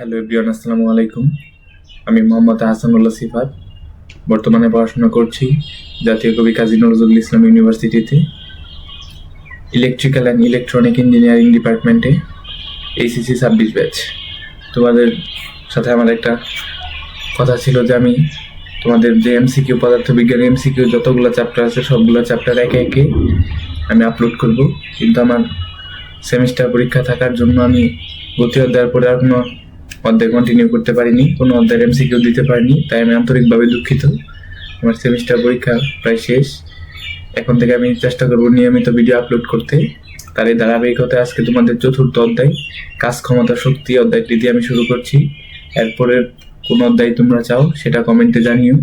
Hello everyone, আসসালামু আলাইকুম। আমি মোহাম্মদ হাসানুল্লাহ সিফাত। বর্তমানে পড়াশোনা করছি জাতীয় কবি কাজী নজরুল ইসলাম ইউনিভার্সিটিতে, ইলেকট্রিক্যাল অ্যান্ড ইলেকট্রনিক ইঞ্জিনিয়ারিং ডিপার্টমেন্টে, এইসিসি 26 ব্যাচ। তোমাদের সাথে আমার একটা কথা ছিল যে আমি তোমাদের যে এমসিকিউ, পদার্থবিজ্ঞান এমসিকিউ যতগুলো চ্যাপ্টার আছে সবগুলো চ্যাপ্টার একে একে আমি আপলোড করব। কিন্তু আমার সেমিস্টার পরীক্ষা থাকার জন্য আমি গতি অধ্যায়ের পরে আর কোনো অধ্যায় কন্টিনিউ করতে পারিনি, কোনো অধ্যায়ের এমসিকিউ দিতে পারিনি, তাই আমি আন্তরিকভাবে দুঃখিত। আমার সেমিস্টার পরীক্ষা প্রায় শেষ। এখন থেকে আমি চেষ্টা করব নিয়মিত ভিডিও আপলোড করতে। তার এই ধারাবাহিকতায় আজকে তোমাদের চতুর্থ অধ্যায় কাজ ক্ষমতা শক্তি অধ্যায়টি দিয়ে আমি শুরু করছি। এরপরে কোন অধ্যায় তোমরা চাও সেটা কমেন্টে জানিও।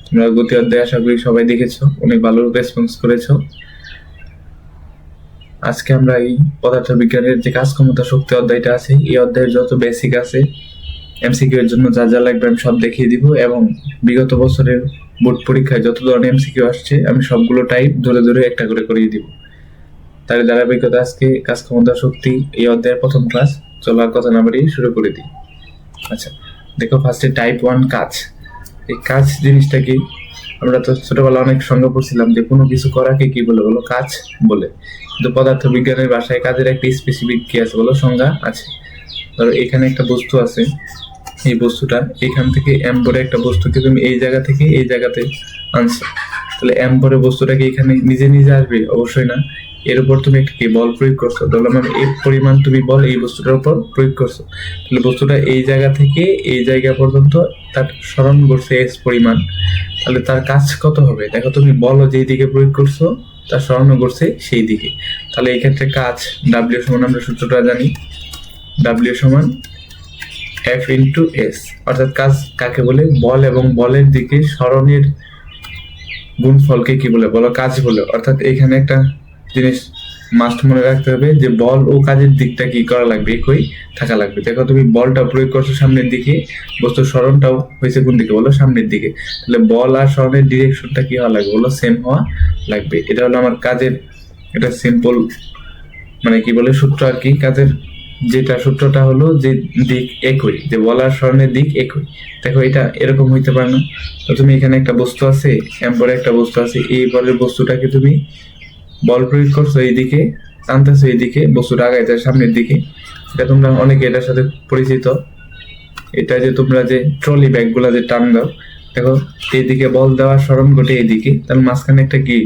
তোমরা গতি অধ্যায় আশা করি সবাই দেখেছো, অনেক ভালো রেসপন্স করেছো। আজকে আমরা এই পদার্থবিজ্ঞানের যে কাজ ক্ষমতা শক্তি অধ্যায়টা আছে, এই অধ্যায়ের যত বেসিক আছে এমসিকিউ এর জন্য যা যা লাগবে আমি সব দেখিয়ে দিব, এবং বিগত বছরের বোর্ড পরীক্ষায় যত ধরনের এমসিকিউ আসছে আমি সবগুলো টাইপ ধরে ধরে একটা করে করিয়ে দিব। তার ধারাবাহিকতা আজকে কাজ ক্ষমতা শক্তি এই অধ্যায়ের প্রথম ক্লাস। চলো আর কথা না বাড়িয়ে শুরু করে দিই। আচ্ছা, দেখো ফার্স্টে টাইপ 1 কাজ। এই কাজ জিনিসটা কি? আমরা তো ছোটবেলা অনেক সংজ্ঞা পড়ছিলাম যে কোনো কিছু করাকে কি বলে, বলো কাজ বলে। কিন্তু পদার্থ বিজ্ঞানের ভাষায় কাজের একটা স্পেসিফিক কি আছে বলো, সংজ্ঞা আছে। ধরো এখানে একটা বস্তু আছে, এই বস্তুটা এখান থেকে এম ভরে একটা বস্তুকে তুমি এই জায়গা থেকে এই জায়গাতে আনছো, তাহলে এম ভরে বস্তুটাকে এখানে নিজে নিজে আসবে? অবশ্যই না। এর উপর তুমি একটা কি বল প্রয়োগ করছো, ধরলাম আমি এই পরিমাণ তুমি বল এই বস্তুটার উপর প্রয়োগ করছো, তাহলে বস্তুটা এই জায়গা থেকে এই জায়গা পর্যন্ত তার সরণ করছে এস পরিমাণ, তাহলে তার কাজ কত হবে? দেখো তুমি বলও যেই দিকে প্রয়োগ করছো তার সরণ করছে সেই দিকে, তাহলে এই ক্ষেত্রে কাজ ডাব্লিউ সমান, আমরা সূত্রটা জানি, ডাব্লিউ সমান এফ ইন্টু এস। অর্থাৎ কাজ কাকে বলে? বল এবং বলের দিকে সরণের গুণফলকে কি বলে, বলো কাজ বলে। অর্থাৎ এখানে একটা জিনিস মাস্ট মনে রাখতে হবে যে বল ও কাজের দিকটা কি করা লাগবে, একই থাকা লাগবে। দেখো তুমি বলটা প্রয়োগ করছো সামনের দিকে, বস্তুর সরণটাও হয়েছে কোন দিকে, বলো সামনের দিকে, তাহলে বল আর সরণের ডিরেকশনটা কি হওয়া লাগবে, বলো সেম হওয়া লাগবে। এটা হলো আমার কাজের এটা সিম্পল মানে কি বলে সূত্র আর কি। কাজের যেটা সূত্রটা হলো যে দিক একই, যে বলার স্মরণের দিক একই। দেখো এটা এরকম হইতে পারে না। তো তুমি এখানে একটা বস্তু আছে, এম পরে একটা বস্তু আছে, এই বলের বস্তুটাকে তুমি বল প্রয়োগ করছো এইদিকে, টানতেছো এইদিকে, বস্তুটা আগাইতে সামনের দিকে। এটা তোমরা অনেকে এটার সাথে পরিচিত। এটা যে তোমরা যে ট্রলি ব্যাগ গুলা যে টান দাও, দেখো এইদিকে বল দেওয়ার স্মরণ ঘটে এইদিকে, তাহলে মাঝখানে একটা কি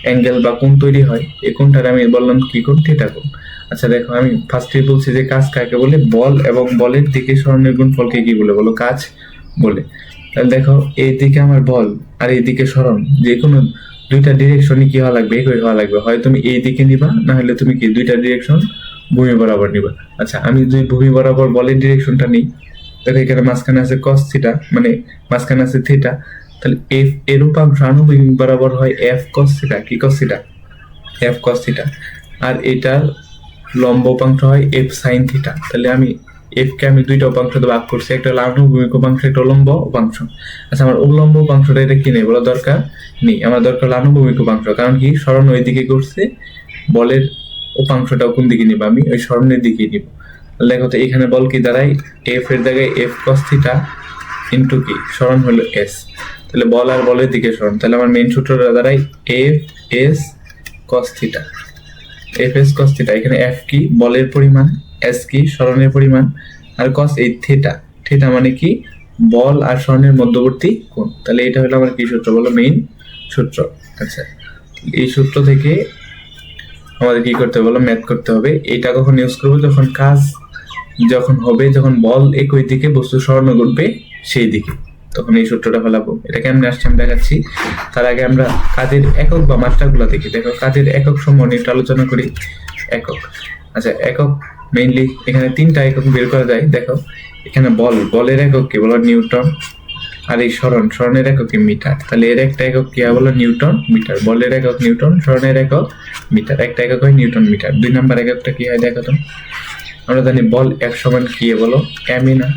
অ্যাঙ্গেল বা কোণ তৈরি হয়। এই কোণটার আমি বললাম কি কোণ, থিটা কোণ। আচ্ছা দেখো আমি ফার্স্টে বলছি যে কাজ কাকে বলে, বল এবং বলের দিকে স্মরণের গুণফলকে কি বলে, বলো কাজ বলে। তাহলে দেখো এইদিকে আমার বল আর এইদিকে স্মরণ, যে কোনো দুইটা ডিরেকশনই কি হওয়া লাগবে, একই হওয়া লাগবে। হয় তুমি এই দিকে নিবা, না হলে তুমি কি দুইটা ডিরেকশন ভূমি বরাবর নিবা। আচ্ছা আমি যদি ভূমি বরাবর বলের ডিরেকশনটা নিই, দেখো এখানে মাঝখানে আছে কস থিটা, মানে মাঝখানে আছে থিটা, তাহলে এফ এর উপাংশ আনুভূমিক বরাবর হয় এফ কস থিটা, কি cos theta, F cos theta. আর এটার লম্ব উপাংশ হয় এফ সাইন থিটা। তাহলে আমি এফ কে আমি দুইটা উপাংশতে ভাগ করছি, একটা হলো আনুভূমিক উপাংশ, একটা উলম্ব উপাংশ। আচ্ছা আমার উলম্ব উপাংশটা এটা কি নেই বলা দরকার নেই, আমার দরকার হলো আনুভূমিক উপাংশ। কারণ কি সরণ ওই দিকে করছে, বলের উপাংশটাও কোন দিকে নিব, আমি ওই সরণের দিকে নিব। দেখো তো এখানে বল কি দাঁড়ায়, এফ এর জায়গায় এফ কস থিটা ইন্টু কি সরণ হলো এস, তাহলে বল আর বলের দিকে সরণ। তাহলে আমার মেইন সূত্রটা দাঁড়ায় এফ এস কস theta, F S cos theta. এখানে এফ কি বলের পরিমাণ, এস কি সরণের পরিমাণ, আর কস এই থিটা, থিটা মানে কি বল আর সরণের মধ্যবর্তী কোণ। তাহলে এটা হলো আমার কি সূত্র বলো, মেইন সূত্র। আচ্ছা এই সূত্র থেকে আমাদের কি করতে হবে বলো, ম্যাথ করতে হবে। এটা কখন ইউজ করবো, যখন কাজ যখন হবে, যখন বল একই দিকে বস্তু সরানো করবে সেই দিকে, তখন এই সূত্রটা ফেলাবো। এটা কেমনে আসছে আমি দেখাচ্ছি। তার আগে আমরা কাজের একক বা মাত্রাগুলো দেখি। দেখো কাজের একক সমূহ নিয়ে একটু আলোচনা করি। একক, আচ্ছা একক মেইনলি এখানে তিনটা একক বের করা যায়। দেখো এখানে বল, বলের একক কি বলো নিউটন, আর এই সরণের একক কি মিটার। তাহলে এর একটা একক কি বলো নিউটন মিটার, বলের একক নিউটন, সরণের একক মিটার, একটা একক হয় নিউটন মিটার। 2 নাম্বার এককটা কি হয় দেখো তো, আমরা জানি বল এফ সমান কি বলো এম এ না,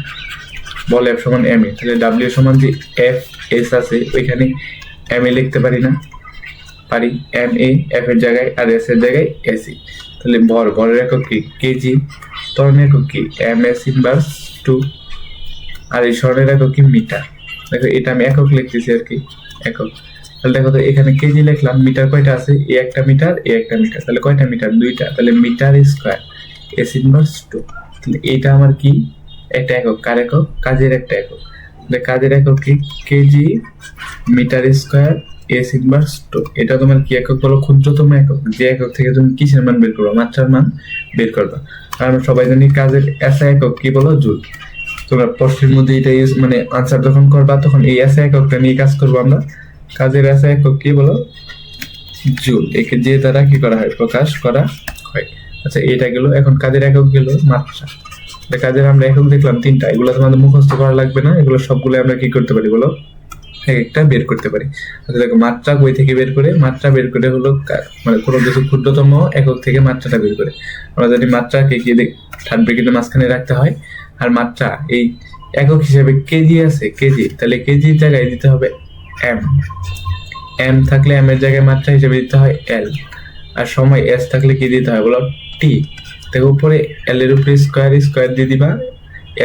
বল এফ সমান এম এ। তাহলে ডাব্লিউ সমান যে এফ এস আছে ওইখানে এম এ লিখতে পারি না, পারি, এম এ এফ এর জায়গায় আর এস এর জায়গায় এসি। তাহলে ভরের একক কি কেজি, ত্বরণের একক কি এম এস ইনভার্স 2। আর এই স্বর্ণের একক কি মিটার। দেখো এটা আমি একক লিখতেছি আর কি, একক। তাহলে দেখো তো এখানে কেজি লিখলাম, মিটার কয়টা আছে, এ একটা মিটার, এ একটা মিটার, তাহলে কয়টা মিটার, দুইটা, তাহলে মিটার স্কয়ার এস ইনভার্স 2। তাহলে এটা আমার কি একটা একক, কার একক, কাজের একটা একক। তাহলে কাজের একক কি, KG metre square S inverse 2। এটা তোমার কি একক বলো, ক্ষুদ্রতম একক, যে একক থেকে তুমি কিসের মান বের করবা, মাত্রার মান বের করবা। আর আমরা সবাই জানি কাজের এসআই একক কি বলো, জুল। তোমরা প্রশ্নের মধ্যে এটা মানে আনসার যখন করবা তখন এই এসআই এককটা নিয়ে কাজ করবো আমরা। কাজের এসআই একক কি বলো, জুল। একে যে দ্বারা কি করা হয়, প্রকাশ করা হয়। আচ্ছা এটা গেল, এখন কাজের একক গেল মাত্রা। কাজের আমরা একক দেখলাম তিনটা, এগুলো তোমাদের মুখস্থ করা লাগবে না, এগুলো সবগুলো আমরা কি করতে পারি বলো, একটা বের করতে পারি। আচ্ছা দেখো মাত্রা বই থেকে বের করে, মাত্রা বের করে হলো মানে কোনো কিছু ক্ষুদ্রতম একক থেকে মাত্রাটা বের করে। আমরা জানি মাত্রাকে কি থার্ড ব্র্যাকেটের মাঝখানে রাখতে হয়, আর মাত্রা এই একক হিসেবে কেজি আছে, কেজি, তাহলে কেজির জায়গায় দিতে হবে এম, এম থাকলে এম এর জায়গায় মাত্রা হিসেবে দিতে হয় এল, আর সময় এস থাকলে কি দিতে হয় বলো, টি। দেখো উপরে এল এর উপরে স্কয়ার স্কয়ার দিয়ে দিবা,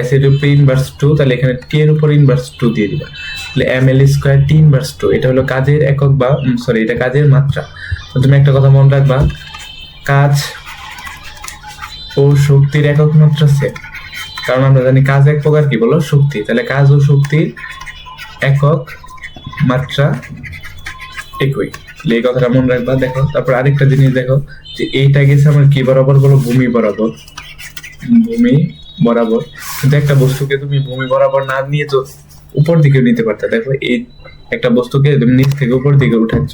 এস এর উপরে ইনভার্স 2, তাহলে এখানে টি এর উপরে ইনভার্স 2 দিয়ে দিবা, তাহলে M L square T inverse 2। এটা হলো কাজের একক বা সরি এটা কাজের মাত্রা। তো তুমি একটা কথা মনে রাখবা, কাজ ও শক্তির একক মাত্রা সেম, কারণ আমরা জানি কাজ এক প্রকার কি বলো, শক্তি। তাহলে কাজ ও শক্তির একক মাত্রা একই, এই কথাটা মনে রাখবা। দেখো তারপর আরেকটা জিনিস দেখো, যে এইটা গেছে আমার কি বরাবর বলো, ভূমি বরাবর, ভূমি বরাবর। কিন্তু একটা বস্তুকে তুমি ভূমি বরাবর না নিয়ে তো উপর দিকে নিতে পারতা। দেখো এই একটা বস্তুকে তুমি নিচ থেকে উপর দিকে উঠাচ্ছ,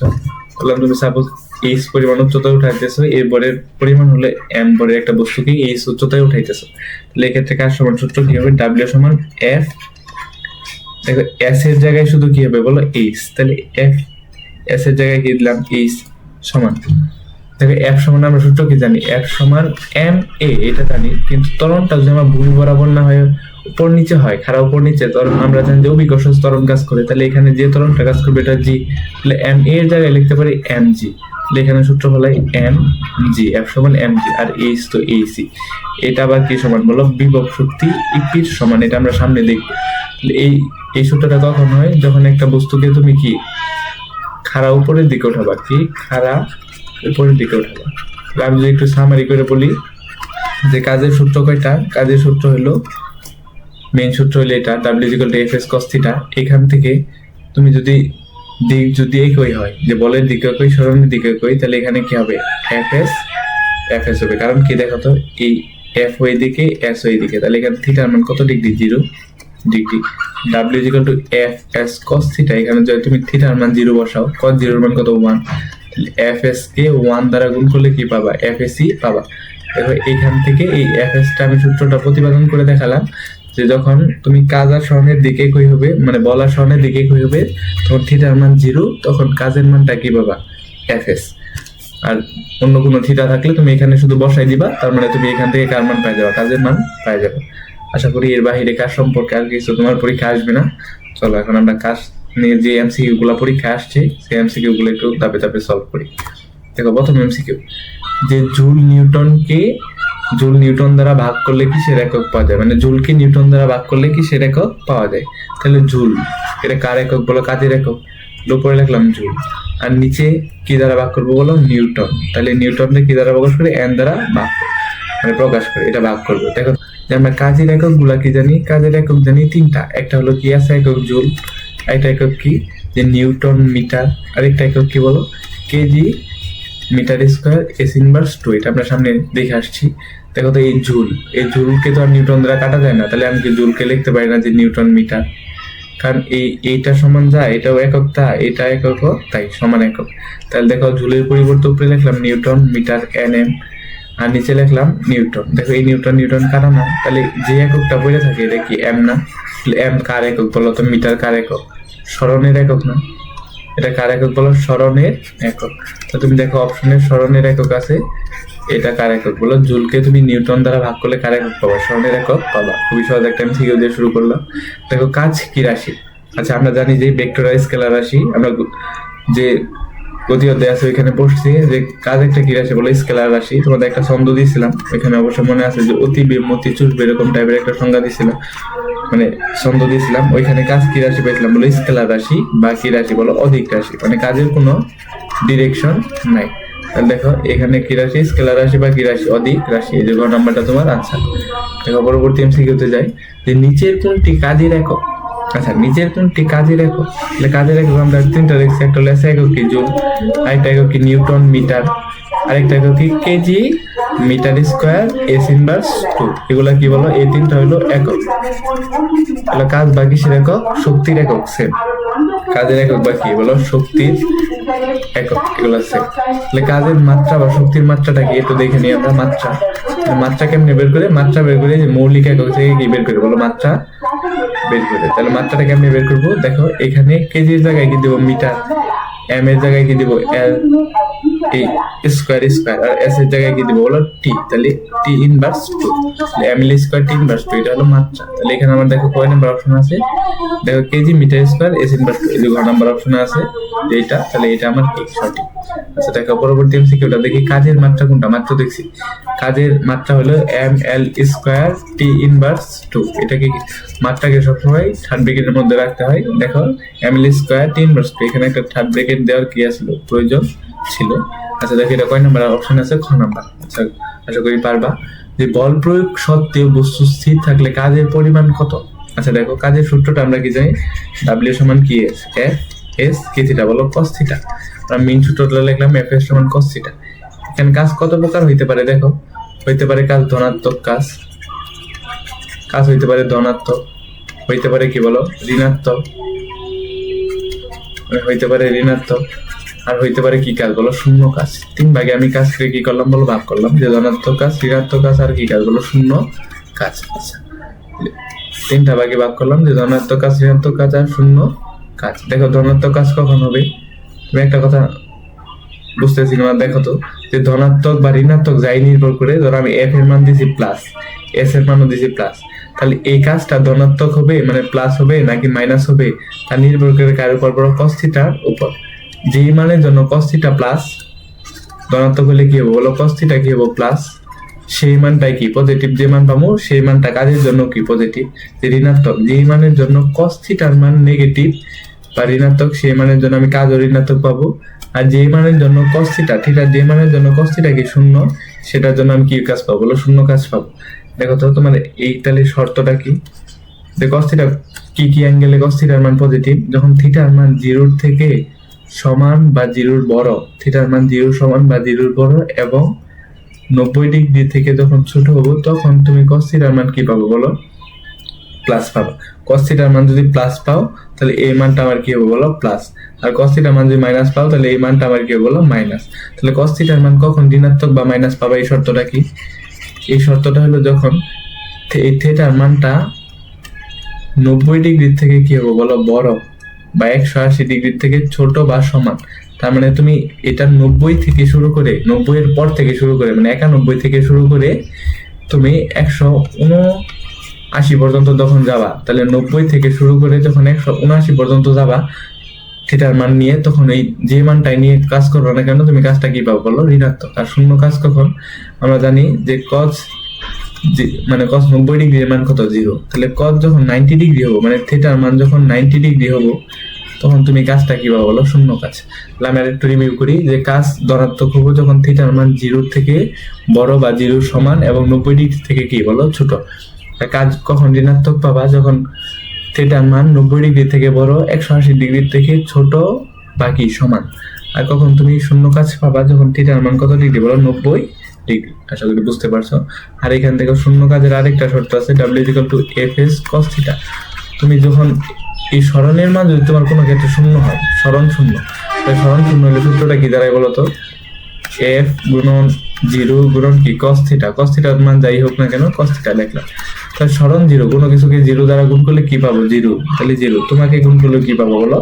বললাম তুমি সাপোজ এইচ পরিমাণ উচ্চতায় উঠাইতেছো, এর বরের পরিমাণ হলে এম বরের একটা বস্তুকে এইচ উচ্চতায় উঠাইতেছো, তাহলে এক্ষেত্রে কাজ সমান সূত্র কি হবে, ডাব্লিউ সমান এফ। দেখো এস এর জায়গায় শুধু কি হবে বলো, এইচ, তাহলে এফ এস এর জায়গায় কি দিলাম, এইচ সমান। দেখো এফ সমান আমরা সূত্র কি জানি, এফ সমান এম এ, এটা জানি। কিন্তু ত্বরণটা যদি আমার ভূমি বরাবর না হয়, উপর নিচে হয়, খারাপ উপর নিচে, ত্বরণ আমরা জানি যে অভিকর্ষজ ত্বরণ কাজ করে, তাহলে এখানে যে ত্বরণটা কাজ করবে এটা জি, তাহলে এম এ এর জায়গায় লিখতে পারি এম জি। তাহলে এখানে সূত্র হলো এম জি, এফ সমান এম জি, আর এইচ তো এইচি। এটা আবার কি সমান বলো, বিভব শক্তি ইপির সমান, এটা আমরা সামনে দেখবো। এই এই সূত্রটা কখন হয়, যখন একটা বস্তুকে তুমি কি খাড়া উপরের দিকে উঠাবা, কি খাড়া উপরের দিকে উঠাবা। আমি যদি একটু সামারি করে বলি যে কাজের সূত্র কয়টা, কাজের সূত্র হলো, মেইন সূত্র হলো এটা, W equal two F S cos theta. এখান থেকে তুমি যদি দিক যদি একই হয়, যে বলের দিকে একই, সরণের দিকে একই, তাহলে এখানে কি হবে, এফ এস হবে। কারণ কি দেখো তো, এই এফ ওই দিকে, এস ওই দিকে, তাহলে এখানে থিটার মান কত degree, 0 degree. W equal two F S cos theta, এখানে যদি তুমি থিটার মান 0 বসাও, কস 0 এর মান কত 1, এফ এস কে 1 দ্বারা গুণ করলে কি পাবা, এফ এস ই পাবা। দেখো এখান থেকে এই এফ এস টা আমি সূত্রটা প্রতিপাদন করে দেখালাম, যে যখন তুমি কাজ আর স্বর্ণের দিকে কই হবে, মানে বল আর স্বর্ণের দিকে কই হবে, তখন থিটার মান 0, তখন কাজের মানটা কি পাবা, এফ এস। আর অন্য কোনো থিটা থাকলে তুমি এখানে শুধু বসাই দিবা, তার মানে তুমি এখান থেকে কার মান পাই যাবা, কাজের মান পাই যাবে। আশা করি এর বাহিরে কাজ সম্পর্কে আর কিছু তোমার পরীক্ষা আসবে না। চলো এখন আমরা কাজ নিয়ে যে এমসিকিউ গুলা পরীক্ষা আসছে, সেই এমসিকিউ গুলো একটু ধাপে ধাপে সলভ করি। দেখো প্রথম এমসিকিউ, যে জুল নিউটন দ্বারা ভাগ করলে কি সে একক পাওয়া যায়, মানে জুলকে নিউটন দ্বারা ভাগ করলে কি সে একক পাওয়া যায়। তাহলে জুল এটা কার একক বলো, কাজের একক। উপরে লিখলাম জুল, আর নিচে কি দ্বারা ভাগ করবো বলো, নিউটন। তাহলে নিউটনকে কি দ্বারা প্রকাশ করে, এন দ্বারা ভাগ মানে প্রকাশ করে, এটা ভাগ করবো। দেখো যে আমরা কাজের একক গুলা কি জানি, কাজের একক জানি তিনটা, একটা হলো কি আছে একক জুল, একটা একক কি যে নিউটন মিটার, আরেকটা একক কি বলো, KG metre square S inverse 2। এটা আমরা সামনে দেখে আসছি। দেখো তো এই জুলকে তো আর নিউটন দ্বারা কাটা যায় না, তাহলে আমি কি জুলকে লিখতে পারি না যে নিউটন মিটার, কারণ এইটা সমান যা, এটাও একক তা, এটা একক তাই সমান একক। তাহলে দেখো জুলের পরিবর্তে উপরে লিখলাম নিউটন মিটার এন এম, আর নিচে লিখলাম নিউটন। দেখো এই নিউটন কাটা না, তাহলে যে এককটা বলে থাকে এটা কি এম না, এম কার একক বলো তো, মিটার কার একক, সরণের একক না, এটা কার একক বলো, সরণের একক। তো তুমি দেখো অপশনের সরণের একক আছে, এটা কার একক বলো, জুলকে তুমি নিউটন দ্বারা ভাগ করলে কার একক পাবা, সরণের একক পাবা। খুবই সহজ একটা এমসিকিউ দিয়ে শুরু করলাম। দেখো কাজ কি রাশি, আচ্ছা আমরা জানি যে ভেক্টর আর স্কেলার রাশি, আমরা যে গতি অধ্যায় আছে, ওইখানে পড়ছি যে কাজ একটা কি রাশি বলে স্কেলার রাশি। তোমাদের একটা ছন্দ দিয়েছিলাম, ওইখানে অবশ্য মনে আছে যে অতি মতি চুষবে এরকম টাইপের একটা সংজ্ঞা দিয়েছিলাম, মানে ছন্দ দিয়েছিলাম। ওইখানে কাজ কি রাশি পেয়েছিলাম বলে স্কেলার রাশি বা কি রাশি বলো অধিক রাশি, মানে কাজের কোনো ডিরেকশন নাই। তাহলে দেখো এখানে কি রাশি স্কেলার রাশি বা কি রাশি অধিক রাশি, এই যে ঘ নাম্বারটা তোমার আনসার। দেখো পরবর্তী এমসিকিউতে যাই যে নিচের কোনটি কাজের একক। আচ্ছা নিচের কোনটি কাজের একক, তাহলে কাজের একক আমরা তিনটা দেখছি, একটা হলো একক কি জুল, আরেকটা একক কি নিউটন মিটার, আরেকটা একক কি KG metre square s inverse 2। এগুলা কি বলো এই তিনটা হলো একক। তাহলে কাজ বা কিসের একক, শক্তির একক সেম। কাজের একক বা কি বলো শক্তির একক, এগুলো সেম। তাহলে কাজের মাত্রা বা শক্তির মাত্রাটা কি একটু দেখে নিই আমরা। মাত্রা কেমনে বের করে, মাত্রা বের করে যে মৌলিক একক থেকে কি বের করে বলো মাত্রা বের করে। তাহলে মাত্রাটা কেমনে বের করবো, দেখো এখানে কেজির জায়গায় কি দিব মিটার, এম এর জায়গায় কি দিব এল, এই স্কয়ার আর এস এর জায়গায় কি দিব বলো টি, তাহলে T inverse 2, M L square T inverse 2, এটা হলো মাত্রা। তাহলে এখানে আমার দেখো কয় নাম্বার অপশন আছে, দেখো kg metre square S inverse 2, এই যে ঘ নাম্বার অপশন আছে এইটা, তাহলে এটা আমার ঠিক সঠিক। আচ্ছা দেখো পরবর্তী এমসিকিউটা দেখি, কাজের মাত্রা কোনটা, মাত্রা দেখছি কাজের মাত্রা হলো M L square T inverse 2। এটাকে মাত্রাকে সবসময় থার্ড ব্র্যাকেটের মধ্যে রাখতে হয়। দেখো M L square T inverse 2, এখানে একটা থার্ড ব্র্যাকেট দেওয়ার কি ছিল প্রয়োজন ছিল। আচ্ছা দেখো এটা কয় নাম্বার অপশন আছে, খ নাম্বার। আচ্ছা আশা করি পারবা। যে বল প্রয়োগ সত্ত্বেও বস্তু স্থির থাকলে কাজের পরিমাণ কত। আচ্ছা দেখো কাজের সূত্রটা আমরা কি জানি, ডাব্লিউ সমান কি এস, এফ এস কি থিটা বলো কস থিটা। আমরা মেইন সূত্রটা লিখলাম এফ এস সমান কস থিটা। এখানে কাজ কত প্রকার হইতে পারে, দেখো হইতে পারে কাজ ধনাত্মক কাজ হইতে পারে ধনাত্মক, হইতে পারে কি বলো ঋণাত্মক, হইতে পারে ঋণাত্মক, আর হইতে পারে কি কাজ বলো শূন্য কাজ। তিন ভাগে আমি কাজকে কি করলাম বলো ভাগ করলাম, যে ধনাত্মক কাজ ঋণাত্মক কাজ আর কি কাজ বলো শূন্য কাজ। আচ্ছা তিনটা ভাগে ভাগ করলাম, যে ধনাত্মক কাজ ঋণাত্মক কাজ আর শূন্য কাজ। দেখো ধনাত্মক কাজ কখন হবে, তুমি একটা কথা বুঝতেছি না, দেখো তো যে ধনাত্মক বা ঋণাত্মক যাই নির্ভর করে, ধরো আমি এফ এর মান দিছি প্লাস, এস এর মানও দিছি প্লাস, তাহলে এই কাজটা ধনাত্মক হবে মানে প্লাস হবে নাকি মাইনাস হবে, তা নির্ভর করে কার উপর বলো কস থিটার উপর। যে মানের জন্য কস থিটা প্লাস ধনাত্মক হলে কি হবে বলো কস থিটা কি হবে প্লাস, সেই মানটাই কি পজিটিভ, যে মান পাবো সেই মানটা কাজের জন্য কি পজিটিভ। যে ঋণাত্মক যেই মানের জন্য কস থিটার মান নেগেটিভ বা ঋণাত্মক, সেই মানের জন্য আমি কাজও ঋণাত্মক পাবো। আর যে মানের জন্য কস থিটা যে মানের জন্য কস থিটা কি শূন্য, সেটার জন্য আমি কি কাজ পাবো বলো শূন্য কাজ পাবো। দেখো তো তোমার এই তাহলে শর্তটা কি, যে কস থিটা কি অ্যাঙ্গেলে কস থিটার মান পজিটিভ, যখন থিটার মান 0 থেকে সমান বা 0 বড়, থিটার মান 0 সমান বা 0 বড় এবং 90 ডিগ্রি থেকে যখন ছোট হবো, তখন তুমি কস থিটার মান কি পাবো বলো প্লাস পাবো। কস থিটার মান যদি প্লাস পাও তাহলে এই মানটা আমার কি হবে বলো প্লাস, আর কস থিটার মান যদি মাইনাস পাও তাহলে এই মানটা আমার কি হবে বলো মাইনাস। তাহলে কস থিটার মান কখন ঋণাত্মক বা মাইনাস পাবা, এই শর্তটা কি, এই শর্তটা হলো যখন এই থিটার মানটা 90 ডিগ্রি থেকে কি হবে বলো বড় বা 180 ডিগ্রি থেকে ছোট বা সমান। তার মানে তুমি এটা 90 থেকে শুরু করে, 90 এর পর থেকে শুরু করে মানে 91 থেকে শুরু করে তুমি 179 পর্যন্ত যখন যাবা, তাহলে 90 থেকে শুরু করে যখন 179 পর্যন্ত যাবা থিটার মান নিয়ে, তখন এই যে মানটাই নিয়ে কাজ করবে না কেন তুমি কাজটা কি পাবো বলো ঋণাত্মক। আর শূন্য কাজ কখন, আমরা জানি যে কস মানে cos 90 ডিগ্রি এর মান কত 0, তাহলে cos যখন 90 ডিগ্রি হবো মানে থিটার মান যখন 90 ডিগ্রি হবো, তখন তুমি কাজটা কি পাবো বলো শূন্য কাজ। তাহলে আমি আরেকটু রিভিউ করি, যে কাজ ধনাত্মক হবো যখন থিটার মান 0 থেকে বড় বা 0 সমান এবং 90 ডিগ্রি থেকে কি বলো ছোট। কাজ কখন ঋণাত্মক পাবা, যখন থিটার মান 90 ডিগ্রি থেকে বড়, 180 ডিগ্রি থেকে ছোট বা কি সমান। আর কখন তুমি শূন্য কাজ পাবা, যখন থিটার মান কত ডিগ্রি বলো 90 ডিগ্রি। আশা করি বুঝতে পারছো। আর এখান থেকে শূন্য কাজের আরেকটা শর্ত আছে, w=fs cos θ। তুমি যখন এই সরণের মান যদি তোমার কোনো ক্ষেত্রে শূন্য হয়, সরণ শূন্য, তাই সরণ শূন্য হলে সূত্রটা কি দাঁড়ায় বলো তো, f গুণন 0 গুণন কি cos θ। cos θ এর মান যাই হোক না কেন cos θ লিখলাম। তাহলে সরণ 0, কোনো কিছুকে 0 দ্বারা গুণ করলে কি পাবো 0, তাহলে 0 তোমাকে গুণ করলে কি পাবো বলো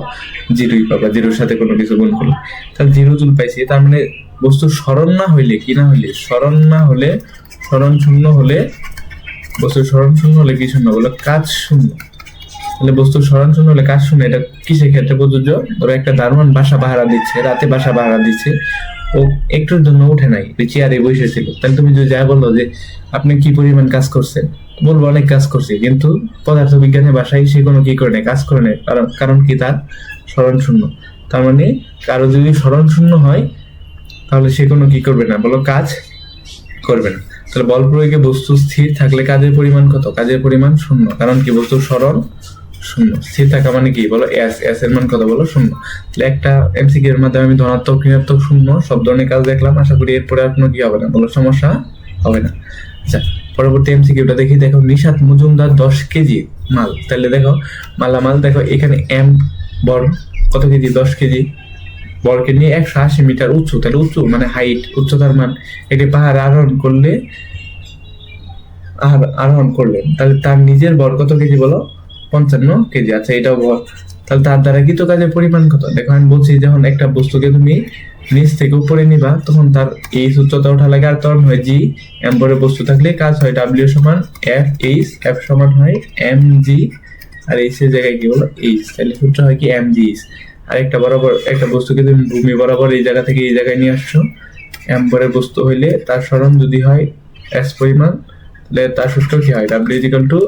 0ই পাবা, 0 এর সাথে কোনো কিছু গুণ করলে। তাহলে 0 জুল পাইছি। তার মানে বস্তু সরণ না হইলে কি না হইলে, সরণ না হলে, সরণ শূন্য হলে, বস্তু সরণ শূন্য হলে কি শূন্য বলো কাজ শূন্য। তাহলে বস্তুর স্মরণ শূন্য হলে কাজ শূন্য, এটা কিসের ক্ষেত্রে প্রযোজ্য? ধরো একটা দারোয়ান বাসা পাহারা দিচ্ছে, রাতে বাসা পাহারা দিচ্ছে, ও একটুর জন্য উঠে নাই, চেয়ারে বসেছিল, তাহলে তুমি যদি যা বললো যে আপনি কি পরিমাণ কাজ করছেন, বলবো অনেক কাজ করছি, কিন্তু পদার্থ বিজ্ঞানের ভাষায় সে কোনো কি করে নেয়, কাজ করে নেয়, কারণ কি তার স্মরণ শূন্য। তার মানে কারো যদি স্মরণ শূন্য হয় তাহলে সে কোনো কি করবে না, বলো কাজ করবে না। তাহলে বল প্রয়োগে বস্তু স্থির থাকলে কাজের পরিমাণ কত? কাজের পরিমাণ শূন্য, কারণ কি বস্তুর স্মরণ শূন্য। স্থির থাকা মানে কি বলো? এস এর মান কত বলো? শূন্য। তাহলে একটা এমসিকিউ এর মাধ্যমে আমি ধনাত্মক ঋণাত্মক শূন্য সব ধরনের কাজ দেখলাম, আশা করি এরপরে আর কোনো কি হবে না বলো, সমস্যা হবে না। আচ্ছা, পরবর্তী এমসিকিউটা দেখি। দেখো, নিশাত মজুমদার 10 কেজি মাল, তাহলে দেখো মালামাল, দেখো এখানে এম বর কত কেজি? 10 কেজি। বরকে নিয়ে 180 মিটার উঁচু, তাহলে উঁচু মানে হাইট, উচ্চতার মান। এটি পাহাড় আরোহণ করলেন, তাহলে তার নিজের বর কত কেজি বলো? 55 কেজি। আচ্ছা, এটাও বল, তাহলে তার দ্বারা কৃত কাজের পরিমাণ কত? দেখো আমি বলছি, যখন একটা বস্তুকে তুমি নিচ থেকে উপরে নিবা তখন তার এইচ উচ্চতা ওঠা লাগে, আর ত্বরণ হয় জি। এম বরে বস্তু থাকলে কাজ হয় ডাব্লিউ সমান এফ এইচ, এফ সমান হয় এম জি, আর এইচ এর জায়গায় কি বলো? এইচ, তাহলে সূত্র হয় কি এম জি এইচ। আর একটা বরাবর একটা বস্তুকে তুমি ভূমি বরাবর এই জায়গা থেকে এই জায়গায় নিয়ে আসছো, এম বরের বস্তু হইলে তার সরণ যদি হয় এস পরিমাণ, তাহলে তার সূত্র কি হয়? ডাব্লিউ ইকুয়াল টু,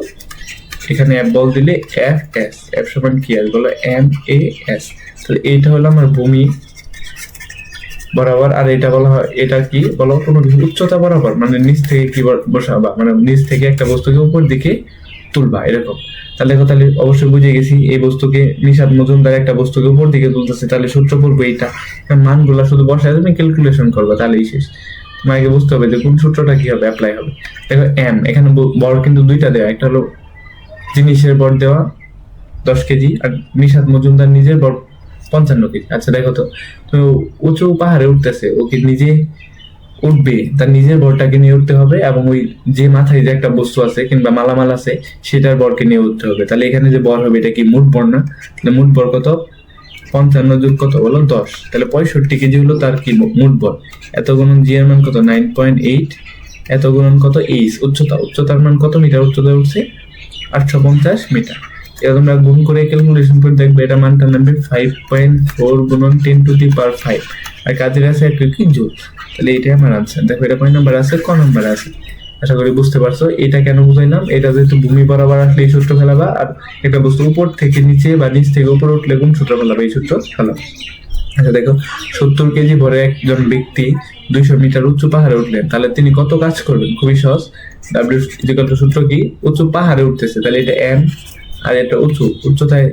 এখানে এফ বল দিলে এফ এস, এফ সমান কি আসবে বলো? M A S. তাহলে এইটা হলো আমার ভূমি বরাবর, আর এটা বলা হয়, এটা কি বলো? কোনো উচ্চতা বরাবর, মানে নিচ থেকে কি বসাবা, মানে নিচ থেকে একটা বস্তুকে উপর দিকে তুলবা এরকম। তাহলে দেখো, তাহলে অবশ্যই বুঝে গেছি এই বস্তুকে নিশাত মজুমদার একটা বস্তুকে উপর দিকে তুলতেছে, তাহলে সূত্র পড়বো এইটা। মানগুলা শুধু বসায় তুমি ক্যালকুলেশন করবা, তাহলেই শেষ। তোমাকে বুঝতে হবে যে কোন সূত্রটা কি হবে অ্যাপ্লাই হবে। দেখো এম, এখানে বর কিন্তু দুইটা দেওয়া, একটা হলো জিনিসের বর দেওয়া 10 কেজি, আর নিশাত মজুমদার নিজের বর 55 কেজি। আচ্ছা দেখো তো, তো উঁচু পাহাড়ে উঠতেছে, ও কি নিজে উঠবে? তার নিজের বরটাকে নিয়ে উঠতে হবে, এবং ওই যে মাথায় যে একটা বস্তু আছে কিংবা মালামাল আছে সেটার বরকে নিয়ে উঠতে হবে। তাহলে এখানে যে বর হবে এটা কি মোট বর না? তাহলে মোট বর কত? 55 যোগ কত বলো? 10, তাহলে 65 কেজি হলো তার কি মোট বর। এত গুণন জি এর মান কত? 9.8, এত গুণন কত? এইচ উচ্চতা, উচ্চতার মান কত মিটার উচ্চতা উঠছে? 850 মিটার। এটা তোমরা গুণ করে ক্যালকুলেশন করে দেখবে, এটা মানটা নামবে 5.4 গুণন 10⁵, আর কাজের আছে একটু কি জুল। তাহলে এটাই আমার আনসার। দেখো এটা কয় নাম্বার আছে? ক নাম্বার আছে। আশা করি বুঝতে পারছো। এটা কেন বুঝাইলাম? এটা যেহেতু ভূমি বরাবর আসলে এই সূত্র ফেলাবা, আর একটা বস্তু উপর থেকে নিচে বা নিচ থেকে উপরে উঠলে কোন সূত্র ফেলাবা? এই সূত্র ফেলাবা। আচ্ছা দেখো, 70 কেজি ভরে একজন ব্যক্তি 200 মিটার উঁচু পাহাড়ে উঠলেন, তাহলে তিনি কত কাজ করবেন? খুবই সহজ। ডাব্লিউ ইকুয়াল টু সূত্র কি? উঁচু পাহাড়ে উঠতেছে, তাহলে এটা এম, আর এটা উচ্চতায়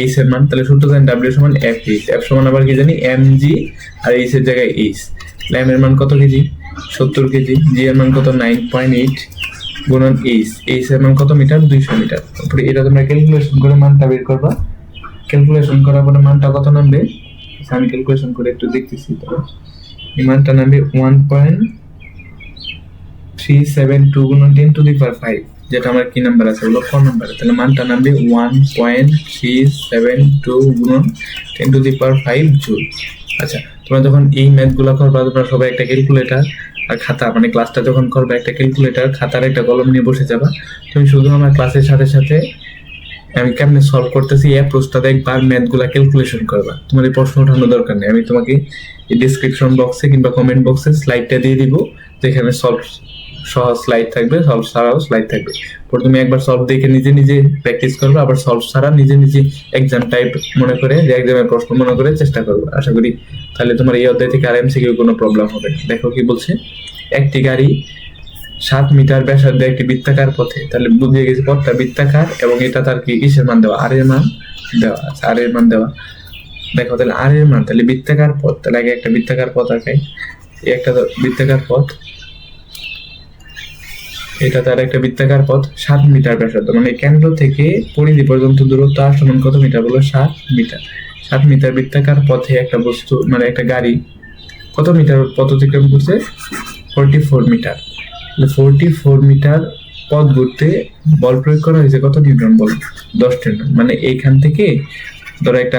এইচ এর মান, তাহলে সূত্র জানি ডাব্লিউ সমান এফ এইচ, এফ সমান আবার কি জানি? এম জি, আর এইচ এর জায়গায় এইচ। এম এর মান কত কেজি? 70 কেজি। জি এর মান কত? 9.8 গুণন এইচ, এইচ এর মান কত মিটার? 200 মিটার। তারপরে এটা তোমরা ক্যালকুলেশন করে মানটা বের করবা। ক্যালকুলেশন করার পরে মানটা কত নামবে? আমি ক্যালকুলেশন করে একটু দেখতেছি। তো এই মানটা নামবে 1.372 গুণন 10⁵, যেটা আমার কি নাম্বার আছে বলো? 4 নাম্বারে। তাহলে মানটা নামবে 1.372 গুণন 10⁵ জুল। আচ্ছা, তোমরা যখন এই ম্যাথ গুলা করবা, তোমরা সবাই একটা ক্যালকুলেটর আর খাতা, মানে ক্লাসটা যখন করবা একটা ক্যালকুলেটর খাতার একটা কলম নিয়ে বসে যাবা। তুমি শুধু আমার ক্লাসের সাথে সাথে আমি কেমনে সলভ করতেছি এই অ্যাপ্রোচটা দেখবা, ম্যাথ গুলা ক্যালকুলেশন করবা। তোমার এই প্রশ্ন ওঠানোর দরকার নেই, আমি তোমাকে এই ডেসক্রিপশন বক্সে কিংবা কমেন্ট বক্সে স্লাইডটা দিয়ে দিব, যেখানে সলভ সহজ স্লাইড থাকবে, সলভ ছাড়াও স্লাইড থাকবে। পরে তুমি একবার সলভ দেখে নিজে নিজে প্র্যাকটিস করবে, আবার সলভ ছাড়া নিজে নিজে এক্সাম টাইপ মনে করে, যে এক্সামের প্রশ্ন মনে করে চেষ্টা করবে। আশা করি তাহলে তোমার এই অধ্যায় থেকে আর এমসিকিউ কোনো প্রবলেম হবে না। দেখো কি বলছে, একটি গাড়ি 7 মিটার ব্যাসার্ধে একটি বৃত্তাকার পথে, তাহলে বুঝিয়ে গেছে পথটা বৃত্তাকার, এবং এটা তার কি কিসের মান দেওয়া? আর এর মান দেওয়া আছে, আর এর মান দেওয়া। দেখো তাহলে আর এর মান, তাহলে বৃত্তাকার পথ, তাহলে আগে একটা বৃত্তাকার পথ আঁকাই। এই একটা বৃত্তাকার পথ, এটা তার একটা বৃত্তাকার পথ 7 মিটার ব্যাসার্ধ, মানে কেন্দ্র থেকে পরিধি পর্যন্ত দূরত্ব আর সমান কত মিটার বলো? 7 মিটার। 7 মিটার বৃত্তাকার পথে একটা বস্তু, মানে একটা গাড়ি কত মিটার পথ অতিক্রম করছে? 44 মিটার। 44 মিটার পথ ঘুরতে বল প্রয়োগ করা হয়েছে কত নিউটন বল? 10 নিউটন। মানে এইখান থেকে ধরো একটা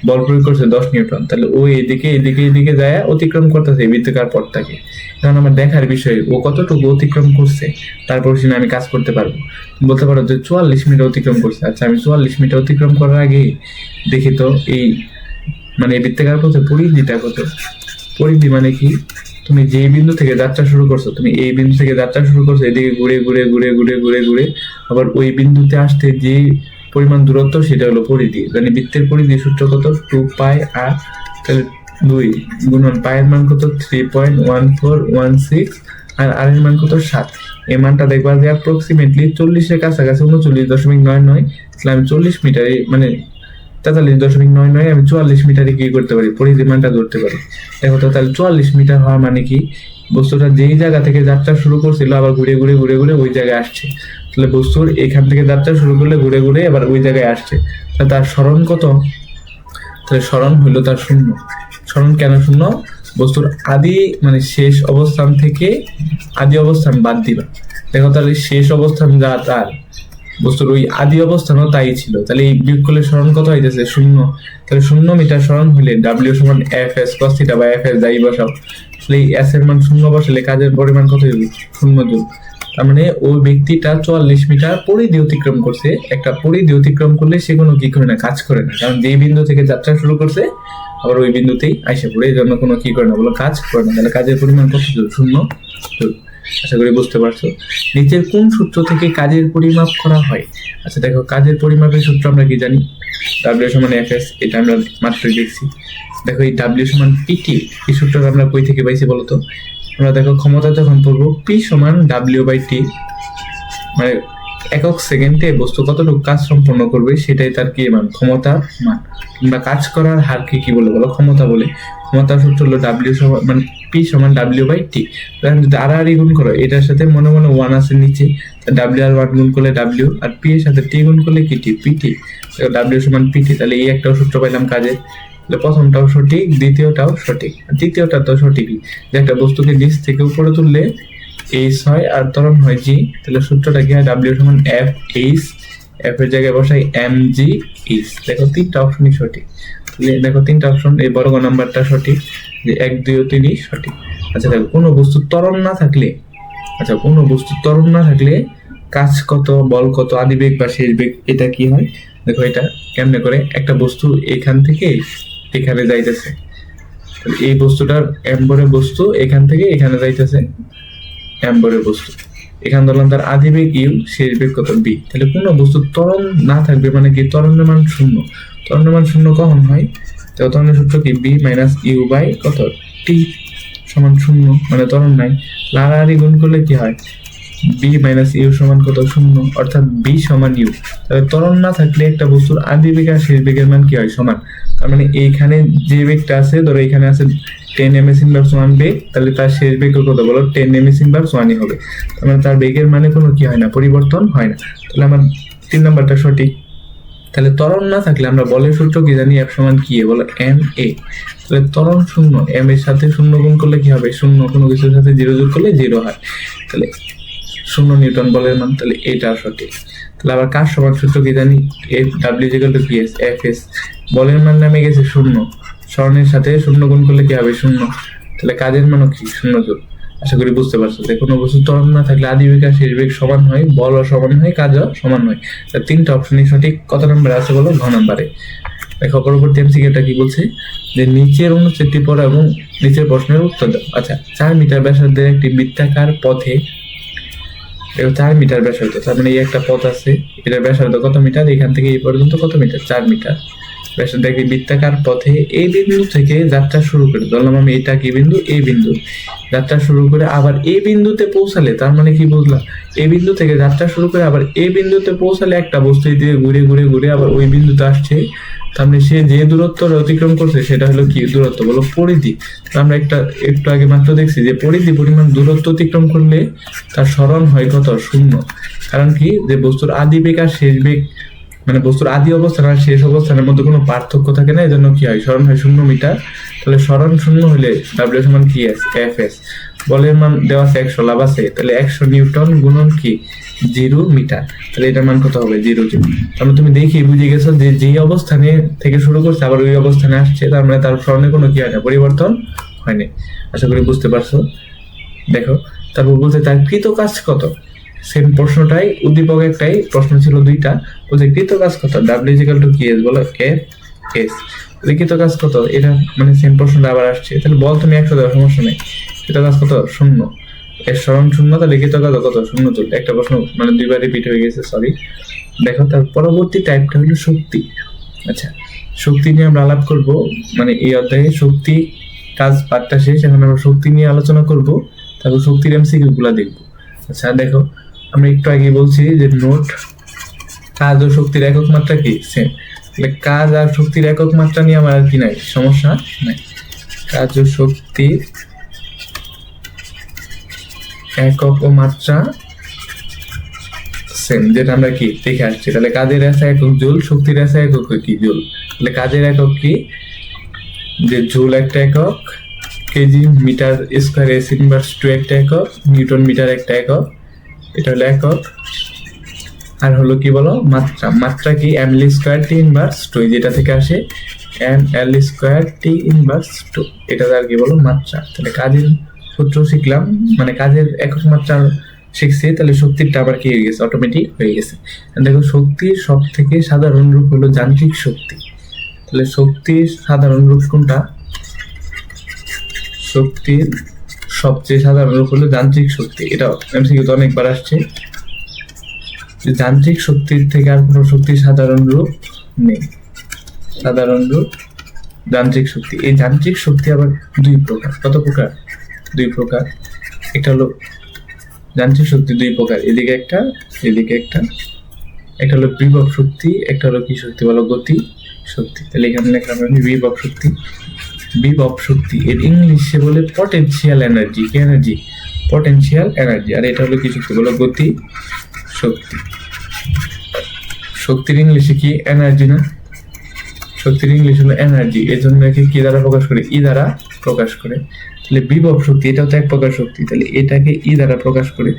বল প্রয়োগ করছে 10 নিউটন, তাহলে ও এদিকে যায় অতিক্রম করতেছে এই বৃত্তাকার পথটাকে। কারণ আমার দেখার বিষয় ও কতটুকু অতিক্রম করছে, তারপর সেটা আমি কাজ করতে পারবো। বলতে পারো যে 44 মিটার অতিক্রম করছে। আচ্ছা, আমি 44 মিটার অতিক্রম করার আগে দেখি তো এই মানে এই বৃত্তাকার পথে পরিধিটা কত। পরিধি মানে কি, তুমি যে বিন্দু থেকে যাত্রা শুরু করছো, তুমি এই বিন্দু থেকে যাত্রা শুরু করছো, এদিকে ঘুরে ঘুরে ঘুরে ঘুরে ঘুরে ঘুরে আবার ওই বিন্দুতে আসতে যে পরিমাণ দূরত্ব সেটা হলো পরিধি। মানে বৃত্তের পরিধি সূত্র কত, 2 পাই আর, তাহলে 2 গুণন পায়ের মান কত 3.1416 আর আর এর মান কত 7। এই মানটা দেখবা যে অ্যাপ্রক্সিমেটলি 40 এর কাছাকাছি 39.99। তাহলে আমি 40 মিটারে মানে 43.99 আমি 44 মিটারে কি করতে পারি, পরিধি মানটা ধরতে পারি। দেখো তো তাহলে 44 মিটার হওয়া মানে কি, বস্তুটা যেই জায়গা থেকে যাত্রা শুরু করছিল আবার ঘুরে ঘুরে ঘুরে ঘুরে ওই জায়গায় আসছে। তাহলে বস্তুর এখান থেকে যাত্রা শুরু করলে ঘুরে ঘুরে আবার ওই জায়গায় আসছে। তাহলে তার সরণ কত, তাহলে সরণ হইলো তার শূন্য। সরণ কেন শূন্য, বস্তুর আদি মানে শেষ অবস্থান থেকে আদি অবস্থান বাদ দিবা। দেখো তাহলে শেষ অবস্থান যা তার বস্তুর ওই আদি অবস্থানও তাই ছিল, তাহলে এই বিয়োগ করলে সরণ কত হইতেছে 0। তাহলে 0 মিটার সরণ হইলে ডাব্লিউ সমান এফ এস কস থিটা বা এফ এস যাই বসাও, তাহলে এই এস এর মান 0 বসালে কাজের পরিমাণ কত হবে 0 জুল। তার মানে ওই ব্যক্তিটা 44 মিটার পরিধি অতিক্রম করছে। একটা পরিধি অতিক্রম করলে সে কোনো কি করে না, কাজ করে না, কারণ যেই বিন্দু থেকে যাত্রা শুরু করছে আবার ওই বিন্দুতেই আইসা পড়ে, এই জন্য কোনো কি করে না, বলো কাজ করে না। তাহলে কাজের পরিমাণ কত জুল, 0 জুল। আশা করি বুঝতে পারছো। নিচের কোন সূত্র থেকে কাজের পরিমাপ করা হয়? আচ্ছা দেখো, কাজের পরিমাপের সূত্র আমরা কি জানি, ডাব্লিউ সমান এফ এস, এটা আমরা মাত্রই দেখছি। দেখো এই ডাব্লিউ সমান পিটি, এই সূত্রটা আমরা কই থেকে পাইছি বলতো, আমরা দেখো ক্ষমতা যখন পড়বো পি সমান ডাব্লিউ বাই টি, মানে একক সেকেন্ডে বস্তু কতটুকু কাজ সম্পন্ন করবে সেটাই তার কি মান, ক্ষমতা মান। কিংবা কাজ করার হারকে কি বলে বলো, ক্ষমতা বলে। ক্ষমতার সূত্র হলো ডাব্লিউ সমান মানে পি সমান ডাব্লিউ বাই টি। যদি আর গুণ করো, এটার সাথে মনে মনে 1 আছে নিচে, ডাব্লিউ আর 1 গুণ করলে ডাব্লিউ, আর পি এর সাথে টি গুণ করলে কি টি, পিটি। ডাব্লিউ সমান পিটি, তাহলে এই একটাও সূত্র পাইলাম কাজের। তাহলে প্রথমটাও সঠিক, দ্বিতীয়টাও সঠিক, আর তৃতীয়টা তো সঠিকই, যে একটা বস্তুকে নিচ থেকে উপরে তুললে এইচ হয় আর ত্বরণ হয় জি। তাহলে সূত্রটা কি হয়, ডাব্লিউ সমান এফ এইচ, এফ এর জায়গায় বসাই এম জি এইচ। দেখো 3টা অপশনই সঠিক। দেখো 3টা অপশন, এই বর্গ নাম্বারটা সঠিক, যে 1, 2 ও 3 সঠিক। আচ্ছা দেখো, কোনো বস্তু ত্বরণ না থাকলে, কাজ কত, বল কত, আদিবেগ বা শেষ বেগ, এটা কি হয় দেখো। এটা কেমনে করে, একটা বস্তু এখান থেকে এখানে যাইতেছে, এই বস্তুটার এম্বরে বস্তু এখান থেকে এখানে যাইতেছে, এম্বরের বস্তু এখানে ধরলাম তার আদিবেগ ইউ, শেষ বেগ কত বি। তাহলে কোনো বস্তু ত্বরণ না থাকবে মানে কি, ত্বরণের মান 0। ত্বরণের মান 0 কখন হয়, তো ত্বরণের সূত্র কি, বি মাইনাস ইউ বাই কত টি সমান 0, মানে ত্বরণ নাই। লাড়াহাড়ি গুণ করলে কি হয়, বি মাইনাস ইউ সমান কত 0, অর্থাৎ বি সমান ইউ। তাহলে ত্বরণ না থাকলে একটা বস্তুর আদি বেগ আর শেষ বেগের মান কি হয়, সমান। তার মানে এইখানে যে বেগটা আছে, ধরো এখানে আছে 10 ms ইনভার্স 1 বেগ, তাহলে তার শেষ বেগ কত বলো 10 ms ইনভার্স 1 হবে। তার মানে তার বেগের মানে কোনো কি হয় না, পরিবর্তন হয় না। তাহলে আমার 3 নাম্বারটা সঠিক। তাহলে ত্বরণ না থাকলে আমরা বলের সূত্র কি জানি, এফ সমান কি বলো এম এ। তাহলে ত্বরণ 0, এম এর সাথে 0 গুণ করলে কি হবে 0, কোনো কিছুর সাথে 0 যোগ করলে 0 হয়, তাহলে 0 নিউটন বলের মান। তাহলে এটা সঠিক। তাহলে আবার কার সমান সূত্র কি জানি, F W equal two P S, F S বলের মান নামে গেছে 0, সরণের সাথে 0 গুণ করলে কি হবে 0, তাহলে কাজের মানও কি 0 যোগ। আশা করি বুঝতে পারছো যে কোনো বস্তু ত্বরণ না থাকলে আদি বেগ আর শেষ বেগ সমান হয়, বলও সমান হয়, কাজও সমান হয়। তাহলে 3টা অপশনই সঠিক। কত নম্বরে আছে বলো, ঘ নম্বরে। দেখো পরবর্তী এমসিকিউটা কি বলছে, যে নিচের অনুচ্ছেদটি পড়ো এবং নিচের প্রশ্নের উত্তর দাও। আচ্ছা, 4 মিটার ব্যাসার্ধের একটি বৃত্তাকার পথে, 4 মিটার ব্যাসার্ধ, তার মানে এই একটা পথ আছে, এটার ব্যাসার্ধ কত মিটার, এখান থেকে এই পর্যন্ত কত মিটার, 4 মিটার ব্যাসার্ধ একটি বৃত্তাকার পথে এই বিন্দু থেকে যাত্রা শুরু করে, ধরলাম আমি এটা কি বিন্দু, এই বিন্দু, যাত্রা শুরু করে আবার এই বিন্দুতে পৌঁছালে, তার মানে কি বুঝলাম, এই বিন্দু থেকে যাত্রা শুরু করে আবার এই বিন্দুতে পৌঁছালে একটা বস্তু দিয়ে ঘুরে ঘুরে ঘুরে আবার ওই বিন্দুতে আসছে, তার মানে সে যে দূরত্ব অতিক্রম করছে সেটা হলো কি দূরত্ব বলো, পরিধি। আমরা একটু আগে মাত্র দেখছি যে পরিধি পরিমাণ দূরত্ব অতিক্রম করলে তার সরণ হয় কত 0। কারণ কি, যে বস্তুর আদি বেগ আর শেষ বেগ মানে বস্তুর আদি অবস্থান আর শেষ অবস্থানের মধ্যে কোনো পার্থক্য থাকে না, এজন্য কি হয়, সরণ হয় 0 মিটার। তাহলে সরণ 0 হলে ডাব্লিউ সমান কি এস, এফ এস। বলের মান দেওয়া আছে 100, লাভ আছে, তাহলে 100 নিউটন গুণন কি 0 মিটার, তাহলে এটার মান কত হবে 0 জুল। তাহলে তুমি দেখি বুঝে গেছো যে যেই অবস্থানে থেকে শুরু করছে আবার ওই অবস্থানে আসছে, তার মানে তার ফর্মে কোনো কি হয় না, পরিবর্তন হয়নি। আশা করি বুঝতে পারছো। দেখো তারপর বলছে তার কৃত কাজ কত, সেম প্রশ্নটাই, উদ্দীপক একটাই, প্রশ্ন ছিল দুইটা। বলছে কৃত কাজ কত, ডাব্লিউ ইজ ইকুয়াল টু কি এস, বলো এফ এস। কৃত কাজ কত, এটা মানে সেম প্রশ্নটা আবার আসছে, তাহলে বল তুমি 100 দেওয়ার সমস্যা নেই। কৃত কাজ কত, 0, এর সরণ 0, তাহলে কৃত কাজ কত 0 জুল। একটা প্রশ্ন মানে দুইবার রিপিট হয়ে গেছে, সরি। দেখো তার পরবর্তী টাইপটা হলো শক্তি। আচ্ছা, শক্তি নিয়ে আমরা আলাপ করব, মানে এই অধ্যায়ে শক্তি কাজ পাঠটা শেষ, এখন আমরা শক্তি নিয়ে আলোচনা করব, তারপর শক্তির এমসিকিউ গুলা দেখবো। আচ্ছা দেখো, আমরা একটু আগে বলছি যে নোট, কাজ ও শক্তির একক মাত্রা কি সেম, তাহলে কাজ আর শক্তির একক মাত্রা নিয়ে আমার আর কি নাই, সমস্যা নাই। কাজ ও শক্তির একক ও মাত্রা সেম, যেটা আমরা কি দেখে আসছি। তাহলে কাজের এসআই একক জুল, শক্তির এসআই একক কি জুল। তাহলে কাজের একক কি, যে জুল একটা একক, kg metre square S inverse 2 একটা একক, নিউটন মিটার একটা একক, এটা হলো একক। আর হলো কি বলো মাত্রা, মাত্রা কি M L square T inverse 2, যেটা থেকে আসে M L square T inverse 2, এটা আর কি বলো মাত্রা। তাহলে কাজের সূত্র শিখলাম, মানে কাজের একক মাত্রা শিখছি, তাহলে শক্তিরটা আবার কি হয়ে গেছে, অটোমেটিক হয়ে গেছে। দেখো শক্তির সব থেকে সাধারণ রূপ হলো যান্ত্রিক শক্তি। তাহলে শক্তির সাধারণ রূপ কোনটা, শক্তির সবচেয়ে সাধারণ রূপ হলো যান্ত্রিক শক্তি। এটা এমসিকিউতে অনেকবার আসছে, যান্ত্রিক শক্তির থেকে আর কোনো শক্তির সাধারণ রূপ নেই। সাধারণ রূপ যান্ত্রিক শক্তি। এই যান্ত্রিক শক্তি আবার দুই প্রকার। কত প্রকার, দুই প্রকার। একটা হলো যান্ত্রিক শক্তি দুই প্রকার, এদিকে একটা এদিকে একটা। একটা হলো বিভব শক্তি, একটা হলো কি শক্তি বলো, গতি শক্তি। তাহলে এখানে লেখা আমি বিভব শক্তি। বিভব শক্তি এর ইংলিশে বলে পটেনশিয়াল এনার্জি, কি এনার্জি, পটেনশিয়াল এনার্জি। আর এটা হলো কি শক্তি বলো, গতি শক্তি। শক্তির ইংলিশে কি এনার্জি না, শক্তির ইংলিশ হলো এনার্জি, এর জন্য একে কি দ্বারা প্রকাশ করে, ই দ্বারা প্রকাশ করে। তাহলে বিভব শক্তি এটাও তো এক প্রকার শক্তি, তাহলে এটাকে ই দ্বারা প্রকাশ করে।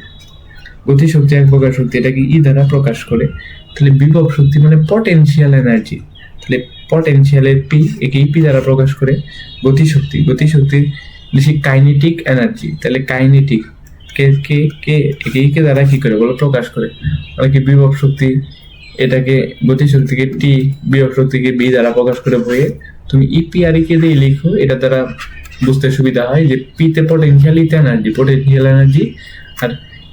গতি শক্তি এক প্রকার শক্তি, এটাকে ই দ্বারা প্রকাশ করে। তাহলে বিভব শক্তি মানে পটেনশিয়াল এনার্জি, তাহলে পটেনশিয়ালের পি, একে পি দ্বারা প্রকাশ করে। গতি শক্তি, গতি শক্তির বেশি কাইনেটিক এনার্জি, তাহলে কাইনেটিক কে কে কে একে কে দ্বারা কি করে বলো প্রকাশ করে। অনেকে বিভব শক্তি এটাকে গতি শক্তিকে টি, বিভব শক্তিকে বি দ্বারা প্রকাশ করে বইয়ে। তুমি ইপি আর কে দিয়ে লিখো, এটা দ্বারা বুঝতে সুবিধা হয় যে পি তে পটেনশিয়াল, ইতে এনার্জি, পটেনশিয়াল এনার্জি, আর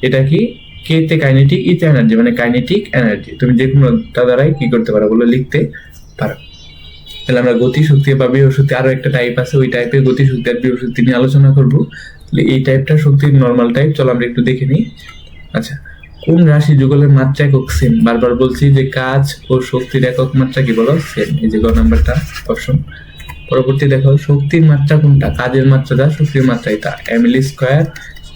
এটা কি কে তে কাইনেটিক, ইতে এনার্জি মানে কাইনেটিক এনার্জি। তুমি যে কোনোটা দ্বারাই কি করতে পারো বলে লিখতে পারো। তাহলে আমরা গতি শক্তি বা বিভব শক্তি, আরো একটা টাইপ আছে, ওই টাইপের গতি শক্তি আর বিভব শক্তি নিয়ে আলোচনা করবো। তাহলে এই টাইপটা শক্তির নর্মাল টাইপ, চলো আমরা একটু দেখে নিই। আচ্ছা, কোন রাশি যুগলের মাত্রা একক সেম, বারবার বলছি যে কাজ ও শক্তির একক মাত্রা কি বলো সেম, এই যে গ নাম্বারটা অপশন। পরবর্তী দেখো শক্তির মাত্রা কোনটা, কাজের মাত্রা যা, শক্তির মাত্রা এটা M L square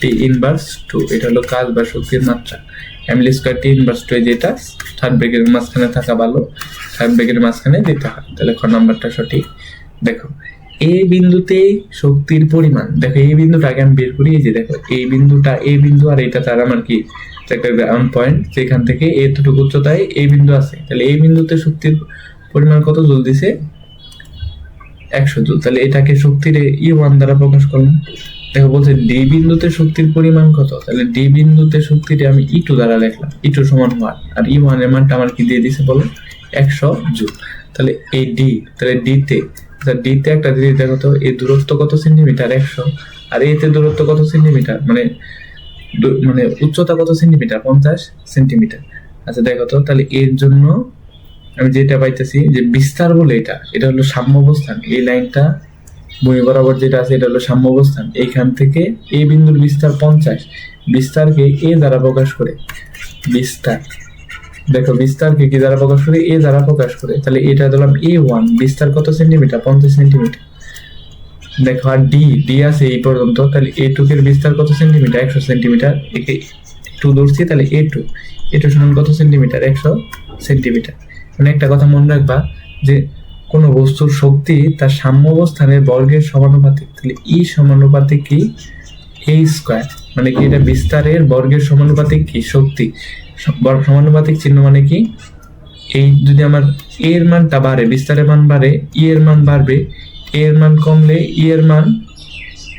T inverse 2, এটা হলো কাজ বা শক্তির মাত্রা। M L square T inverse 2, যেটা থার্ড ব্রেকের মাঝখানে থাকা ভালো, থার্ড ব্রেকের মাঝখানে দিতে হয়, তাহলে খ নাম্বারটা সঠিক। দেখো এই বিন্দুতে শক্তির পরিমাণ, দেখো এই বিন্দুটা আগে আমি বের করি, এই যে দেখো এই বিন্দুটা, এই বিন্দু আর এটা তার আমার কি একটা গ্রাউন্ড পয়েন্ট, যেখান থেকে এতটুকু উচ্চতায় এই বিন্দু আছে, তাহলে এই বিন্দুতে শক্তির পরিমাণ কত জুল দিছে, 100 জুল। তাহলে এটাকে শক্তির E1 দ্বারা প্রকাশ করলাম। দেখো বলছে ডি বিন্দুতে শক্তির পরিমাণ কত, তাহলে ডি বিন্দুতে শক্তিটা আমি E2 দ্বারা লিখলাম, E2 সমান 1, আর E1 এর মানটা আমার কি দিয়ে দিছে বলো 100 জুল। তাহলে এই ডি, তাহলে ডিতে, ডিতে একটা জিনিস দেখো তো, এই দূরত্ব কত সেন্টিমিটার 100, আর এতে দূরত্ব কত সেন্টিমিটার, মানে উচ্চতা কত সেন্টিমিটার 50 সেন্টিমিটার। আচ্ছা দেখো তো, তাহলে এর জন্য আমি যেটা পাইতেছি যে বিস্তার বলে এটা হলো সাম্য অবস্থান, এই লাইনটা ভূমি বরাবর যেটা আছে এটা হলো সাম্য অবস্থান। এইখান থেকে এই বিন্দুর বিস্তার 50, বিস্তারকে এ দ্বারা প্রকাশ করে, বিস্তার দেখো বিস্তারকে কি দ্বারা প্রকাশ করে, এ দ্বারা প্রকাশ করে। তাহলে এটা দিলাম A1, বিস্তার কত সেন্টিমিটার 50 সেন্টিমিটার। দেখো আর ডি আছে এই পর্যন্ত, তাহলে A2 এর বিস্তার কত সেন্টিমিটার 100 সেন্টিমিটার, একে 2 ধরছি, তাহলে A2 সমান কত সেন্টিমিটার 100 সেন্টিমিটার। মানে একটা কথা মনে রাখবা যে কোন বস্তুর শক্তি তার সাম্য অবস্থানের বর্গের সমানুপাতিক, তাহলে ই সমানুপাতিক কি এ স্কোয়ার, মানে কি এটা বিস্তারের বর্গের সমানুপাতিক কি শক্তি। সমানুপাতিক চিহ্ন মানে কি, এই যদি আমার এর মানটা বাড়ে, বিস্তারের মান বাড়ে, ই এর মান বাড়বে, এর মান কমলে ই এর মান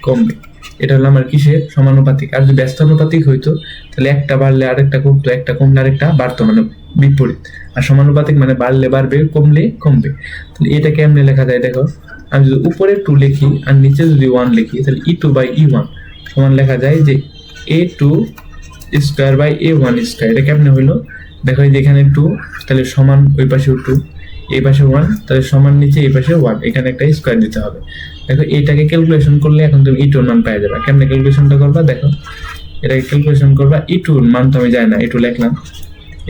কমবে। এটা হলো আমার কিসের সমানুপাতিক। আর যদি ব্যস্তানুপাতিক হইতো তাহলে একটা বাড়লে আরেকটা কমতো, একটা কমলে আরেকটা বাড়তো, মানে বিপরীত। আর সমানুপাতিক মানে বাড়লে বাড়বে, কমলে কমবে। তাহলে এটা কেমনে লেখা যায় দেখো, আমি যদি উপরে 2 লিখি আর নিচে যদি 1 লিখি, তাহলে E2/E1 সমান লেখা যায় যে A2 square by A1 square. এটা কেমনে হইলো দেখো, এই যে এখানে 2, তাহলে সমান ওই পাশেও 2, এই পাশে 1, তাহলে সমান নিচে এই পাশে 1, এখানে একটা স্কোয়ার দিতে হবে। দেখো এটাকে ক্যালকুলেশন করলে এখন তুমি E2 এর মান পেয়ে যাবে। কেমনে ক্যালকুলেশনটা করবা দেখো, এটাকে ক্যালকুলেশন করবা, E2 এর মান তো আমি জানি না, E2 লিখলাম,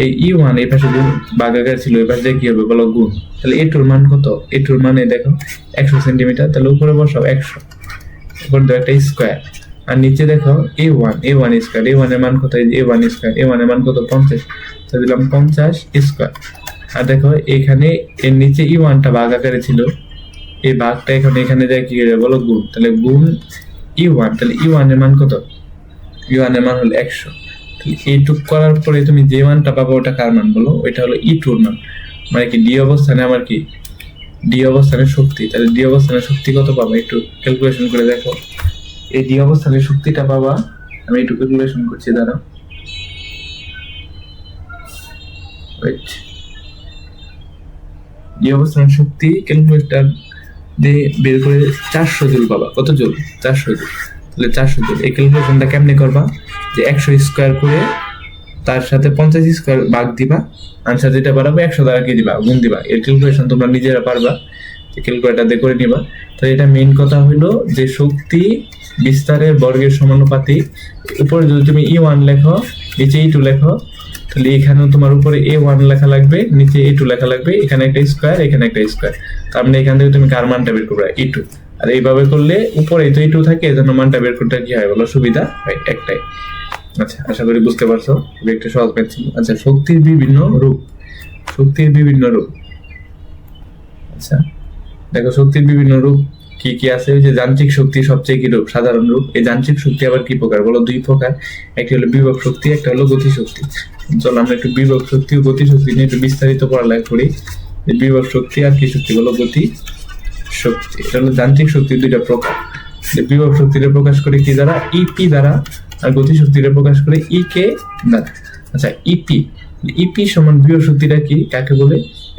এই E1 এই পাশে গুণ ভাগাকার ছিল, এই পাশে কি হবে বলো গুণ। তাহলে E2 এর মান কত, E2 এর মানে দেখো 100 সেন্টিমিটার, তাহলে উপরে বসাও 100, উপর দাও একটা স্কোয়ার, আর নিচে দেখো A1 স্কোয়ার, A1 এর মান কত, A1 স্কোয়ার, A1 এর মান কত 50, তো দিলাম 50 স্কোয়ার। আর দেখো এখানে এর নিচে E1 টা ভাগ আকারে ছিল, এই ভাগটা এখন এখানে যায় কি হবে বলো গুণ, তাহলে গুণ E1, তাহলে E1 এর মান কত, E1 এর মান হলো 100। তাহলে এইটুক করার পরে তুমি যে মানটা পাবো ওটা কার মান বলো, ওইটা হলো E2 এর মান, মানে কি ডি অবস্থানে আমার কি ডি অবস্থানের শক্তি। তাহলে ডি অবস্থানের শক্তি কত পাবা একটু ক্যালকুলেশন করে দেখো, এই ডি অবস্থানের শক্তিটা পাবা, আমি একটু ক্যালকুলেশন করছি দাঁড়াও, ওয়েট, ডি অবস্থানের শক্তি ক্যালকুলেটর দিয়ে বের করে 400 জুল পাবা। কত জুল, 400 জুল। তাহলে 400 জুল, এই ক্যালকুলেশনটা কেমনে করবা, যে 100 স্কোয়ার করে তার সাথে 50 স্কোয়ার ভাগ দিবা, আনসার যেটা বাড়াবে 100 দ্বারা কি দিবা, গুণ দিবা। এর ক্যালকুলেশন তোমরা নিজেরা পারবা, ক্যালকুলেটর দিয়ে করে নিবা। তো এটা মেইন কথা হইলো যে শক্তি বিস্তারের বর্গের সমানুপাতিক। উপরে যদি তুমি E1 লেখো, নিচে E2 লেখো, তাহলে এখানেও তোমার উপরে A1 লেখা লাগবে, নিচে A2 লেখা লাগবে, এখানে একটা স্কোয়ার, এখানে একটা স্কোয়ার, তার মানে এখান থেকে তুমি কার মানটা বের করবে, E2। আর এইভাবে করলে উপরে তো E2 থাকে, এজন্য মানটা বের করতে কি হয় বলো, সুবিধা হয় একটাই। আচ্ছা, আশা করি বুঝতে পারছো, একটা সহজ ম্যাথ ছিল। আচ্ছা, শক্তির বিভিন্ন রূপ, শক্তির বিভিন্ন রূপ। আচ্ছা দেখো, শক্তির বিভিন্ন রূপ কি কি আছে, ওই যে যান্ত্রিক শক্তি সবচেয়ে কি রূপ, সাধারণ রূপ। এই যান্ত্রিক শক্তি আবার কি প্রকার বলো, 2 প্রকার, একটি হলো বিভব শক্তি, একটা হলো গতি শক্তি। চলো আমরা একটু বিভব শক্তি ও গতি শক্তি নিয়ে একটু বিস্তারিত পড়ালেখা করি। বিভব শক্তি আর কি শক্তি বলো, গতি শক্তি। এটা হলো যান্ত্রিক শক্তি 2টা প্রকার। বিভব শক্তিটা প্রকাশ করে কি দ্বারা, ইপি দ্বারা, আর গতি শক্তিটা প্রকাশ করে ইকে দ্বারা। আচ্ছা, ইপি সমান বিভব শক্তিটা কি, কাকে বলে,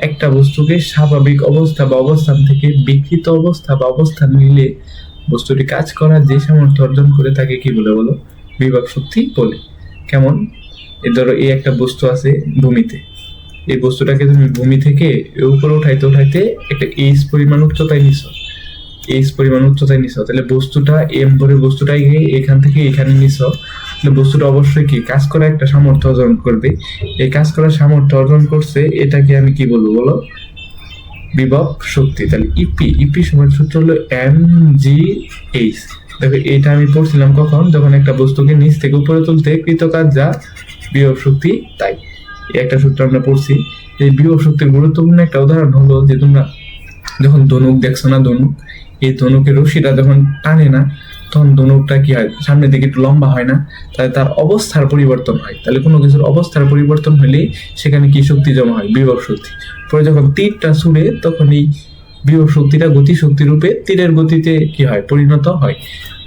একটা বস্তুকে স্বাভাবিক অবস্থা বা অবস্থান থেকে বিকৃত অবস্থা বা অবস্থান নিলে বস্তুটি কাজ করার যে সামর্থ্য অর্জন করে তাকে কি বলে বলো, বিভব শক্তি বলে। কেমন, এই ধরো এই একটা বস্তু আছে ভূমিতে, এই বস্তুটাকে তুমি ভূমি থেকে উপরে উঠাইতে উঠাইতে একটা এইচ পরিমাণ উচ্চতায় নিছো, তাহলে বস্তুটা এম ভরে বস্তুটা এখান থেকে এখানে নিছো, তাহলে বস্তুটা অবশ্যই কি কাজ করার একটা সামর্থ্য অর্জন করবে। এই কাজ করার সামর্থ্য অর্জন করছে, এটাকে আমি কি বলবো বলো, বিভব শক্তি। তাহলে ইপি সমান সূত্র হলো mgh। দেখো এটা আমি পড়ছিলাম কখন, যখন একটা বস্তুকে নিচ থেকে উপরে তুলতে কৃতকাজ যা বিভব শক্তি, তাই এই একটা সূত্র আমরা পড়ছি। এই বিভব শক্তির গুরুত্বপূর্ণ একটা উদাহরণ হলো যে তোমরা যখন ধনুক দেখছো না, ধনুক, এই ধনুকের রশিটা যখন টানে না, তখন ধনুকটা কি হয়, সামনের দিকে একটু লম্বা হয় না, তাহলে তার অবস্থার পরিবর্তন হয়। তাহলে কোনো কিছুর অবস্থার পরিবর্তন হলে সেখানে কি শক্তি জমা হয়, বিভব শক্তি। পরে যখন তীরটা ছুড়ে তখন এই বিভব শক্তিটা গতি শক্তি রূপে তীরের গতিতে কি হয়, পরিণত হয়।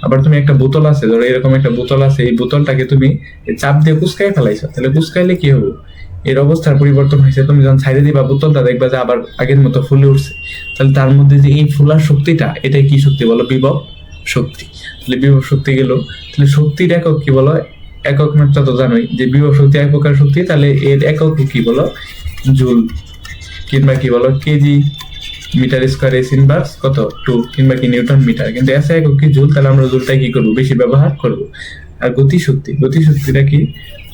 আবার তুমি একটা বোতল আছে, ধরো এরকম একটা বোতল আছে, এই বোতলটাকে তুমি চাপ দিয়ে কুচকাই ফেলাইছো, তাহলে কুচকাইলে কি হবে, এর অবস্থার পরিবর্তন হয়েছে। তুমি যখন ছাইড়ে দিবা বোতলটা, দেখবা যে আবার আগের মতো ফুলে উঠছে। তাহলে তার মধ্যে যে এই ফুলার শক্তিটা, এটাই কি শক্তি বলো, বিভব শক্তি। তাহলে বিভব শক্তি গেল। তাহলে শক্তির একক কি বলো, একক মাত্রা তো জানোই যে বিভব শক্তি এক প্রকার শক্তি, তাহলে এর একক কি বলো, জুল, কিংবা কি বলো KG metre square s inverse কত 2, কিংবা কি নিউটন মিটার। কিন্তু এসে একক কি জুল, তাহলে আমরা জুলটাই কি করবো, বেশি ব্যবহার করবো। আর গতি শক্তিটা কি,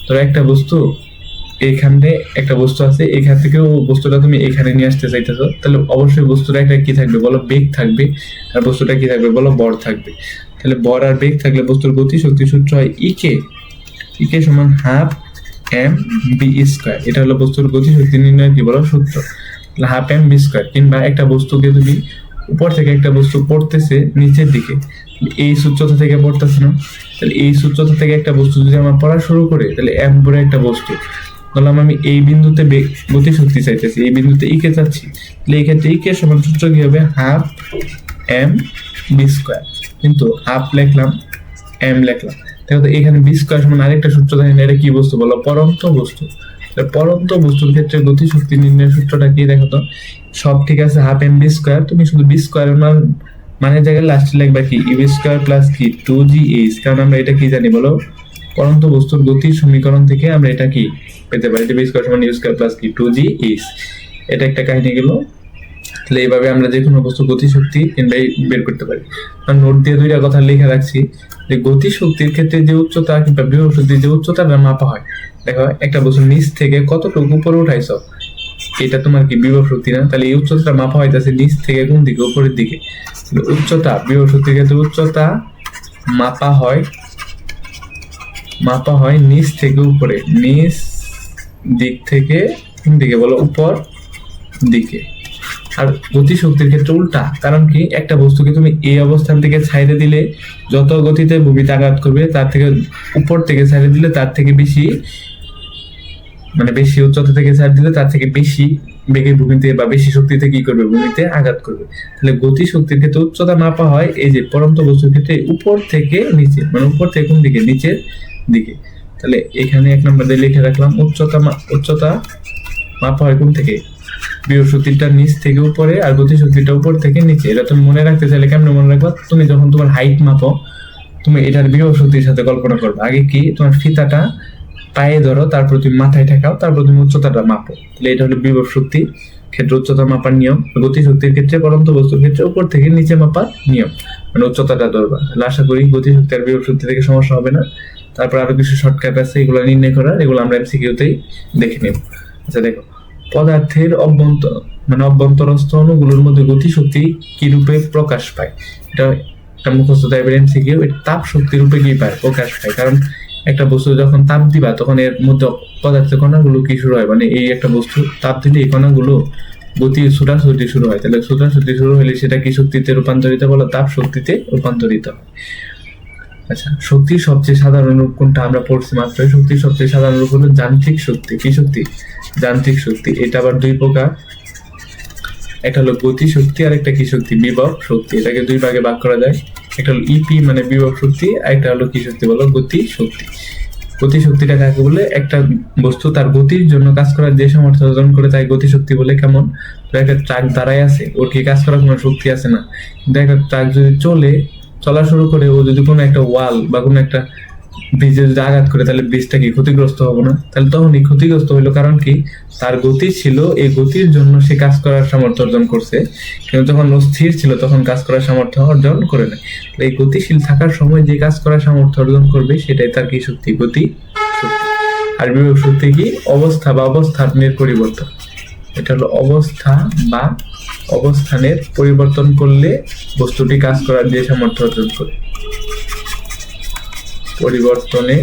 ধরো একটা বস্তু, এইখানে একটা বস্তু আছে, এখান থেকেও বস্তুটা তুমি এখানে নিয়ে আসতে চাইতেছো, তাহলে অবশ্যই বস্তুটা একটা কি থাকবে বলো, বেগ থাকবে, আর বস্তুটা কি থাকবে বলো, বর থাকবে। তাহলে বর আর বেগ থাকলে বস্তুর গতি শক্তির সূত্র হয় ইকে সমান হাফ mv স্কয়ার। এটা হলো বস্তুর গতি শক্তি নির্ণয়ের কি বলো সূত্র, হাফ mv স্কয়ার। কিংবা একটা বস্তুকে তুমি উপর থেকে একটা বস্তু পড়তেছে নিচের দিকে, এই সূত্রতা থেকে পড়তেছে না, তাহলে এই সূত্রতা থেকে একটা বস্তু যদি আমরা পড়া শুরু করে, তাহলে এম পরে একটা বস্তু বললাম আমি এই বিন্দুতে গতি শক্তি চাইতেছি, এই বিন্দুতে ইকে চাচ্ছি, তাহলে এই ক্ষেত্রে ইকে সমান সূত্র কি হবে, হাফ এম বি স্কোয়ার, কিন্তু হাফ লিখলাম এম লিখলাম, দেখো তো এখানে বি স্কোয়ার সমান আরেকটা সূত্র দেখেন, এটা কি বস্তু বলো, পরন্ত বস্তু। পরন্ত বস্তুর ক্ষেত্রে গতি শক্তি নির্ণয়ের সূত্রটা কি দেখো তো, সব ঠিক আছে, হাফ এম বি স্কোয়ার, তুমি শুধু বি স্কোয়ার মানে জায়গায় লাস্টে লিখবা কি ই বি স্কোয়ার প্লাস কি 2gh, কারণ আমরা এটা কি জানি বলো, পরন্ত বস্তুর গতির সমীকরণ থেকে আমরা এটা কি পেতে পারি, বি স্কোয়ার সমান ইউ স্কোয়ার প্লাস কি 2gh। এটা একটা কাহিনী গেল। তাহলে এইভাবে আমরা যে কোনো বস্তু গতি শক্তি বের করতে পারি। নোট দিয়ে দুইটা কথা লিখে রাখছি, যে গতি শক্তির ক্ষেত্রে যে উচ্চতা কিংবা বিভব শক্তির যে উচ্চতাটা মাপা হয়, দেখো একটা বস্তু নিচ থেকে কতটুকু উপরে উঠাইছো, এটা তোমার কি বিভব শক্তি না, তাহলে এই উচ্চতাটা মাপা হইতাছে নিচ থেকে কোন দিকে, উপরের দিকে। উচ্চতা বিভব শক্তির ক্ষেত্রে উচ্চতা মাপা হয় নিচ থেকে উপরে, নিচ দিক থেকে কোন দিকে বলো, উপর দিকে। আর গতি শক্তির ক্ষেত্রে উল্টা, কারণ কি একটা বস্তুকে তুমি এই অবস্থান থেকে ছাইড়ে দিলে যত গতিতে ভূমিতে আঘাত করবে, তার থেকে উপর থেকে ছাইড়ে দিলে তার থেকে বেশি, মানে বেশি উচ্চতা থেকে ছাড় দিলে তার থেকে বেশি বেগে ভূমিতে বা বেশি শক্তিতে কি করবে, ভূমিতে আঘাত করবে। তাহলে গতি শক্তির ক্ষেত্রে উচ্চতা মাপা হয় এই যে পরন্ত বস্তুর ক্ষেত্রে উপর থেকে নিচে, মানে উপর থেকে কোন দিকে, নিচের দিকে। তাহলে এখানে এক নম্বর দিয়ে লিখে রাখলাম, উচ্চতা মাপা হয় কোন থেকে, বিভব শক্তিটা নিচ থেকে উপরে আর গতি শক্তিটা উপর থেকে নিচে। এটা তুমি মনে রাখতে চাইলে কেমন মনে রাখবা, তুমি যখন তোমার হাইট মাপো, তুমি এটার বিভব শক্তির সাথে কল্পনা করবে, আগে কি তোমার ফিতাটা পায়ে ধরো, তারপর তুমি মাথায় ঠেকাও, তারপর তুমি উচ্চতাটা মাপো। তাহলে এটা হলো বিভব শক্তি ক্ষেত্রে উচ্চতা মাপার নিয়ম। গতি শক্তির ক্ষেত্রে পরন্ত বস্তুর ক্ষেত্রে উপর থেকে নিচে মাপার নিয়ম, মানে উচ্চতাটা ধরবা। তাহলে আশা করি গতি শক্তি আর বিভব শক্তি থেকে সমস্যা হবে না। তারপর আরো কিছু শর্টকাট আছে, এগুলো নির্ণয় করার, এগুলো আমরা এমসিকিউতেই দেখে নেব। আচ্ছা দেখো, পদার্থের অভ্যন্তরস্থ অণুগুলোর মধ্যে গতি শক্তি কি রূপে প্রকাশ পায়, এটা একটা মুখস্থ টাইপের এমসিকিউ। তাপ শক্তি রূপে কি পায়, প্রকাশ পায়। কারণ একটা বস্তু যখন তাপ দিবা, তখন এর মধ্যে পদার্থের কণাগুলো কি শুরু হয়, মানে এই একটা বস্তু তাপ দিলে এই কণাগুলো গতি ছোটাছুটি শুরু হয়। তাহলে ছোটাছুটি শুরু হলে সেটা কি শক্তিতে রূপান্তরিত বলো, তাপ শক্তিতে রূপান্তরিত হয়। আচ্ছা, শক্তির সবচেয়ে সাধারণ রূপ কোনটা আমরা পড়ছি মাত্র। শক্তির সবচেয়ে সাধারণ রূপ হলো যান্ত্রিক শক্তি। কি শক্তি, যান্ত্রিক শক্তি। এটা আবার দুই প্রকার, একটা হলো গতি শক্তি আর একটা কি শক্তি, বিভব শক্তি। এটাকে দুই ভাগে ভাগ করা যায়, একটা হলো ইপি মানে বিভব শক্তি, আর একটা হলো কি শক্তি বলো, গতি শক্তি। গতি শক্তিটা কাকে বলে, একটা বস্তু তার গতির জন্য কাজ করার যে সামর্থ্য অর্জন করে তাই গতি শক্তি বলে। কেমন, তো একটা ট্রাক দাঁড়ায় আছে, ওর কি কাজ করার কোনো শক্তি আছে না, কিন্তু একটা ট্রাক যদি চলা শুরু করে, ও যদি কোনো একটা ওয়াল বা কোনো একটা ব্রিজে যদি আঘাত করে, তাহলে ব্রিজটা কি ক্ষতিগ্রস্ত হবে না? তাহলে তখনই ক্ষতিগ্রস্ত হইলো, কারণ কি তার গতি ছিল, এই গতির জন্য সে কাজ করার সামর্থ্য অর্জন করছে, কিন্তু যখন ও স্থির ছিল তখন কাজ করার সামর্থ্য অর্জন করে নেয়। এই গতিশীল থাকার সময় যে কাজ করার সামর্থ্য অর্জন করবে সেটাই তার কি শক্তি, গতি শক্তি। আর বিভব শক্তি কি, অবস্থা বা অবস্থানের পরিবর্তন। এটা হলো অবস্থা বা অবস্থানের পরিবর্তন করলে বস্তুটি কাজ করার যে সামর্থ্য অর্জন করে, পরিবর্তনে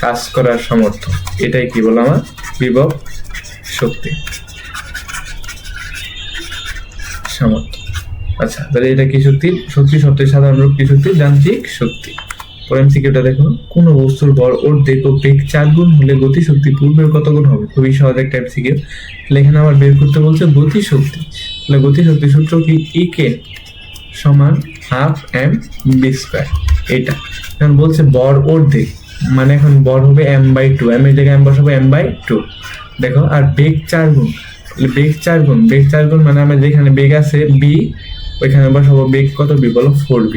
কাজ করার সামর্থ্য, এটাই কি বললাম আমার বিভব শক্তি, সামর্থ্য। আচ্ছা, তাহলে এটা কি শক্তি, শক্তির সবচেয়ে সাধারণ রূপ কি শক্তি, যান্ত্রিক শক্তি। এমসিকিউটা দেখো, কোন বস্তুর ভর অর্ধেক ও বেগ 4 গুণ হলে গতি শক্তি পূর্বের কত গুণ হবে। খুবই সহজ একটা এমসিকিউ। এখানে আবার বের করতে বলছে গতি শক্তি। তাহলে গতি শক্তির সূত্র কি, ইকে সমান হাফ এম বি স্কয়ার। এটা এখন বলছে ভর অর্ধেক, মানে এখন ভর হবে m/2, m এর জায়গায় m বসাবো m/2। দেখো, আর বেগ 4 গুণ, বেগ 4 গুণ, বেগ 4 গুণ মানে আমরা যেখানে বেগ আছে b, ওইখানে বসাবো বেগ কত, b বলো 4b।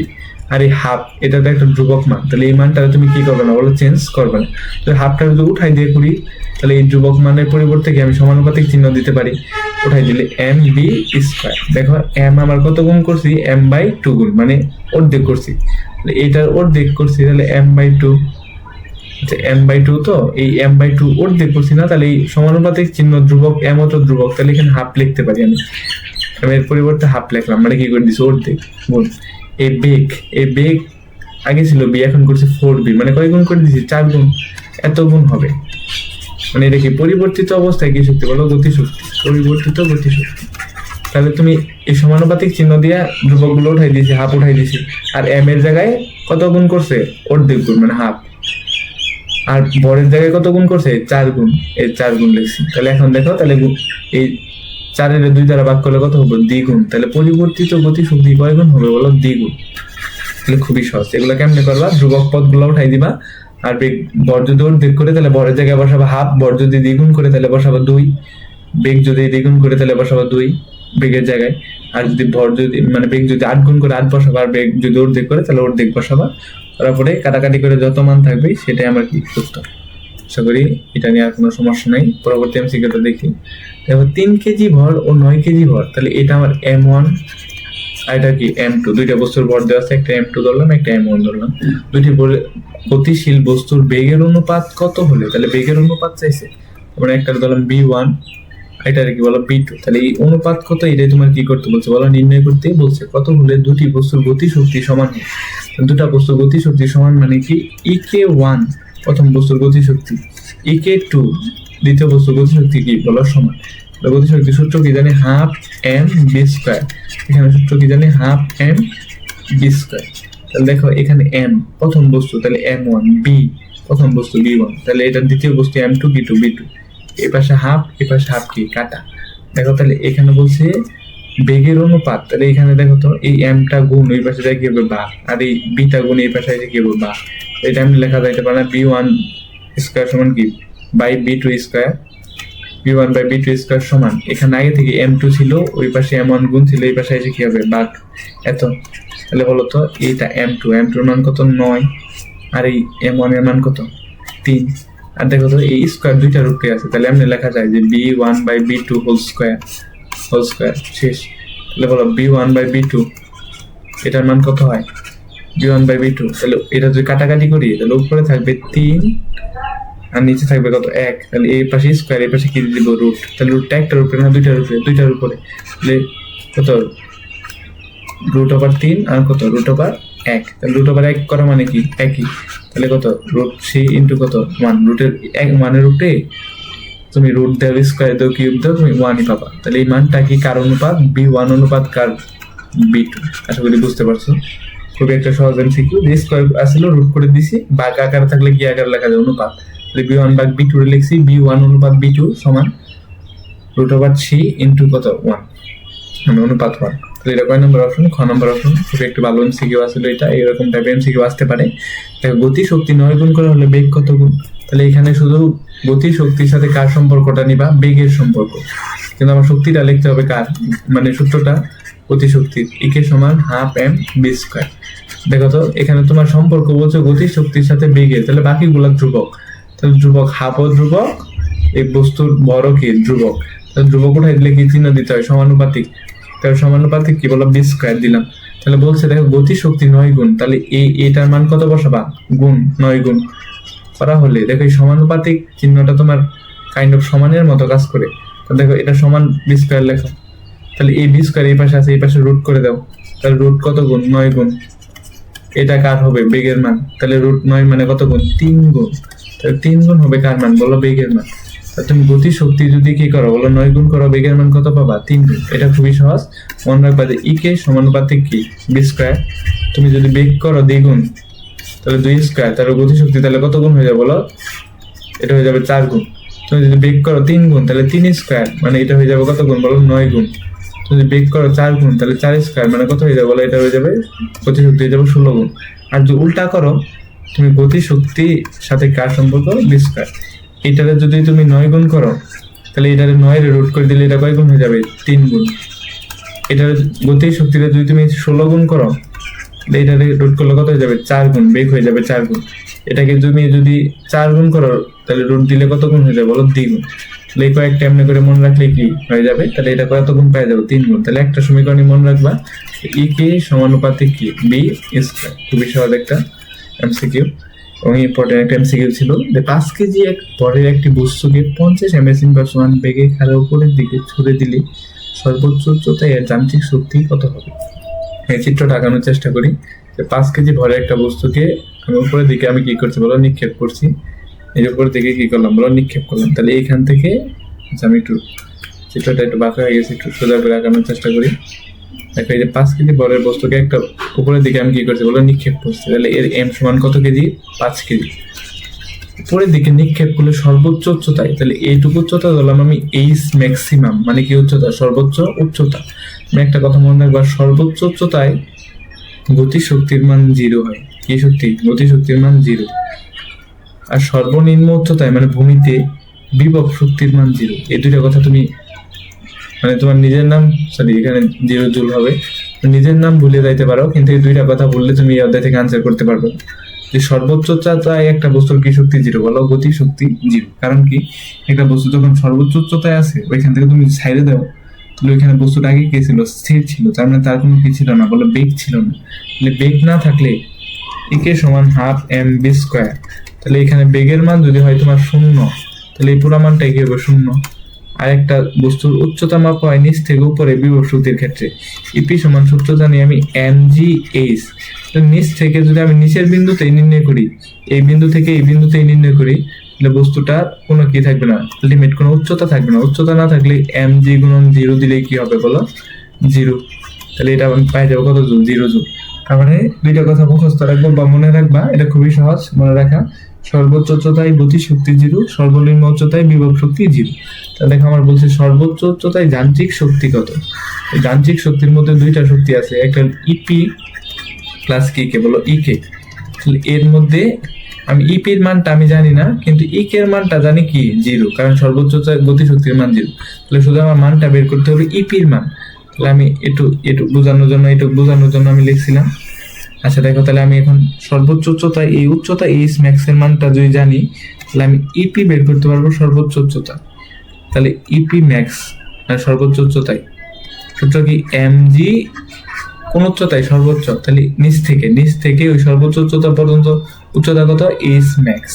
আর এই হাফ, এটা তো একটা ধ্রুবক মান, তাহলে এই মানটা তুমি কি করবে না বলো, চেঞ্জ করবে না। তো হাফটা যদি উঠাই দিয়ে করি, তাহলে এই ধ্রুবক মানের পরিবর্তে কি আমি সমানুপাতিক চিহ্ন দিতে পারি, উঠাই দিলে m b স্কয়ার। দেখো m আমার কত গুণ করছি, m/2 গুণ, মানে অর্ধেক করছি, তাহলে এটার অর্ধেক করছি, তাহলে m/2। আচ্ছা, m/2 তো এই m/2 অর্ধেক করছি না, তাহলে এই সমানুপাতিক চিহ্ন ধ্রুবক, m ও তো ধ্রুবক, তাহলে এখানে হাফ লিখতে পারি আমি এর পরিবর্তে হাফ লিখলাম, মানে কি করে দিছি, অর্ধেক গুণ এই বেগ আগে ছিল b, এখন করছে 4b, মানে কয় গুণ করে দিছি, 4 গুণ, এত গুণ হবে। মানে এটা কি পরিবর্তিত অবস্থায় কি শক্তি বলো, গতি শক্তি, পরিবর্তিত গতি শক্তি। তাহলে তুমি এই সমানুপাতিক চিহ্ন দিয়ে ধ্রুবকগুলো উঠাই দিয়েছি, হাফ উঠাই দিয়েছি, আর এম এর জায়গায় কত গুণ করছে, অর্ধেক গুণ মানে হাফ, আর ভরের জায়গায় কত গুণ করছে, 4 গুণ, এই 4 গুণ লিখছি। তাহলে এখন দেখো, তাহলে এই 4 এর 2 দ্বারা ভাগ করলে কত হবে, দ্বিগুণ। তাহলে পরিবর্তিত গতি শক্তি কয় গুণ হবে বলো, দ্বিগুণ। তাহলে খুবই সহজ। এগুলো কেমনে করবা, ধ্রুবক পদগুলো উঠাই দিবা, আর ভর যদি অর্ধেক করে তাহলে ভরের জায়গায় বসাবা হাফ, ভর যদি দ্বিগুণ করে তাহলে বসাবা 2, বেগ যদি দ্বিগুণ করে তাহলে বসাবা 2 বেগের জায়গায়, আর যদি ভর যদি মানে বেগ যদি 8 গুণ করে 8 বসাবা, আর বেগ যদি অর্ধেক করে তাহলে অর্ধেক বসাবা। তারপরে কাটাকাটি করে যত মান থাকবে সেটাই আমার কি উত্তর। আশা করি এটা নিয়ে আর কোনো সমস্যা নাই। পরবর্তী এমসিকিউটা দেখি। দেখো 3 কেজি ভর ও 9 কেজি ভর, তাহলে এটা আমার M1 আর এটা কি M2, দুইটা বস্তুর ভর দেওয়া আছে, একটা M2 ধরলাম, একটা M1 ধরলাম। দুইটি গতিশীল বস্তুর বেগের অনুপাত কত হলে, তাহলে বেগের অনুপাত চাইছে, আমরা একটা ধরলাম B1, এটার কি বলো B2, তাহলে এই অনুপাত কত, এটাই তোমার কি করতে বলছে বলো, নির্ণয় করতে বলছে। কত হলে দুটি বস্তুর গতি শক্তি সমান হয়, দুটা বস্তুর গতি শক্তি সমান মানে কি, EK1 প্রথম বস্তুর গতি শক্তি, EK2 দ্বিতীয় বস্তুর গতি শক্তি কি বলো সমান। গতি শক্তির সূত্র কি জানি, হাফ এম বি স্কয়ার, এখানে সূত্র কি জানি, হাফ এম বি স্কয়ার। তাহলে দেখো এখানে এম প্রথম বস্তু, তাহলে M1, বি প্রথম বস্তু B1, তাহলে এটা দ্বিতীয় বস্তু M2, B2, এই পাশে হাফ, এই পাশে হাফ কি কাটা। দেখো তাহলে এখানে বলছে বেগের অনুপাত, তাহলে এখানে দেখো তো এই এমটা গুণ ওই পাশে যায় কি হবে ভাগ, আর এই বিটা গুণ এই পাশে যায় কি হবে ভাগ। এটা আমি লেখা যাইতে পারে না, B1 স্কয়ার সমান কি by B2 square, B1 by B2 square সমান, এখানে আগে থেকে M2 ছিল, ওই পাশে M1 গুণ ছিল, এই পাশে এসে কি হবে ভাগ এত। তাহলে বলো তো এইটা M2 এর মান কত 9, আর এই M1 এর মান কত 3, আর দেখো তো এই স্কয়ার দুইটা রূপে আছে, তাহলে এমনি লেখা যায় যে B1 by B2 whole square শেষ। তাহলে বলো B1 বাই B2 এটার মান কত হয়, B1 বাই B2, তাহলে এটা যদি কাটাকাটি করি তাহলে উপরে থাকবে 3 আর নিচে থাকবে কত 1, তাহলে এই পাশে স্কয়ার, এই পাশে কি দিব রুট, তাহলে রুটটা একটার উপরে না দুইটার উপরে, তাহলে কত √3 আর কত √1, তাহলে √1 করা মানে কি একই, তাহলে কত √3 ইন্টু কত 1, রুটের এক মানের রুটে তুমি রুট দাও, স্কয়ার দাও, কিউব দাও, তুমি 1ই পাবা। তাহলে এই মানটা কি কার অনুপাত, B1 অনুপাত কার B2। আশা করি বুঝতে পারছো, খুবই একটা সহজ এমসিকিউ। যে স্কয়ার আসলে রুট করে দিছি, ভাগ আকারে থাকলে কি আকারে লেখা যায় অনুপাত, তাহলে B1 ভাগ B2 রে লিখছি B1 অনুপাত B2 সমান √3 ইন্টু কত 1, মানে অনুপাত 1। এটা কয় নম্বর অপশন, খ নম্বর অপশন। খুবই একটু ভালো এমসিকিউ আসলে এটা, এরকম টাইপের এমসিকিউ আসতে পারে। দেখো গতি শক্তি 9 গুণ করা হলে বেগ কত গুণ, তাহলে এখানে শুধু গতি শক্তির সাথে কার সম্পর্কটা নিবা, বেগের সম্পর্ক, কিন্তু আমার শক্তিটা লিখতে হবে কার, মানে সূত্রটা গতি শক্তির, ইকে সমান হাফ এম বি স্কয়ার। দেখো তো এখানে তোমার সম্পর্ক বলছে গতি শক্তির সাথে বেগের, তাহলে বাকিগুলো ধ্রুবক, তাহলে ধ্রুবক হাফও ধ্রুবক, এই বস্তুর বড় কি ধ্রুবক, তাহলে ধ্রুবক উঠাই দিলে কি চিহ্ন দিতে হয়, সমানুপাতিক, তাহলে সমানুপাতিক কি বললাম বি স্কয়ার দিলাম। তাহলে বলছে দেখো গতি শক্তি 9 গুণ, তাহলে এটার মান কত বসাবা, গুণ 9 গুণ করা হলে দেখো এই সমানুপাতিক চিহ্নটা তোমার কাইন্ড অফ সমানের মতো কাজ করে। তো দেখো এটা সমান বি স্কয়ার লেখো, তাহলে এই বি স্কয়ার এই পাশে আছে, এই পাশে রুট করে দাও, তাহলে রুট কত গুণ 9 গুণ, এটা কার হবে বেগের মান, তাহলে √9 মানে কত গুণ 3 গুণ, তাহলে 3 গুণ হবে কার মান বলো, বেগের মান। তুমি গতি শক্তি যদি কি করো বলো 9 গুণ করো, বেগের মান কত পাবা 3 গুণ। এটা খুবই সহজ, মনে রাখবা যে ইকে সমানুপাতিক কি বি স্কয়ার, তুমি যদি বেগ করো দ্বিগুণ তাহলে 2 স্কয়ার, তাহলে গতি শক্তি তাহলে কত গুণ হয়ে যাবে বলো, এটা হয়ে যাবে 4 গুণ। তুমি যদি বেগ করো 3 গুণ তাহলে 3 স্কয়ার, মানে এটা হয়ে যাবে কত গুণ বলো 9 গুণ। তুমি যদি বেগ করো 4 গুণ তাহলে 4 স্কয়ার, মানে কত হয়ে যাবে বলো, এটা হয়ে যাবে গতি শক্তি হয়ে যাবে 16 গুণ। আর যদি উল্টা করো, তুমি গতি শক্তির সাথে কার সম্পর্ক বি স্কয়ার, এটারে যদি তুমি 9 গুণ করো তাহলে এটারে 9 এর রুট করে দিলে এটা কয় গুণ হয়ে যাবে 3 গুণ। এটার গতি শক্তিটা যদি তুমি 16 গুণ করো তাহলে এটারে রুট করলে কত হয়ে যাবে 4 গুণ, বেগ হয়ে যাবে 4 গুণ। এটাকে তুমি যদি 4 গুণ করো তাহলে রুট দিলে কত গুণ হয়ে যাবে বলো, 2 গুণ। তাহলে এই কয়েকটা এমনি করে মনে রাখলে কি হয়ে যাবে, তাহলে এটা কত গুণ পেয়ে যাবে 3 গুণ। তাহলে একটা সমীকরণই মনে রাখবা, ই কে সমানুপাতিক কি বি স্কয়ার। খুবই সহজ একটা এমসিকিউ এবং ইম্পর্টেন্ট একটা এমসিকিউ ছিল যে 5 কেজি এক ভরের একটি বস্তুকে 50 m/s বেগে খেলার উপরের দিকে ছুড়ে দিলে সর্বোচ্চ উচ্চতায় এর যান্ত্রিক শক্তি কত হবে। এই চিত্রটা আঁকানোর চেষ্টা করি যে 5 কেজি ভরের একটা বস্তুকে আমি উপরের দিকে আমি কি করছি বলো, নিক্ষেপ করছি। এই উপরের দিকে কি করলাম বলো, নিক্ষেপ করলাম। তাহলে এইখান থেকে আমি একটু চিত্রটা একটু বাঁকা হয়ে গেছে, একটু সোজা করে আঁকানোর চেষ্টা করি। দেখো এই যে 5 কেজি বরের বস্তুকে একটা উপরের দিকে আমি কি করছি বলো নিক্ষেপ করছি, তাহলে এর এম সমান কত কেজি? 5 কেজি। উপরের দিকে নিক্ষেপ করলে সর্বোচ্চ উচ্চতায়, তাহলে এইটুকু উচ্চতা ধরলাম আমি এইচ ম্যাক্সিমাম, মানে কি উচ্চতা? সর্বোচ্চ উচ্চতা। আমি একটা কথা মনে রাখবা, সর্বোচ্চ উচ্চতায় গতিশক্তির মান 0 হয়। কি শক্তি? গতিশক্তির মান 0। আর সর্বনিম্ন উচ্চতায় মানে ভূমিতে বিভব শক্তির মান 0। এই দুইটা কথা তুমি মানে তোমার নিজের নাম, সরি এখানে 0 জুল হবে, নিজের নাম ভুলে যাইতে পারো, কিন্তু এই দুইটা কথা বললে তুমি এই অধ্যায় থেকে আনসার করতে পারবে। যে সর্বোচ্চ উচ্চতায় একটা বস্তুর কি শক্তি 0 বলো? গতি শক্তি 0। কারণ কি, একটা বস্তু যখন সর্বোচ্চ উচ্চতায় আছে ওইখান থেকে তুমি ছাইড়ে দাও, তাহলে ওইখানে বস্তুটা আগে কি ছিল? স্থির ছিল, তার মানে তার কোনো কি ছিল না বলো? বেগ ছিল না। তাহলে বেগ না থাকলে একে সমান হাফ এম বি স্কোয়ার, তাহলে এখানে বেগের মান যদি হয় তোমার 0, তাহলে এই পুরো মানটাই কি হবে? 0। আর একটা বস্তুর উচ্চতা মাপ হয় নিচ থেকে উপরে বিভব শক্তির ক্ষেত্রে। ইপি সমান সূত্র জানি আমি এম জি এইচ। নিচ থেকে যদি আমি নিচের বিন্দুতেই নির্ণয় করি, এই বিন্দু থেকে এই বিন্দুতেই নির্ণয় করি, তাহলে বস্তুটার কোনো কি থাকবে না, লিমিট, কোনো উচ্চতা থাকবে না। উচ্চতা না থাকলে এম জি গুণন 0 দিলে কি হবে বলো? 0। তাহলে এটা আমি পাই যাবো কত জুল? 0 জুল। তার মানে দুইটা কথা মুখস্থ রাখবো বা মনে রাখবা, এটা খুবই সহজ মনে রাখা। সর্বোচ্চ উচ্চতায় গতি শক্তি 0, সর্বনিম্ন উচ্চতায় বিভব শক্তি 0। তাহলে দেখো আমার বলছে সর্বোচ্চ উচ্চতায় যান্ত্রিক শক্তি কত। যান্ত্রিক শক্তির মধ্যে দুইটা শক্তি আছে, একটা ইপি প্লাস কি কে বলো? ইকে। তাহলে এর মধ্যে আমি ইপির মানটা আমি জানি না, কিন্তু ইকে এর মানটা জানি কি? 0, কারণ সর্বোচ্চ গতি শক্তির মান 0। তাহলে শুধু আমার মানটা বের করতে হবে ইপির মান। তাহলে আমি একটু বোঝানোর জন্য আমি লিখছিলাম। আচ্ছা দেখো, তাহলে আমি এখন সর্বোচ্চ উচ্চতা, এই উচ্চতা এইচ ম্যাক্স এর মানটা যদি জানি, তাহলে আমি ইপি বের করতে পারবো সর্বোচ্চ উচ্চতা। তাহলে ইপি ম্যাক্স সর্বোচ্চ উচ্চতায় সূত্র কি? এম জি কোন উচ্চতায়? সর্বোচ্চ। তাহলে নিচ থেকে ওই সর্বোচ্চ উচ্চতা পর্যন্ত উচ্চতা কত? H max,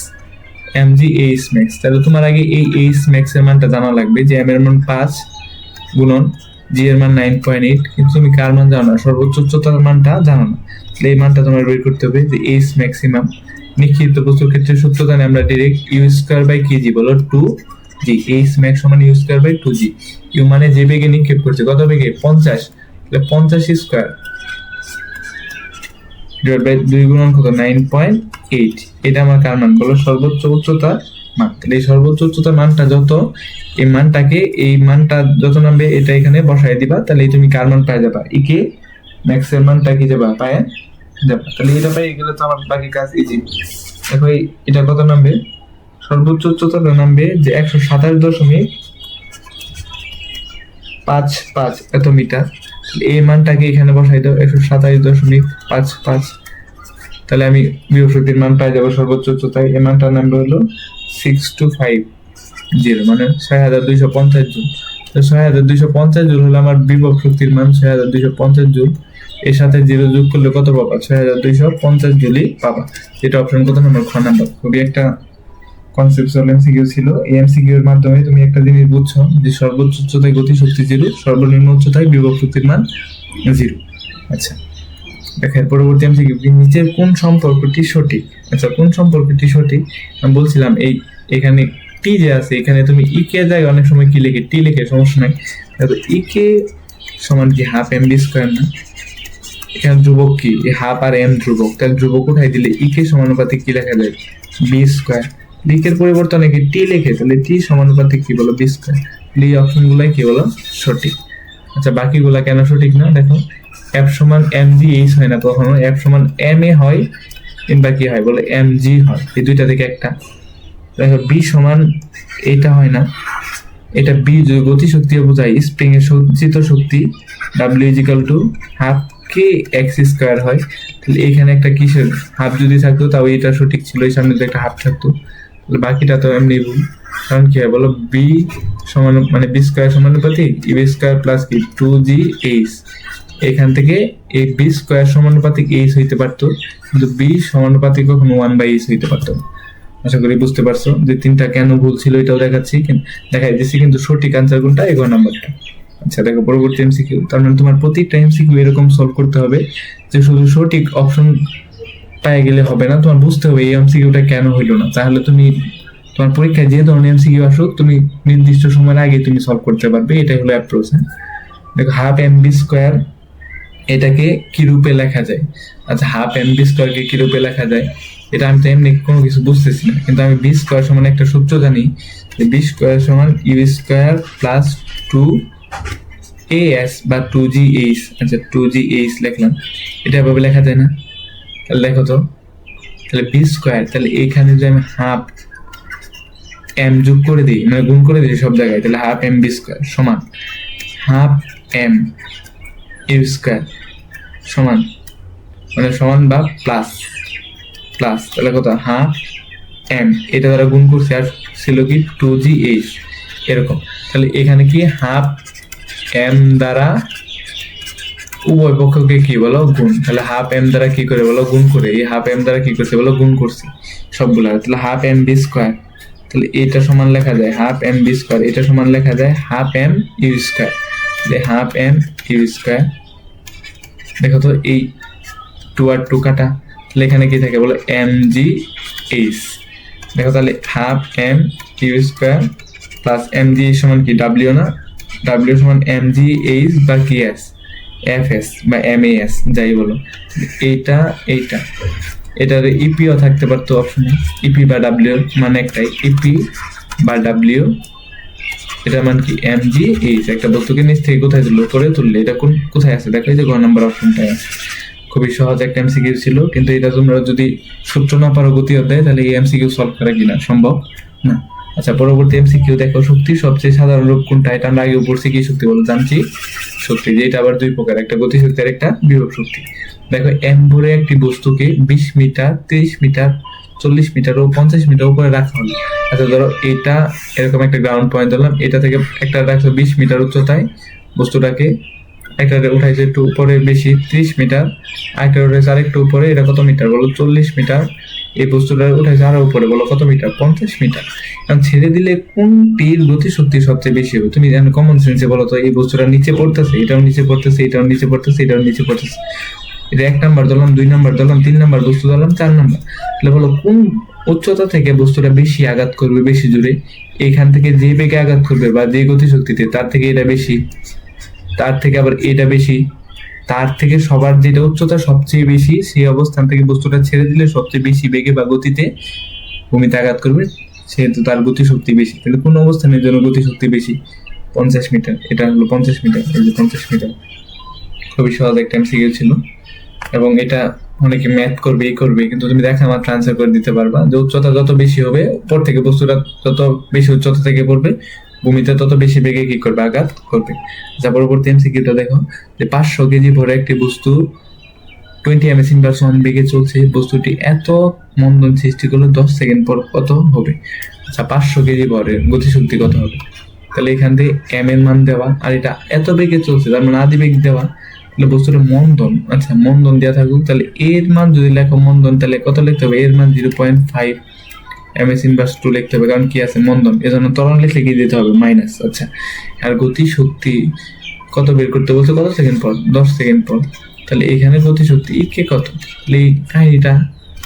M G H max. তাহলে তোমার আগে এই এইচ ম্যাক্স এর মানটা জানা লাগবে, যে এম এর মান 5 গুণন জি এর মান 9.8, কিন্তু তুমি কার মান জানো না, সর্বোচ্চ উচ্চতার মানটা জানো না। তাহলে এই মানটা তোমার বের করতে হবে, যে এইচ ম্যাক্সিমাম। নিক্ষিপ্ত বস্তুর ক্ষেত্রে সূত্র জানি আমরা direct U square by kg বলো 2 জি। এইচ ম্যাক্স সমান U square by 2 G. U মানে যে বেগে নিক্ষেপ করছে, কত বেগে? 50। তাহলে 50 স্কয়ার ডিভাইড বাই 2 গুণন কত? 9.8। এটা আমার কার মান বলো? সর্বোচ্চ উচ্চতা মান। তাহলে এই সর্বোচ্চ উচ্চতার মানটা যত, এই মানটা যত নামবে এটা এখানে বসাই দিবা, তাহলে তুমি কার মান পাই যাবা? ইকে ম্যাক্স এর মানটা কি যাবা? পায় যাবা। তাহলে এটা পাই গেলে তো আমার বাকি কাজ ইজি। দেখো এটা কত নামবে? সর্বোচ্চ উচ্চতাটা নামবে যে 127.55 এত মিটার। এই মানটাকে এখানে বসাই দাও, 127.55। তাহলে আমি বিভব শক্তির মান পাই যাবো সর্বোচ্চ উচ্চতায়। এই মানটার নামবে হলো 6250, মানে 6250 জুল। তো 6250 জুল হলো আমার বিভব শক্তির মান, 6250 জুল। এর সাথে 0 যোগ করলে কত পাবা? 6250 জুলই পাবা। এটা অপশন কত নম্বর? খ নাম্বার। খুবই একটা কনসেপচুয়াল এমসিকিউ ছিল। এই এমসিকিউ এর মাধ্যমে তুমি একটা জিনিস বুঝছো, যে সর্বোচ্চ উচ্চতায় গতি শক্তি 0, সর্বনিম্ন উচ্চতায় বিভব শক্তির মান 0। আচ্ছা দেখেন পরবর্তী এমসিকিউ, নিচের কোন সম্পর্কটি সঠিক? আচ্ছা কোন সম্পর্কটি সঠিক? আমি বলছিলাম এখানে টি যে আছে, এখানে তুমি ই কে জায়গায় অনেক সময় কি লিখে? টি লিখে, সমস্যা নাই। দেখো ই কে সমান কি হাফ এম বি স্কয়ার না? এখানে ধ্রুবক কি? এই হাফ আর এম ধ্রুবক, তাহলে ধ্রুবক উঠাই দিলে ই কে সমানুপাতিক কি লেখা যায়? B square. লিখের পরিবর্তনে কি টি লিখে, তাহলে টি সমানুপাতিক কি বলো? B square. এই অপশন গুলাই কি বলো? সঠিক। আচ্ছা বাকিগুলা কেন সঠিক না? দেখো এফ সমান এম জি এইচ হয় না কখনো, এফ সমান এম এ হয়, কিংবা কি হয় বলে? এম জি হয়। এই দুইটা থেকে একটা। দেখো বি সমান এটা হয় না, এটা বি যদি গতি শক্তি বোঝায়, স্প্রিং এর সঞ্চিত শক্তি W is equal to half K X square হয়। তাহলে এখানে একটা কিসের হাফ যদি থাকতো, তাও এটা সঠিক ছিল, এই সামনে যদি একটা হাফ থাকতো, তাহলে বাকিটা তো এমনি ভুল। কারণ কি হয় বলো? বি সমান মানে বি স্কয়ার সমানুপাতিক ই বি স্কয়ার প্লাস কি 2জি এইচ। এখান থেকে এই বি স্কয়ার সমানুপাতিক এইচ হইতে পারতো, কিন্তু বি সমানুপাতিক কখনো 1/h হইতে পারতো। আশা করি বুঝতে পারছো যে তিনটা কেন ভুল ছিল, এটাও দেখাচ্ছি, দেখাই দিচ্ছি, কিন্তু সঠিক আনসার কোনটা? 11 নাম্বারটা। আচ্ছা দেখো পরবর্তী এমসিকিউ। তার মানে তোমার প্রতিটা এমসিকিউ এরকম সলভ করতে হবে, যে শুধু সঠিক অপশন পেয়ে গেলে হবে না, তোমার বুঝতে হবে এই এমসিকিউটা কেন হইলো না। তাহলে তুমি তোমার পরীক্ষায় যে ধরনের এমসিকিউ আসুক তুমি নির্দিষ্ট সময়ের আগে তুমি সলভ করতে পারবে, এটাই হলো অ্যাপ্রোচ। দেখো হাফ এম বি স্কোয়ার এটাকে কি রূপে লেখা যায়? আচ্ছা, হাফ এম বি স্কোয়ারকে কি রূপে লেখা যায়? এটা আমি তো এমনি কোনো কিছু বুঝতেছি না, কিন্তু আমি বি স্কোয়ার সমান একটা সূত্র জানি যে বি স্কোয়ার সমান ইউ স্কোয়ার প্লাস 2as বা 2gh। আচ্ছা 2gh লিখলাম, এটা এভাবে লেখা যায় না? তাহলে দেখো তো, তাহলে বি স্কোয়ার, তাহলে এইখানে যদি আমি হাফ এম যোগ করে দিই, মানে গুণ করে দিই সব জায়গায়, তাহলে হাফ এম বি স্কোয়ার সমান হাফ এম ইউ স্কোয়ার সমান, মানে সমান বা প্লাস প্লাস, তাহলে কত হাফ এম, এটা দ্বারা গুণ করছি আর ছিল কি 2gh এরকম। তাহলে এখানে কি হাফ এম দ্বারা উভয় পক্ষকে কি বলো গুণ, তাহলে হাফ এম দ্বারা কি করে বলো গুণ করে, এই হাফ এম দ্বারা কি করছে বলো গুণ করছি সবগুলা, তাহলে হাফ এম বি স্কোয়ার, তাহলে এটা সমান লেখা যায় হাফ এম বি স্কোয়ার, এটা সমান লেখা যায় half M U square, half M U square. দেখো তো এই 2 আর 2 কাটা, তাহলে এখানে কি থাকে বলো এম জি এইচ। দেখো তাহলে half M U square plus M G সমান কি ডাব্লিউ না, ডাব্লিউ সমান এম জি এইচ বা কি এস এফ এস বা এম এ এস যাই বলো, এইটা এইটা এটার ইপিও থাকতে পারতো অপশনে, ইপি বা ডাব্লিউ মানে একটাই, ইপি বা ডাব্লিউ, এটা মান কি এম জি এইচ। একটা বস্তুকে নিচ থেকে কোথায় তুললো, করে তুললে, এটা কোন কোথায় আছে দেখো, এই যে গ নাম্বার অপশনটাই আছে। খুবই সহজ একটা এমসিকিউ ছিল, কিন্তু এটা তোমরা যদি সূত্র না পারো গতি অধ্যায়, তাহলে এই এমসিকিউ সলভ করা কিনা সম্ভব না। আচ্ছা পরবর্তী এমসিকিউ দেখো, শক্তির সবচেয়ে সাধারণ রূপ কোনটা? এটা আমরা আগে পড়ছি, কি শক্তি বলো, যান্ত্রিক শক্তি, যেটা আবার দুই প্রকার, একটা গতি শক্তি আর একটা বিভব শক্তি। দেখো এম ভরে একটি বস্তুকে 20 মিটার 30 মিটার 40 মিটার ও 50 মিটার উপরে রাখা হলো। আচ্ছা ধরো এটা এরকম একটা গ্রাউন্ড পয়েন্ট ধরলাম, এটা থেকে একটা রাখছো 20 মিটার উচ্চতায় বস্তুটাকে, একটা উঠাইছে একটু উপরে বেশি 30 মিটার, আরেকটা উঠাইছে আরেকটু উপরে, এটা কত মিটার বলো 40 মিটার, এই বস্তুটা উঠাইছে আরো উপরে বলো কত মিটার 50 মিটার। কারণ ছেড়ে দিলে কোনটির গতি শক্তি সবচেয়ে বেশি হবে? তুমি জানো কমন সেন্সে বলো তো, এই বস্তুটা নিচে পড়তেছে, এটাও নিচে পড়তেছে, এটাও নিচে পড়তেছে, এটাও নিচে পড়তেছে, এটা 1 নাম্বার ধরলাম, 2 নাম্বার ধরলাম, 3 নাম্বার বস্তু ধরলাম, 4 নাম্বার, তাহলে বলো কোন উচ্চতা থেকে বস্তুটা বেশি আঘাত করবে বেশি জোরে? এখান থেকে যে বেগে আঘাত করবে বা যে গতি শক্তিতে, তার থেকে এটা বেশি, তার থেকে আবার এটা বেশি, তার থেকে সবার যেটা উচ্চতা সবচেয়ে বেশি সেই অবস্থান থেকে বস্তুটা ছেড়ে দিলে সবচেয়ে বেশি বেগে বা গতিতে ভূমিতে আঘাত করবে, সেহেতু তার গতি শক্তি বেশি। তাহলে কোন অবস্থানের জন্য গতি শক্তি বেশি? 50 মিটার, এটা হলো 50 মিটার, এই যে 50 মিটার। খুবই সহজ একটা এমসিকিউ ছিল, এবং এটা অনেকে ম্যাথ করবে এই করবে, কিন্তু তুমি দেখা মাত্র আনসার করে দিতে পারবা যে উচ্চতা যত বেশি হবে, উপর থেকে বস্তুটা যত বেশি উচ্চতা থেকে পড়বে ভূমিতে তত বেশি বেগে কি করবে আঘাত করবে। যা পরবর্তী এমসিকিউটা দেখো, যে 500 কেজি ভরে একটি বস্তু 20 ms ইনভার্স 1 বেগে চলছে, বস্তুটি এত মন্দন সৃষ্টি করলে 10 সেকেন্ড পর কত হবে? আচ্ছা 500 কেজি ভরের গতিশক্তি কত হবে? তাহলে এখান থেকে এম এর মান দেওয়া, আর এটা এত বেগে চলছে তার মানে আদি বেগ দেওয়া, তাহলে বস্তুটা মন্দন। আচ্ছা মন্দন দেওয়া থাকুক, তাহলে এর মান যদি লেখো মন্দন, তাহলে কত লিখতে হবে? এর মান 0.5 ms ইনভার্স 2 লিখতে হবে, কারণ কি আছে মন্দন, এজন্য ত্বরণ লিখলে কি দিতে হবে মাইনাস। আচ্ছা আর গতি শক্তি কত বের করতে বলছে, কত সেকেন্ড পর? 10 সেকেন্ড পর। তাহলে এখানে গতি শক্তি কে কত? তাহলে এই কাহিনীটা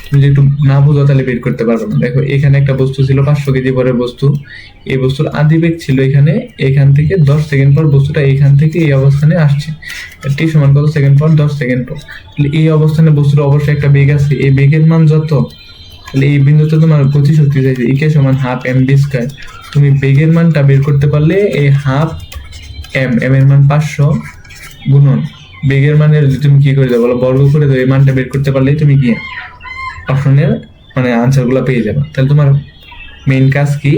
তুমি যদি একটু না বুঝো তাহলে বের করতে পারবে না। দেখো এখানে একটা বস্তু ছিল 500 কেজি ভরের বস্তু, এই বস্তুর আদি বেগ ছিল এখানে, এখান থেকে 10 সেকেন্ড পর বস্তুটা এইখান থেকে এই অবস্থানে আসছে, টি সমান কত সেকেন্ড পর? 10 সেকেন্ড পর। তাহলে এই অবস্থানে বস্তুর অবশ্যই একটা বেগ আছে, এই বেগের মান যত, তাহলে এই বিন্দুতে তোমার গতি শক্তি চাইছে ইকে সমান হাফ এম বি স্কয়ার। তুমি বেগের মানটা বের করতে পারলে এই হাফ এম, এম এর মান 500 গুণন বেগের মানের যদি তুমি কি করে দাও বলো বর্গ করে দাও, এই মানটা বের করতে পারলেই তুমি কি অপশনের মানে আনসার গুলো পেয়ে যাবে। তাহলে তোমার মেইন কাজ কি,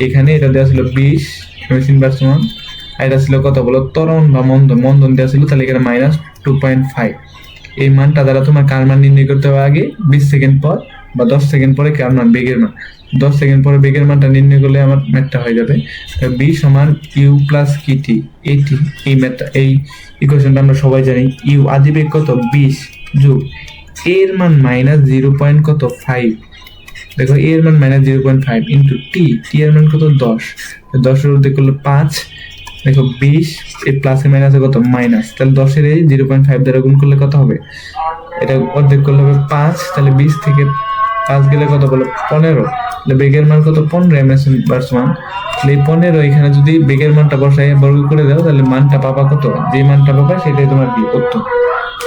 এখানে এটা দেওয়া ছিল 20 ms ইনভার্স 1, আর এটা ছিল কত বলো ত্বরণ বা মন্দন, মন্দন দেওয়া ছিল, তাহলে এখানে -2.5। এই মানটা দ্বারা তোমার কার মান নির্ণয় করতে হবে আগে 20 সেকেন্ড পর বা 10 সেকেন্ড পরে কার মান বেগের মান, 10 সেকেন্ড পরে বেগের মানটা নির্ণয় করলে আমার ম্যাথটা হয়ে যাবে b সমান u প্লাস kt এটি। এই ম্যাথটা এই ইকুয়েশনটা আমরা সবাই জানি, u আদি বেগ কত 20 যোগ এর মান -0. কত 5, দেখো এর মান -0.5 ইন্টু টি, টি এর মান কত 10, 10 এর অর্ধেক করলে 5, দেখো 20 এর প্লাসে মাইনাসে কত মাইনাস, তাহলে 10 এর 0.5 দ্বারা গুণ করলে কত হবে, এটা অর্ধেক করলে হবে 5, তাহলে 20 থেকে 5 গেলে কত বলো 15, তাহলে বেগের মান কত 15 m/s1। এই 15 এখানে যদি বেগের মানটা বসাই বর্গ করে দাও তাহলে মানটা পাবা কত, যে মানটা পাবা সেটাই তোমার কি উত্তর।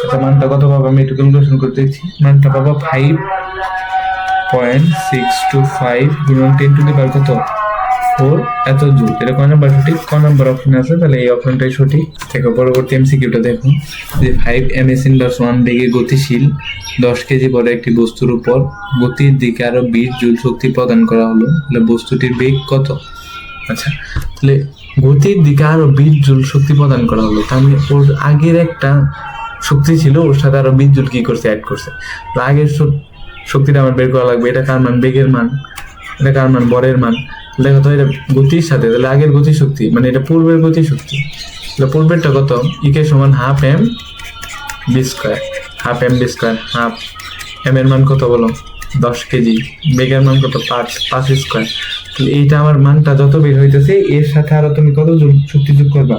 আচ্ছা মানটা কত পাবা আমি একটু ক্যালকুলেশন করতে দিচ্ছি। মানটা পাবা 5.625 গুণন 10 টু দি পাওয়ার কত 4 এত জুল। এটা কয় নাম্বার সঠিক? ক নাম্বার অপশনে আছে, তাহলে এই অপশনটাই সঠিক। দেখো পরবর্তী এমসিকিউটা দেখো যে 5 m/s1 বেগে গতিশীল 10 কেজি বড় একটি বস্তুর উপর গতির দিকে আরো 20 জুল শক্তি প্রদান করা হলো, তাহলে বস্তুটির বেগ কত? আচ্ছা তাহলে গতির দিকে আরো 20 জুল শক্তি প্রদান করা হলো, তার মানে ওর আগের একটা শক্তি ছিল ওর সাথে আরো 20 জুল কি করছে অ্যাড করছে। তো আগের শক্তিটা আমার বের করা লাগবে, এটা কার মান? বেগের মান। এটা কার মান? বরের মান। দেখো তো এটা গতির সাথে, তাহলে আগের গতি শক্তি মানে এটা পূর্বের গতি শক্তি, তাহলে পূর্বেরটা কত? ইকে সমান half M V square, half M V square. Half M এর মান কত বলো 10 কেজি, বেগের মান কত 5 স্কোয়ার। তাহলে এইটা আমার মানটা যত বের হইতেছে এর সাথে আরো তুমি কত শক্তি যোগ করবা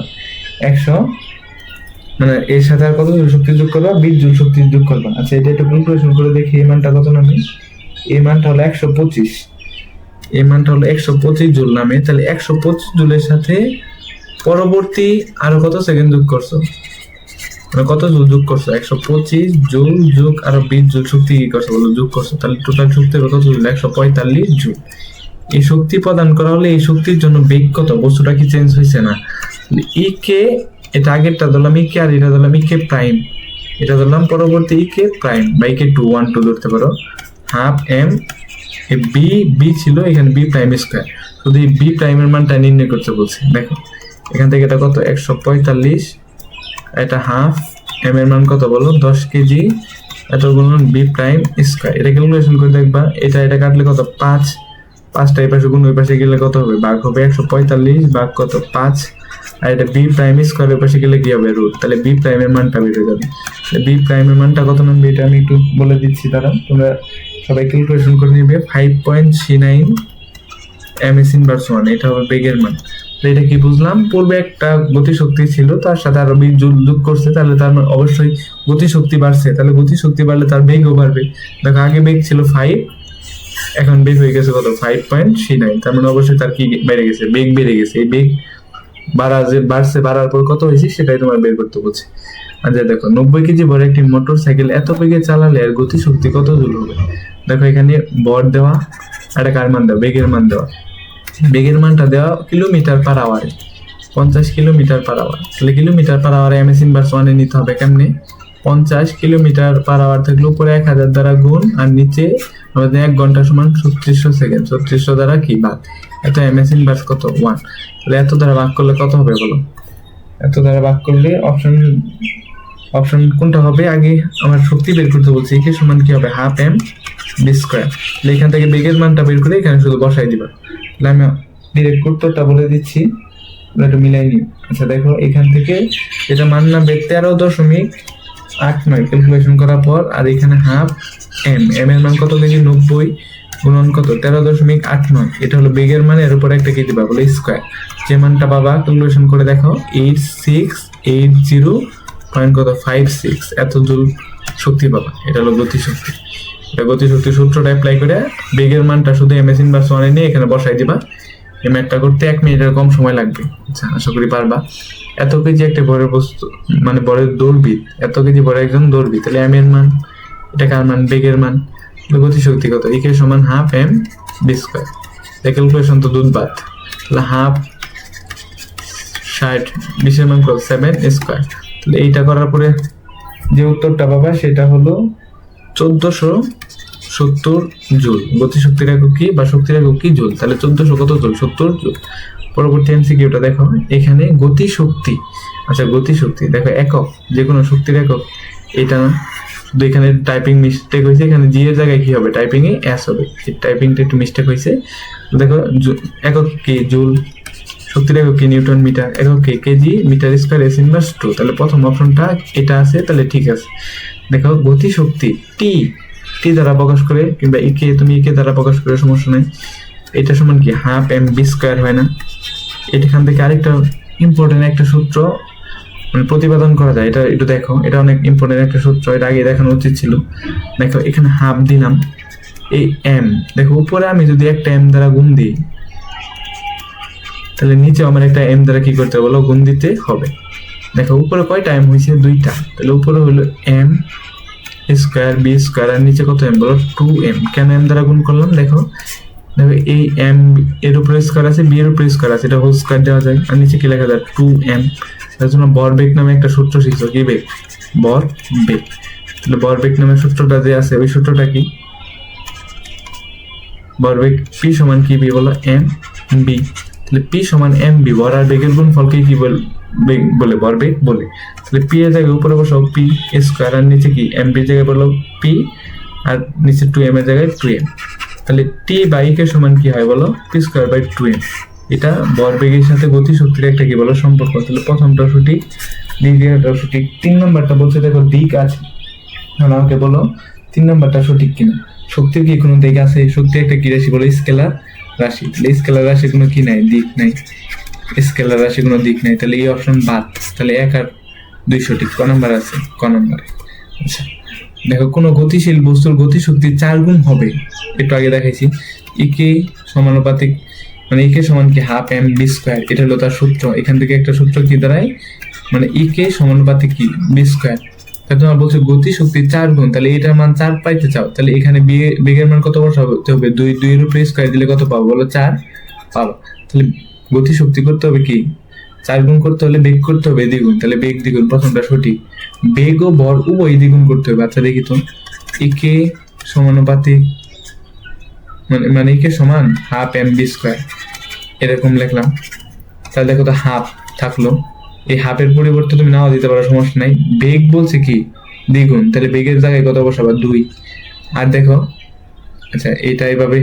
100, মানে এর সাথে আর কত জুল শক্তি যোগ করবা 20 জুল শক্তি যোগ করবা। আচ্ছা এটা একটু ক্যালকুলেশন করে দেখি এই মানটা কত নামে। এই মানটা হলো 125, এই মানটা হলো 125 জুল নামে। তাহলে 125 জুলের সাথে পরবর্তী আরো কত সেকেন্ড যোগ করছো, মানে কত জুল যোগ করছো? 125 জুল যোগ আরো 20 জুল শক্তি কি করছো বলো যোগ করছো, তাহলে টোটাল শক্তি কত জুল? 145 জুল। এই শক্তি প্রদান করা হলে এই শক্তির জন্য বেগ কত? বস্তুটা কি চেঞ্জ হয়েছে না? ই কে, এটা আগেরটা ধরলাম ই কে আর এটা ধরলাম ই কে প্রাইম, এটা ধরলাম পরবর্তী ই কে প্রাইম বা ই কে 2 1 2 ধরতে পারো। হাফ এম বি বি ছিল এখানে বি প্রাইম স্কোয়ার, শুধু এই বি প্রাইমের মানটা নির্ণয় করতে বলছে। দেখো এখান থেকে এটা কত 145, এটা হাফ এম এর মান কত বলো 10 কেজি, এত গুণন বি প্রাইম স্কোয়ার। এটা ক্যালকুলেশন করে দেখবা, এটা কাটলে কত 5, 5টা এই পাশে গুণ ওই পাশে গেলে কত হবে? ভাগ হবে 145 ভাগ কত 5, আর এটা বি প্রাইম স্কোয়ার ওই পাশে গেলে কি হবে? রুট। তাহলে বি প্রাইমের মানটা বের হয়ে যাবে। বি প্রাইমের মানটা কত নামবে এটা আমি একটু বলে দিচ্ছি, তারা তোমরা সবাই ক্যালকুলেশন করে নিবে। 5.39 m/s1 এটা হবে বেগের মান। এটা কি বুঝলাম? পূর্বে একটা গতিশক্তি ছিল তার সাথে আরো 20 জুল যোগ করছে, তাহলে তার অবশ্যই গতিশক্তি বাড়ছে, তাহলে গতিশক্তি বাড়লে তার বেগও বাড়বে। দেখো আগে বেগ ছিল 5, এখন বেগ হয়ে গেছে কত 5.39, তার মানে অবশ্যই তার কি বেড়ে গেছে? বেগ বেড়ে গেছে। এই বেগ বাড়ার পর কত হয়েছে সেটাই তোমার বের করতে বলছে। আচ্ছা দেখো 90 কেজি ভর একটি মোটর সাইকেল এত বেগে চালালে এর গতি শক্তি কত জুল হবে? দেখো এখানে ভর দেওয়া, একটা কার মান দেওয়া, বেগের মান দেওয়া। বেগের মানটা দেওয়া কিলোমিটার পার আওয়ারে, 50 কিলোমিটার পার আওয়ার। তাহলে কিলোমিটার পার আওয়ারে m/s1 নিতে হবে কেমনে? 50 কিলোমিটার পার আওয়ার থাকলে উপরে 1000 দ্বারা গুণ আর নিচে আমাদের 1 ঘন্টা সমান 3600 সেকেন্ড, 3600 দ্বারা কি ভাগ, এত m/s কত 1। তাহলে এত দ্বারা ভাগ করলে কত হবে বলো? এত দ্বারা ভাগ করলে অপশন কোনটা হবে? আগে আমার শক্তি বের করতে বলছি, একে সমান কি হবে হাফ এম বি স্কোয়ার। তাহলে এখান থেকে বেগের মানটা বের করে এখানে শুধু বসাই দিবা। তাহলে আমি ডিরেক্ট উত্তরটা বলে দিচ্ছি, একটু মিলাই নিই। আচ্ছা দেখো এখান থেকে এটা মান নামবে 13.89 ক্যালকুলেশন করার পর, আর এখানে হাফ এম এর মান কত কেজি 90 গুণন কত 13.89, এটা হলো বেগের মান, এর উপর একটা কি দিবা বলে স্কোয়ার। যে মানটা বাবা ক্যালকুলেশন করে দেখো 8680.56 এত জুল শক্তি পাবা। এটা হলো গতিশক্তি। এটা গতিশক্তির সূত্রটা অ্যাপ্লাই করে বেগের মানটা শুধু m/s1 নিয়ে এখানে বসাই দিবা। এই ম্যাথটা করতে 1 মিনিটের কম সময় লাগবে। আচ্ছা আশা করি পারবা। এত কেজি একটা ভরের বস্তু মানে ভরের দৌড়বিদ, এত কেজি ভরের একজন দৌড়বিদ, তাহলে m এর মান, এটা কার মান? বেগের মান। গতিশক্তি কত? ইকে সমান half M V square. Calculation তো দুধ ভাত। তাহলে হাফ 60 20 এর মান কত 7 স্কোয়ার। তাহলে এইটা করার পরে যে উত্তরটা পাবা সেটা হলো 1470 জুল। গতিশক্তির একক কি বা শক্তির একক কি? জুল। তাহলে 1400 কত জুল? 70 জুল। পরবর্তী এমসিকিউটা দেখো এখানে গতিশক্তি। আচ্ছা গতিশক্তি দেখো একক, যে কোনো শক্তির একক এটা না, শুধু এখানে টাইপিং মিস্টেক হয়েছে, এখানে জি এর জায়গায় কি হবে? টাইপিং এ এস হবে, টাইপিংটা একটু মিস্টেক হয়েছে। দেখো একক কি? জুল। শক্তির একক কি? Newton metre. একক কি? KG metre square s inverse 2। তাহলে প্রথম অপশনটা এটা আছে, তাহলে ঠিক আছে। দেখো গতিশক্তি টি দ্বারা প্রকাশ করে, কিংবা তুমি একে দ্বারা প্রকাশ করে সমস্যা নাই। এটা সমান কি হাফ এম বি স্কয়ার হয় না? এখান থেকে আরেকটা ইম্পর্টেন্ট একটা সূত্র মানে প্রতিপাদন করা যায়, এটা একটু দেখো, এটা অনেক ইম্পর্টেন্ট একটা সূত্র, এটা আগে দেখানো উচিত ছিল। দেখো এখানে হাফ দিলাম, এই এম দেখো উপরে আমি যদি একটা এম দ্বারা গুণ দিই তাহলে নিচে আমার একটা এম দ্বারা কি করতে হবে বলো গুণ দিতে হবে। দেখো উপরে কয়টা এম হয়েছে দুইটা, তাহলে উপরে হলো এম স্কোয়ার বি স্কোয়ার আর নিচে কত এম বলো 2m। কেন এম দ্বারা গুণ করলাম দেখো, দেখো এই এম এর উপরে স্কোয়ার আছে বি এর উপরে স্কোয়ার আছে, এটা হোল স্কোয়ার দেওয়া যায় আর নিচে কি লেখা যায় 2m। তার জন্য ভরবেগ নামে একটা সূত্র শিখছো, কি বেগ ভরবেগ। তাহলে ভরবেগ নামের সূত্রটা যে আছে ওই সূত্রটা কি, ভরবেগ পি সমান কি বি বলো এম বি। তাহলে পি সমান এম বি, ভর আর বেগের গুণফলকে কি বলে ভরবেগ বলে। তাহলে পি এর জায়গায় উপরে বসাও পি স্কোয়ার আর নিচে কি এম বি জায়গায় বলো পি আর নিচে 2m এর জায়গায় 2m। তাহলে টি বাই কে সমান কি হয় বলো পি স্কোয়ার বাই 2m। এটা ভরবেগের সাথে গতিশক্তির একটা কি বলো সম্পর্ক। তাহলে প্রথমটা সঠিক, দ্বিতীয়টা সঠিক, 3 নম্বরটা বলছে দেখো দিক আছে, তাহলে আমাকে বলো 3 নম্বরটা সঠিক কিনা। শক্তির কি কোনো দিক আছে? শক্তি একটা কি রাশি বলো স্কেলার রাশি, তাহলে স্কেলার রাশি কোনো কি নাই দিক নাই, স্কেলার রাশি কোনো দিক নাই, তাহলে এই অপশন বাদ। তাহলে 1 আর 2 সঠিক, ক নাম্বার আছে ক নাম্বারে। আচ্ছা দেখো কোনো গতিশীল বস্তুর গতিশক্তি 4 গুণ হবে, একটু আগে দেখাইছি ইকে সমানুপাতিক, মানে ইকে সমান কি হাফ এম বি স্কোয়ার, এটা হলো তার সূত্র। এখান থেকে একটা সূত্র কি দাঁড়ায়, মানে ইকে সমানুপাতিক কি বি স্কোয়ার। তাহলে তোমার বলছে গতিশক্তি 4 গুণ, তাহলে এটার মান 4 পাইতে চাও, তাহলে এখানে বেগের মান কত বসাতে হবে 2, 2 এর উপরে স্কোয়ার দিলে কত পাবো বলো 4 পাবো। তাহলে গতিশক্তি করতে হবে কি 4 গুণ করতে হলে বেগ করতে হবে দ্বিগুণ, তাহলে বেগ দ্বিগুণ প্রথমটা সঠিক। বেগ ও ভর উভয় দ্বিগুণ করতে হবে। আচ্ছা দেখি তো ইকে সমানুপাতিক মানে ইকে সমান হাফ এম বি স্কোয়ার এরকম লিখলাম, তাহলে দেখো তো হাফ থাকলো, এই হাফের পরিবর্তে তুমি নাও দিতে পারো সমস্যা নাই। বেগ বলছে কি দ্বিগুণ, তাহলে বেগের জায়গায় কত বসাবা 2। আর দেখো আচ্ছা এটা এইভাবে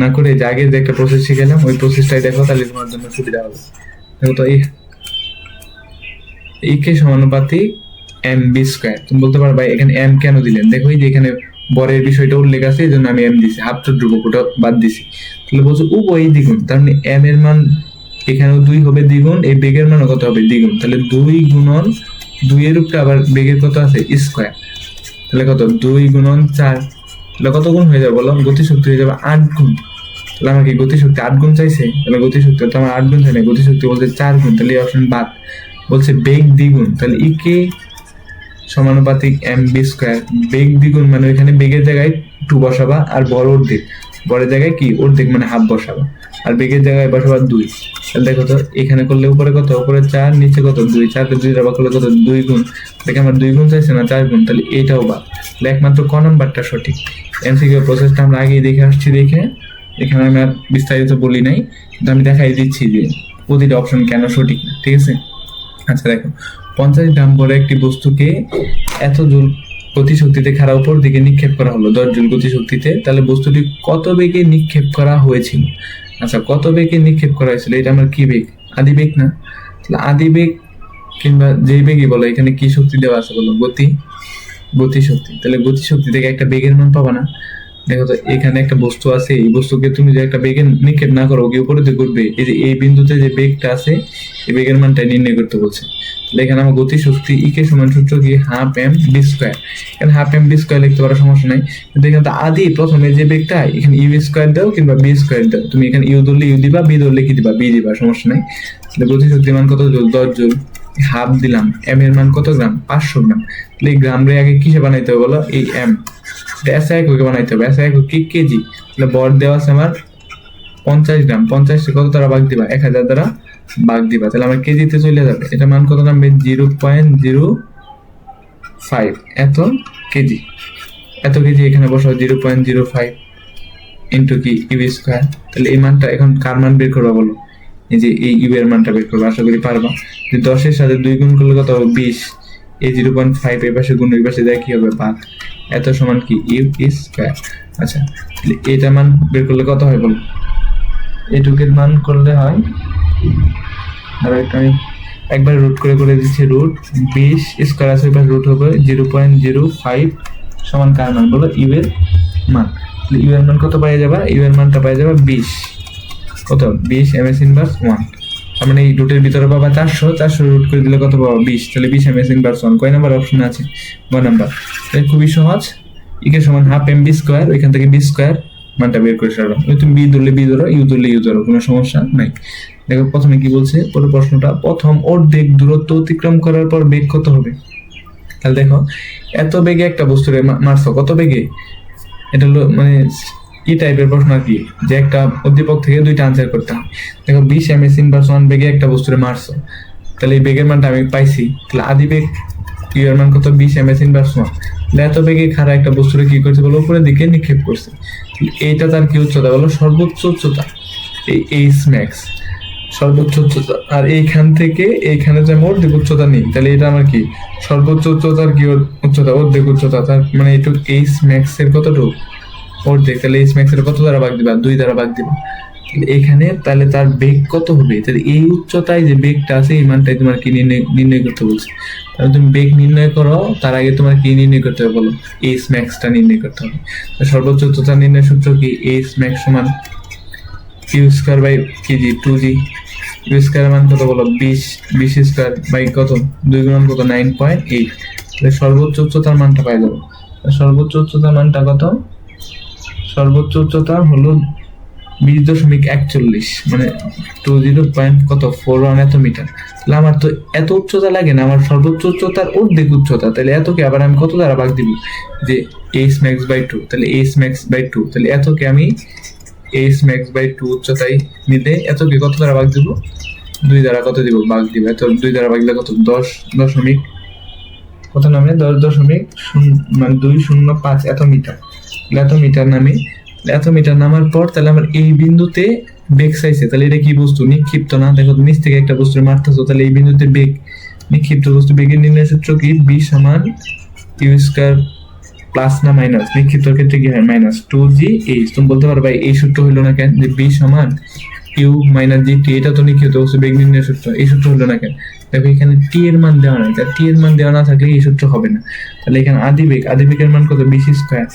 না করে যে আগের যে একটা প্রসেস শিখেলাম ওই প্রসেসটাই দেখো, তাহলে তোমার জন্য সুবিধা হবে। দেখো তো এই কে সমানুপাতিক এম বি স্কোয়ার, তুমি বলতে পারো ভাই এখানে এম কেন দিলেন, দেখো এই যে এখানে বরের বিষয়টা উল্লেখ আছে এই জন্য আমি এম দিছি, হাফ ধ্রুবক ওটা বাদ দিছি। তাহলে বলছো উভয় দ্বিগুণ, তার মানে এম এর মান এখানেও 2 হবে দ্বিগুণ, এই বেগের মানও কত হবে দ্বিগুণ, তাহলে 2 গুণন 2 এর উপরে আবার বেগের কত আছে স্কোয়ার, তাহলে কত 2 গুণন 4, তাহলে কত গুণ হয়ে যাবে বলো গতিশক্তি হয়ে যাবে 8 গুণ। তাহলে আমার কি গতিশক্তি 8 গুণ চাইছে, তাহলে গতিশক্তি তো আমার 8 গুণ চাই না, গতিশক্তি বলছে 4 গুণ, তাহলে এই অপশন বাদ। বলছে বেগ দ্বিগুণ, তাহলে ইকে সমানুপাতিক এম বি স্কোয়ার, বেগ দ্বিগুণ মানে এখানে বেগের জায়গায় 2 বসাবা আর বড় অর্ধেক, বড়ের জায়গায় কি অর্ধেক মানে হাফ বসাবা আর বেগের জায়গায় বসাবা 2। তাহলে দেখো তো এখানে করলে উপরে কত, উপরে 4 নিচে কত 2, 4 কে 2 দ্বারা করলে কত 2 গুণ, দেখে আমার 2 গুণ চাইছে না 4 গুণ, তাহলে এইটাও বাদ। তাহলে একমাত্র ক নাম্বারটা সঠিক। এমসিকিউ প্রসেসটা আমরা আগেই দেখে আসছি, দেখে এখানে আমি আর বিস্তারিত বলি নাই, কিন্তু আমি দেখাই দিচ্ছি যে প্রতিটা অপশন কেন সঠিক না, ঠিক আছে। আচ্ছা দেখো 50 গ্রাম বড় একটি বস্তুকে এত জুল গতিশক্তিতে খাড়া উপর দিকে নিক্ষেপ করা হলো 10 জুল গতিশক্তিতে, তাহলে বস্তুটি কত বেগে নিক্ষেপ করা হয়েছিল। আচ্ছা কত বেগে নিক্ষেপ করা হয়েছিল, এটা আমার কি বেগ আদি বেগ না, তাহলে আদি বেগ কিংবা যে বেগই বলো এখানে কি শক্তি দেওয়া আছে বলো গতিশক্তি, তাহলে গতিশক্তি থেকে একটা বেগের মান পাবা না। দেখো তো এখানে একটা বস্তু আছে, এই বস্তুকে তুমি যে একটা বেগে নিক্ষেপ না করো কি উপরে দিয়ে ঘুরবে, এই যে এই বিন্দুতে যে বেগটা আছে এই বেগের মানটা নির্ণয় করতে বলছে। তাহলে এখানে আমার গতিশক্তি ইকে সমান সূত্র কি হাফ এম বি স্কোয়ার, এখানে হাফ এম বি স্কোয়ার লিখতে পারো সমস্যা নাই, কিন্তু এখানে তো আদি প্রথমে যে বেগটা এখানে ইউ স্কোয়ার দাও কিংবা বি স্কোয়ার দাও, তুমি এখানে ইউ ধরলে ইউ দিবা, বি ধরলে কি দিবা বি দিবা, সমস্যা নাই। তাহলে গতিশক্তির মান কত জুল 10 জুল, হাফ দিলাম, এম এর মান কত গ্রাম 500 গ্রাম, তাহলে এই গ্রাম রে আগে কিসে বানাইতে হবে বলো এই এম, এসআই এককে বানাইতে হবে, এসআই একক কি কেজি, তাহলে বর দেওয়া আছে আমার 50 গ্রাম, 50 কত দ্বারা ভাগ দিবা 1000 দ্বারা ভাগ দিবা, তাহলে আমার কেজিতে চলে যাবে, এটা মান কত নামবে 0.05 এত কেজি, এত কেজি এখানে বসাও 0.05 ইন্টু কি ইউ স্কোয়ার, তাহলে এই মানটা এখন কার মান বের করবা বলো, এই যে এই ইউ এর মানটা বের করবা, আশা করি পারবা। যে 10 এর সাথে 2 গুণ করলে কত হবে 20, এই 0.5 এই পাশে গুণ ওই পাশে দেয় কি হবে ভাগ, এত সমান কি ইউ স্কয়ার। আচ্ছা তাহলে এটা মান বের করলে কত হয় বল, এটুকের মান করলে হয়, আর এটা আমি একবার রুট করে দিচ্ছি, রুট 20 স্কয়ার আছে এবার রুট হবে 0.05 সমান কার মান বলো ইউ এর মান। তাহলে ইউ এর মান কত পাওয়া যাবে, ইউ এর মানটা পাওয়া যাবে 20, কত 20 এমএস ইনভার্স 1, তার মানে এই রুটের ভিতরে পাবা 400 রুট করে দিলে কত পাবো 20, তাহলে 20 এমএস ইনভার্স 1 কয় নাম্বার অপশন আছে 1 নাম্বার। তাহলে খুবই সহজ, ইকে সমান হাফ এম বি স্কোয়ার, ওইখান থেকে বি স্কোয়ার মানটা বের করে সারো। তুমি বি ধরলে বি ধরো, ইউ ধরলে ইউ ধরো, কোনো সমস্যা নাই। দেখো প্রথমে কি বলছে, পুরো প্রশ্নটা, প্রথম অর্ধেক দূরত্ব অতিক্রম করার পর বেগ কত হবে। তাহলে দেখো এত বেগে একটা বস্তুরে মারছো, কত বেগে, এটা হলো মানে কি টাইপের প্রশ্ন আর কি, যে একটা উদ্দীপক থেকে দুইটা আনসার করতে হয়। দেখো 20 ms ইনভার্স 1 বেগে একটা বস্তুরে মারছো, তাহলে এই বেগের মানটা আমি পাইছি। তাহলে আদি বেগ ইউ এর মান কত, 20 ms ইনভার্স 1। এত বেগে খাড়া একটা বস্তুরে কি করছে বলো, উপরের দিকে নিক্ষেপ করছে। এইটা তার কি উচ্চতা বলো, সর্বোচ্চ উচ্চতা, এই এইচ ম্যাক্স সর্বোচ্চ উচ্চতা। আর এইখান থেকে এইখানে যে আমি অর্ধেক উচ্চতা নেই, তাহলে এটা আমার কি সর্বোচ্চ উচ্চতার কি উচ্চতা, অর্ধেক উচ্চতা, তার মানে এইটুক এইচ ম্যাক্স এর কতটুকু, অর্ধেক। তাহলে এইচ ম্যাক্স এর কত দ্বারা ভাগ দিবা, 2 দ্বারা ভাগ দিবা। এখানে তাহলে তার বেগ কত হবে, তাহলে এই উচ্চতায় যে বেগটা আছে এই মানটাই তোমার কি নির্ণয় করতে বলছে। তাহলে তুমি বেগ নির্ণয় করো, তার আগে তোমার কি নির্ণয় করতে হবে বলো, এইচ ম্যাক্সটা নির্ণয় করতে হবে। সর্বোচ্চ উচ্চতা নির্ণয় সূত্র কি, এইচ ম্যাক্স সমান U square by kg 2g। U square মান কত বলো, 20 স্কয়ার বাই কত, 2 গুণন কত, 9.8। তাহলে সর্বোচ্চ উচ্চতার মানটা পাই যাবো। সর্বোচ্চ উচ্চতার মানটা কত, সর্বোচ্চ উচ্চতা হলো 20.41, মানে 20.41 এত মিটার। তাহলে আমার তো এত উচ্চতা লাগে না, আমার সর্বোচ্চ উচ্চতার অর্ধেক উচ্চতা। তাহলে এতকে আবার আমি কত দ্বারা ভাগ দিব, যে এইচ ম্যাক্স বাই 2, তাহলে এইচ ম্যাক্স বাই 2, তাহলে এতকে আমি এইচ ম্যাক্স বাই 2 উচ্চতায় নিতে এতকে কত দ্বারা ভাগ দিব, 2 দ্বারা কত দিব, ভাগ দিব। এত 2 দ্বারা ভাগ দিলে কত, 10 দশমিক কত নামে, 10.205 এত মিটার। এত মিটার নামে, এত মিটার নামার পর তাহলে আমার এই বিন্দুতে বেগ চাইছে। তাহলে এটা কি বস্তু, নিক্ষিপ্ত না, দেখো নিচ থেকে একটা বস্তু মারতেছো, তাহলে এই বিন্দুতে বেগ, নিক্ষিপ্ত বস্তু। বেগের নির্ণয় সূত্র কি, বি সমান ইউ স্কয়ার প্লাস না মাইনাস, নিক্ষিপ্তর ক্ষেত্রে কি হয় মাইনাস 2gh। তুমি বলতে পারো ভাই এই সূত্র হইলো না কেন, যে বি সমান ইউ মাইনাস জি টি, এটা তো নিক্ষিপ্ত বস্তু বেগ নির্ণয় সূত্র, এই সূত্র হলো না কেন। দেখো এখানে টি এর মান দেওয়া নাই, তার টি এর মান দেওয়া না থাকলে এই সূত্র হবে না। তাহলে এখানে আদি বেগের মান কত, 20 স্কয়ার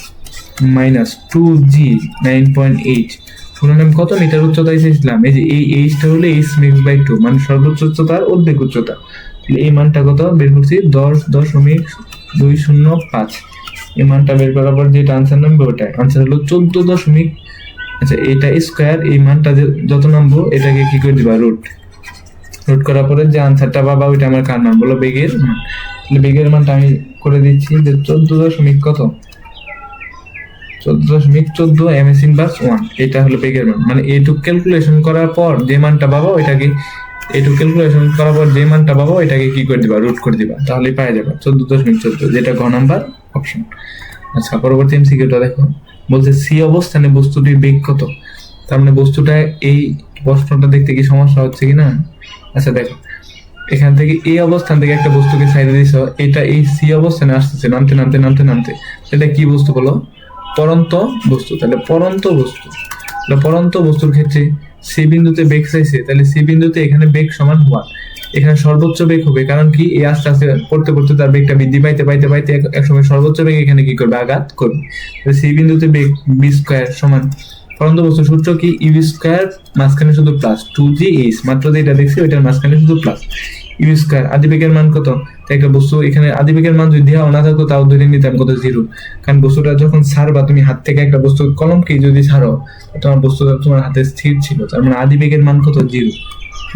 মাইনাস 2g 9.8, শুনলাম কত মিটার উচ্চতায় চেয়েছিলাম। এই যে এই এইচটা হলো এইচ ম্যাক্স বাই 2, মানে সর্বোচ্চ উচ্চতার অর্ধেক উচ্চতা। এই মানটা কত বের করছি, 10.205। এই মানটা বের করার পর যেটা আনসার নামবে ওটা আনসার হলো 14. আচ্ছা এটা স্কয়ার, এই মানটা যত নামবো এটাকে কি করে দিবা, রুট করার পরে যে আনসারটা পাবা ওইটা আমার কার মান বলো, বেগের মান। বেগের মানটা আমি করে দিচ্ছি যে 14. কত, 14.14 ms ইনভার্স 1, এটা হলো বেগের মান। মানে এইটুক ক্যালকুলেশন করার পর যে মানটা পাবো ওইটাকে, এইটুক ক্যালকুলেশন করার পর যে মানটা পাবো এটাকে কি করে দিবা, রুট করে দিবা, তাহলে পাওয়া যাবে 14.14, যেটা ঘ নাম্বার অপশন। আচ্ছা পরবর্তী এমসিকিউটা দেখো, বলছে সি অবস্থানে বস্তুটির বেগ কত। তার মানে বস্তুটা, এই প্রশ্নটা দেখতে কি সমস্যা হচ্ছে কি না। আচ্ছা দেখো এখান থেকে এই অবস্থান থেকে একটা বস্তুকে সাইডে দিছো, এটা এই সি অবস্থানে আসতেছে, নামতে নামতে নামতে নামতে, এটা কি বস্তু বলো, পরন্ত বস্তু। তাহলে পরন্ত বস্তুর ক্ষেত্রে সি বিন্দুতে বেগ চাইছে, তাহলে সি বিন্দুতে এখানে বেগ সমান 1, এখানে সর্বোচ্চ বেগ হবে, কারণ কি এই আস্তে আস্তে করতে করতে তার বেগটা বৃদ্ধি পাইতে পাইতে পাইতে একসময় সর্বোচ্চ বেগ এখানে কি করবে, আঘাত করবে। সি বিন্দুতে বেগ বি স্কয়ার সমান পরন্ত বস্তুর সূত্র কি, ইউ স্কয়ার মাঝখানে শুধু প্লাস 2gh, মাত্র যেটা দেখছি ওইটার মাঝখানে শুধু প্লাস, ইউ স্কয়ার। আদিবেগের মান কত, একটা বস্তু এখানে আদিবেগের মান যদি দেওয়া না থাকতো তাও ধরে নিতাম কত, 0, কারণ বস্তুটা যখন ছাড়বা তুমি হাত থেকে একটা বস্তু কলমকে যদি ছাড়ো, তোমার বস্তুটা তোমার হাতে স্থির ছিল, তার মানে আদিবেগের মান কত,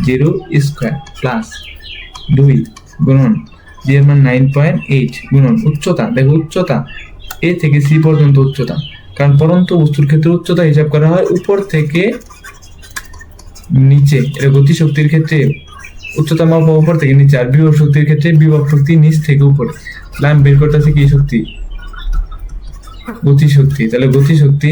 0 স্কয়ার প্লাস 2 গুণন জি এর মান 9.8 গুণন উচ্চতা। দেখো উচ্চতা এ থেকে সি পর্যন্ত উচ্চতা, কারণ পরন্ত বস্তুর ক্ষেত্রে উচ্চতা হিসাব করা হয় উপর থেকে নিচে, এটা গতি শক্তির ক্ষেত্রে উচ্চতা মাপা উপর থেকে নিচে, আর বিভব শক্তির ক্ষেত্রে বিভব শক্তি নিচ থেকে উপরে। আমি বের করতেছি কি শক্তি, গতি শক্তি। তাহলে গতি শক্তি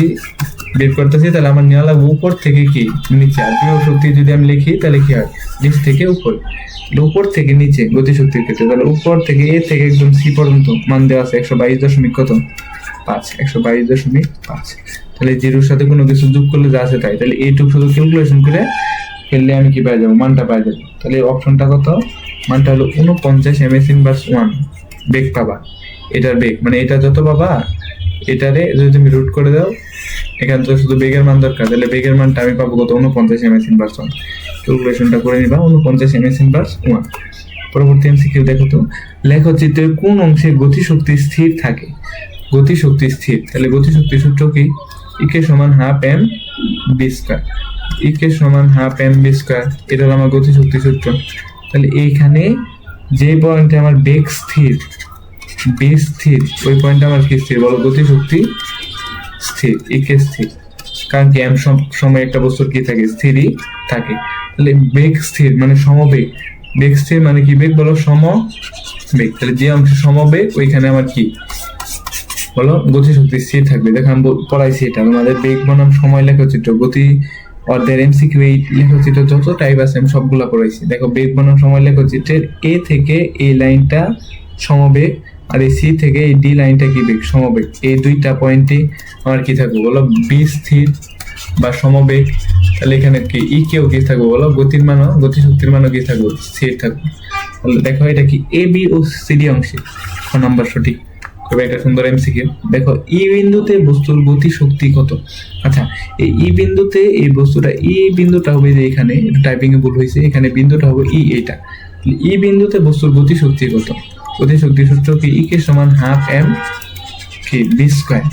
বের করতেছি, তাহলে আমার নেওয়া লাগবে উপর থেকে কি নিচে, আর বিভব শক্তি যদি আমি লিখি তাহলে কি হয়, নিচ থেকে উপরে। উপর থেকে নিচে গতি শক্তির ক্ষেত্রে, তাহলে উপর থেকে এ থেকে একদম সি পর্যন্ত মান দেওয়া আছে 122.5। তাহলে জিরোর সাথে কোনো কিছু যোগ করলে যা আছে তাই, তাহলে এইটুকু শুধু ক্যালকুলেশন করে ফেললে আমি কি পাই যাবো, মানটা পাই যাবো। তাহলে অপশনটা কত, মানটা হলো 49 ms ইনভার্স 1 বেগ পাবা। এটার বেগ মানে এটা যত পাবা, এটারে যদি তুমি রুট করে দাও, এখান থেকে শুধু বেগের মান দরকার, তাহলে বেগের মানটা আমি পাবো কত, 49 ms ইনভার্স 1। ক্যালকুলেশনটা করে নিবা, 49 ms ইনভার্স 1। পরবর্তী এমসিকিউ দেখো তো, লেখচিত্রের কোন অংশে গতি শক্তি স্থির থাকে। গতিশক্তি স্থির, তাহলে গতিশক্তির সূত্র কি? ইকে সমান হাফ এম বি স্কয়ার, ইকে সমান হাফ এম বি স্কয়ার, এটা হলো আমার গতিশক্তি সূত্র। তাহলে এইখানে যে পয়েন্টে আমার বেগ স্থির, বি স্থির, ওই পয়েন্টে আমার কি স্থির বলো? গতিশক্তি স্থির, ইকে স্থির। কারণ কি এম সময় একটা বস্তুর কি থাকে? স্থিরই থাকে। তাহলে বেগ স্থির মানে সমবেগ, বেগ স্থির মানে কি বেগ বলো? সমবেগ। তাহলে যে অংশে সমবেগ ওইখানে আমার কি বলো? গতিশক্তি স্থির থাকবে। দেখো আমি পড়াইছি এটা আমাদের বেগ বনাম সময় লেখচিত্র, গতি অর্ধের এমসিকিউ এই লেখচিত্র যত টাইপ আছে আমি সবগুলা পড়াইছি। দেখো বেগ বনাম সময় লেখচিত্রের এ থেকে এই লাইনটা সমবেগ, আর এই সি থেকে এই ডি লাইনটা কি বেগ? সমবেগ। এই দুইটা পয়েন্টে আমার কি থাকবে বলো? বি স্থির বা সমবেগ। তাহলে এখানে কি ই কেও কি থাকবে বলো? গতির মানও, গতিশক্তির মানও কি থাকবে? স্থির থাকবে। তাহলে দেখো এটা কি A B O C D অংশে খ নাম্বার সঠিক। খুব একটা সুন্দর এমসিকিউ। দেখো ই বিন্দুতে বস্তুর গতি শক্তি কত? আচ্ছা এই ই বিন্দুতে এই বস্তুটা, ই বিন্দুটা হবে যে এখানে, টাইপিং এ ভুল হয়েছে, এখানে বিন্দুটা হবে ই, এটা ই বিন্দুতে বস্তুর গতি শক্তি কত? গতি শক্তির সূত্র কি? ই কে সমান হাফ এম কি বি স্কয়ার।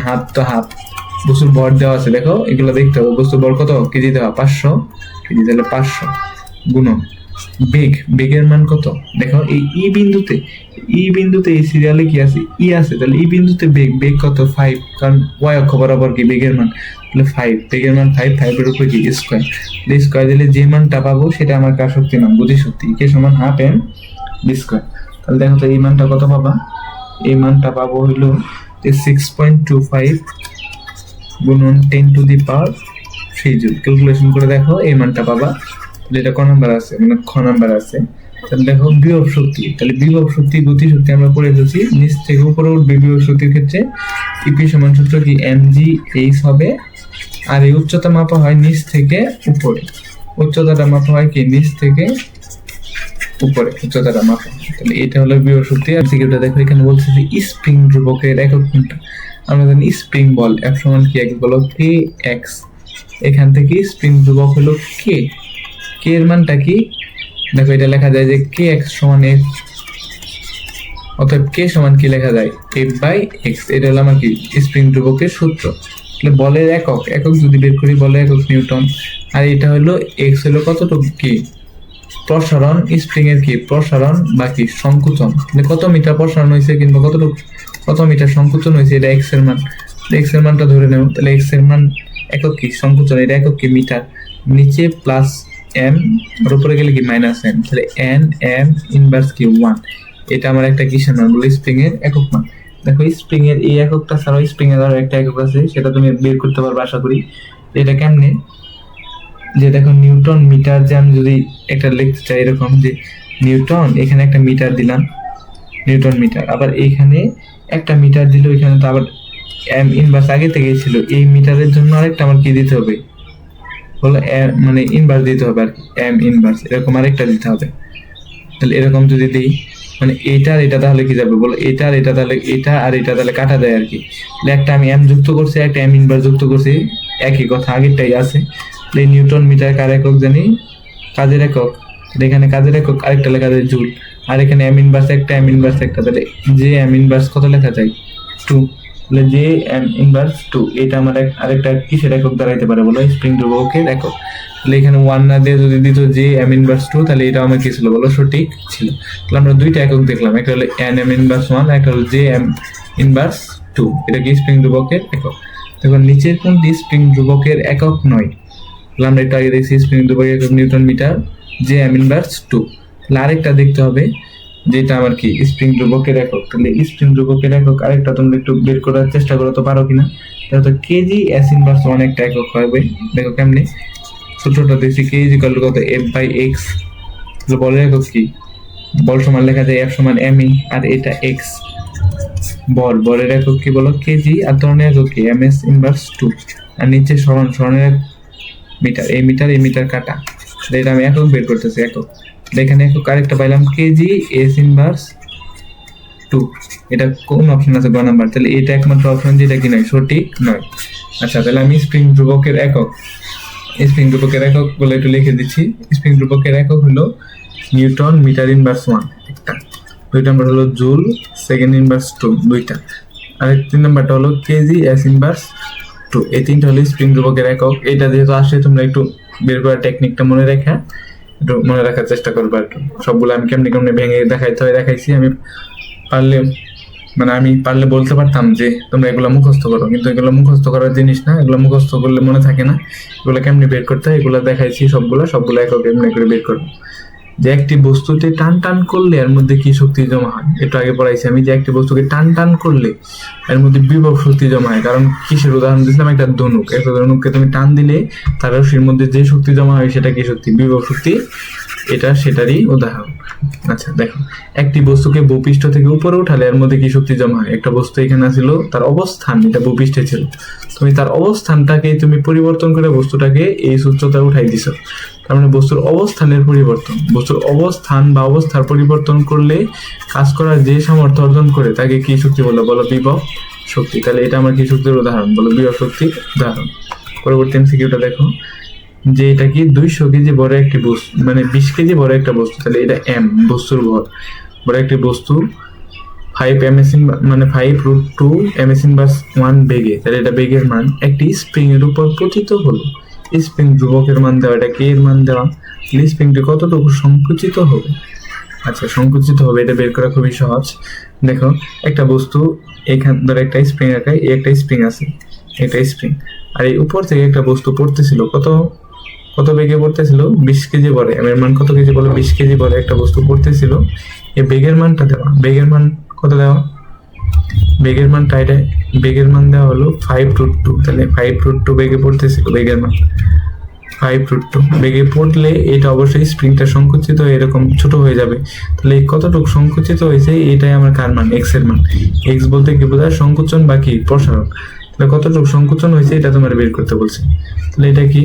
হাফ তো হাফ, বস্তুর ভর দেওয়া আছে, দেখো এগুলো দেখতে হবে। বস্তুর ভর কত কেজি দেওয়া? 500 কেজি, তাহলে 500 গুণন বেগ, বেগের মান কত? দেখো এই ই বিন্দুতে, ই বিন্দুতে এই সিরিয়ালে কি আছে? ই আছে, তাহলে ই বিন্দুতে বেগ, বেগ কত? 5, কারণ ওয়াই অক্ষ বরাবর কি বেগের মান, তাহলে 5, বেগের মান 5, 5 এর উপরে কি স্কয়ার, স্কয়ার দিলে যে মানটা পাবো সেটা আমার কার শক্তি নাম? গতি শক্তি। কে সমান হাফ এম বি স্কয়ার। তাহলে দেখো তো এই মানটা কত পাবা? এই মানটা পাবো হইলো 6.25 গুণন 10 to the power 3 joule. Calculation করে দেখো এই মানটা পাবা। যেটা ক নাম্বার আছে, মানে খ নাম্বার আছে। তাহলে দেখো বিভব শক্তি, তাহলে বিভব শক্তি গতি শক্তি আমরা পড়ে ফেলছি। নিচ থেকে উপরে উঠবে বিভব শক্তির ক্ষেত্রে ইপি সমান সূত্র কি? এমজি এইচ হবে। আর এই উচ্চতা মাপা হয় নিচ থেকে উপরে, উচ্চতাটা মাপা হয় কি? নিচ থেকে উপরে উচ্চতাটা মাপা। তাহলে এটা হলো বিভব শক্তি। আর সিকিউরিটি দেখো এখানে বলছে যে স্প্রিং ধ্রুবকের একক কোনটা? আমরা জানি স্প্রিং বল এফ সমান কি একক বলো? কে এক্স। এখান থেকে স্প্রিং ধ্রুবক হলো কে, কে এর মানটা কি? দেখো এটা লেখা যায় যে কে এক্স সমান এফ, অর্থাৎ কে সমান কি লেখা যায়? F by X. এটা হলো আমার কি? স্প্রিং ধ্রুবকের সূত্র। তাহলে বলের একক, একক যদি বের করি বলের একক নিউটন। আর এটা হলো এক্স হলো কতটুকু কি? প্রসারণ, স্প্রিং এর কি? প্রসারণ বা কি? সংকুচন। মানে কত মিটার প্রসারণ হয়েছে কিংবা কতটুকু, কত মিটার সংকুচন হয়েছে, এটা এক্স এর মান। এক্স এর মানটা ধরে নেব। তাহলে এক্স এর মান একক কি? সংকুচন, এটা একক কি? মিটার। নিচে প্লাস এম, আর উপরে গেলে কি? Minus M. তাহলে এন এম ইনভার্স কি? 1। এটা আমার একটা কিসের মান বলে? স্প্রিং এর একক মান। দেখো স্প্রিং এর এই এককটা ছাড়াও স্প্রিং এর আরো একটা একক আছে, সেটা তুমি বের করতে পারবে আশা করি। এটা কেমনে? যে দেখো নিউটন মিটার, যে আমি যদি একটা লিখতে চাই এরকম যে নিউটন, এখানে একটা মিটার দিলাম, নিউটন মিটার, আবার এইখানে একটা মিটার দিলে ওইখানে তো আবার এম ইনভার্স আগে থেকেই ছিল। এই মিটারের জন্য আরেকটা আমার কি দিতে হবে বলো? মানে ইনভার্স দিতে হবে আর কি, এম ইনভার্স, এরকম আরেকটা দিতে হবে। তাহলে এরকম যদি দিই, মানে এটা আর এটা তাহলে কি যাবে বলো? এটা আর এটা তাহলে, এটা আর এটা তাহলে কাটা দেয় আর কি। একটা আমি এম যুক্ত করছি, একটা এম ইনভার্স যুক্ত করছি, একই কথা, আগেরটাই আছে। এই নিউটন মিটার কার একক জানি? কাজের একক। এখানে কাজের একক আরেকটা লেখা যায় জুল, আর এখানে এম ইনভার্স একটা, এম ইনভার্স একটা। তাহলে যে এম ইনভার্স কত লেখা যায়? 2। তাহলে যে এম ইনভার্স 2, এটা আমার আরেকটা কিসের একক দাঁড়াইতে পারে বলো? স্প্রিং ধ্রুবকের একক। তাহলে এখানে 1 না দিয়ে যদি দিত যে এম ইনভার্স 2, তাহলে এটা আমার কি ছিল বলো? সঠিক ছিল। তাহলে আমরা দুইটা একক দেখলাম, একটা হলো এন এম ইনভার্স 1, একটা হলো যে এম ইনভার্স 2। এটা কি স্প্রিং ধ্রুবকের একক। দেখুন নিচের কোনটি স্প্রিং ধ্রুবকের একক নয়? আমরা এটা আগে দেখছি স্প্রিং ধ্রুবকের একক নিউটন মিটার, যে এম ইনভার্স 2। তাহলে আরেকটা দেখতে হবে যেটা আমার কি? স্প্রিং ধ্রুবকের একক। তাহলে স্প্রিং ধ্রুবকের একক আরেকটা তোমরা একটু বের করার চেষ্টা করো তো, পারো কিনা? তাহলে তো কেজি এস ইনভার্স 1 একটা একক হবে। দেখো কেমনে? সূত্রটা দেখছি কে ইজ ইকুয়াল টু কত? F by X. তাহলে বলের একক কি? বল সমান লেখা যায় এফ সমান এম ই, আর এটা এক্স। বলের একক কি বলো? কেজি। আর ত্বরণের একক কি? M S inverse 2। আর নিচে সরণের মিটার, এই মিটার এই মিটার কাটা। এটা আমি একক বের করতেছি, একক। এখানে একক আরেকটা পাইলাম কেজি এস ইনভার্স 2। এটা কোন অপশন আছে? গ নাম্বার। তাহলে এটা একমাত্র অপশন যেটা কি নয়, সঠিক নয়। আচ্ছা তাহলে আমি স্প্রিং ধ্রুবকের একক, স্প্রিং ধ্রুবকের একক বলে একটু লিখে দিচ্ছি। স্প্রিং ধ্রুবকের একক হলো নিউটন মিটার ইনভার্স 1 একটা, 2 নম্বর হলো জুল সেকেন্ড ইনভার্স 2 দুইটা, আর 3 নাম্বারটা হলো কেজি এস ইনভার্স 2। এই তিনটা হলো স্প্রিং ধ্রুবকের একক। এটা যেহেতু আসে তোমরা একটু বের করার টেকনিকটা মনে রাখা, একটু মনে রাখার চেষ্টা করবো আর কি। সবগুলো আমি কেমনি কেমনি ভেঙে দেখাইছি। আমি পারলে বলতে পারতাম যে তোমরা এগুলো মুখস্থ করো, কিন্তু এগুলো মুখস্থ করার জিনিস না, এগুলো মুখস্থ করলে মনে থাকে না। এগুলো কেমনি বের করতে হয় এগুলো দেখাইছি, সবগুলো একক এমনি করে বের করবো। যে একটি বস্তুতে টান টান করলে এর মধ্যে কি শক্তি জমা হয়, একটু আগে পড়াইছি আমি, যে একটি বস্তুকে টান টান করলে এর মধ্যে বিভব শক্তি জমা হয়। কারণ কিসের উদাহরণ দিয়েছিলাম, একটা ধনুক, একটা ধনুককে তুমি টান দিলে তার রশ্মির মধ্যে যে শক্তি জমা হয় সেটা কি শক্তি, বিভব শক্তি, এটা সেটারই উদাহরণ। আচ্ছা দেখো, একটি বস্তুকে ভূপৃষ্ঠ থেকে উপরে উঠালে এর মধ্যে কি শক্তি জমা হয়। একটা বস্তু এখানে ছিল, তার অবস্থান এটা ভূপৃষ্ঠে ছিল, তুমি তার অবস্থানটাকে তুমি পরিবর্তন করে বস্তুটাকে এই উচ্চতায় উঠাই দিছো। তার মানে বস্তুর অবস্থানের পরিবর্তন, বস্তুর অবস্থান বা অবস্থার পরিবর্তন করলে কাজ করার যে সামর্থ্য অর্জন করে তাকে কি শক্তি বলো, বিভব শক্তি। তাহলে এটা আমার কি শক্তির উদাহরণ, বলো বিভব শক্তির উদাহরণ। পরবর্তী এমসিকিউটা দেখো, যে এটা কি 200 কেজি বড় একটি বস্তু, মানে 20 কেজি বড় একটা বস্তু, তাহলে এটা এম বস্তুর ভর, বড় একটি বস্তু 5 মানে 5√2 m/1 বেগে, তাহলে এটা বেগের মান একটি স্প্রিং এর উপর পতিত হলো। স্প্রিং ধ্রুবকের মান দেওয়া, এটা কে এর মান দেওয়া, স্প্রিংটি কতটুকু সংকুচিত হবে। আচ্ছা সংকুচিত হবে, এটা বের করা খুবই সহজ। দেখো একটা বস্তু, এখান ধরে একটা স্প্রিং আঁকায়, একটা স্প্রিং আছে, একটা স্প্রিং, আর এই উপর থেকে একটা বস্তু পড়তেছিল, কত বেগে পড়তেছিল, 20 কেজি বড়, এর মান কত কেজি বলো, 20 কেজি বড় একটা বস্তু পড়তেছিল। এই বেগের মানটা দেওয়া, বেগের মান কত দেওয়া, বেগের মানটা এটা, বেগের মান দেওয়া হলো 5√2, তাহলে 5√2 বেগে পড়তেছিল, বেগের মান 5√2 বেগে পড়লে এটা অবশ্যই স্প্রিংটা সংকুচিত হয়ে এরকম ছোট হয়ে যাবে। তাহলে কতটুকু সংকুচিত হয়েছে, এটাই আমার কার মান, এক্স এর মান। এক্স বলতে কি বোঝায়, সংকুচন বা কি প্রসারণ। তাহলে কতটুকু সংকুচন হয়েছে এটা তোমার বের করতে বলছে। তাহলে এটা কি,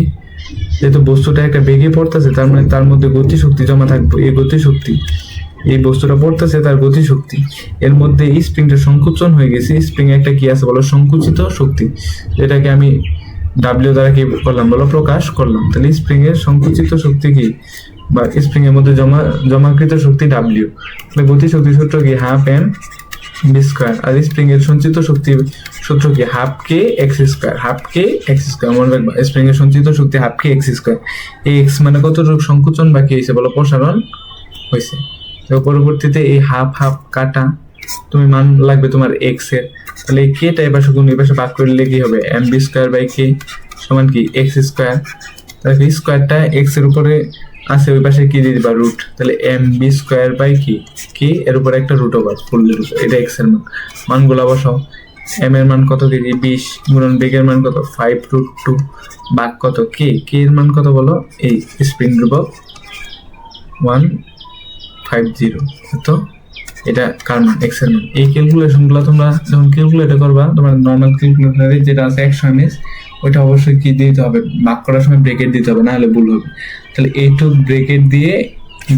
যেহেতু বস্তুটা একটা বেগে পড়তেছে, তার মানে তার মধ্যে গতি শক্তি জমা থাকবে। এই গতি শক্তি, এই বস্তুটা পড়তেছে তার গতি শক্তি, এর মধ্যে এই স্প্রিংটা সংকুচন হয়ে গেছে। স্প্রিং একটা কি আছে বলো, সংকুচিত শক্তি, যেটাকে আমি ডাব্লিউ দ্বারা কি করলাম বলো, প্রকাশ করলাম। তাহলে স্প্রিং এর সংকুচিত শক্তি কি, বা স্প্রিং এর মধ্যে জমাকৃত শক্তি ডাব্লিউ। তাহলে গতি শক্তি সূত্র কি, হাফ এম বি স্কোয়ার, আর স্প্রিং এর সঞ্চিত শক্তি সূত্র কি, half K x square, half K x square. মনে রাখবা স্প্রিং এর সঞ্চিত শক্তি হাফ কে এক্স স্কোয়ার। এই এক্স মানে কতটুকু সংকুচন বাকি হয়েছে বলো, প্রসারণ হয়েছে। পরবর্তীতে এই হাফ হাফ কাটা, তুমি মান লাগবে তোমার এক্স এর, তাহলে এই কেটা এবার গুণ এই পাশে ভাগ করলে কি হবে, এম বি স্কোয়ার বাই কে সমান কি এক্স স্কোয়ার। তাহলে স্কোয়ারটা এক্স এর উপরে আছে, ওই পাশে কি দিয়ে দিবা, রুট। তাহলে এম বি স্কোয়ার বাই কি এর উপরে একটা রুট ওভার, ফুল রুট, এটা এক্স এর মান। মানগুলো বসাও, এম এর মান কত কেজি 20, গুণন বেগের মান কত 5√2, ভাগ কত কে এর মান কত বলো, এই স্প্রিং ধ্রুবক 150। তো এটা কার মান, এক্স এর মান। এই ক্যালকুলেশন গুলো তোমরা যখন ক্যালকুলেটর করবা, তোমার নর্মাল ক্যালকুলেটরে যেটা আছে 100 ms, ওইটা অবশ্যই কি দিতে হবে, ভাগ করার সময় ব্রেকেট দিতে হবে, না হলে ভুল হবে। তাহলে এইটুক ব্রেকেট দিয়ে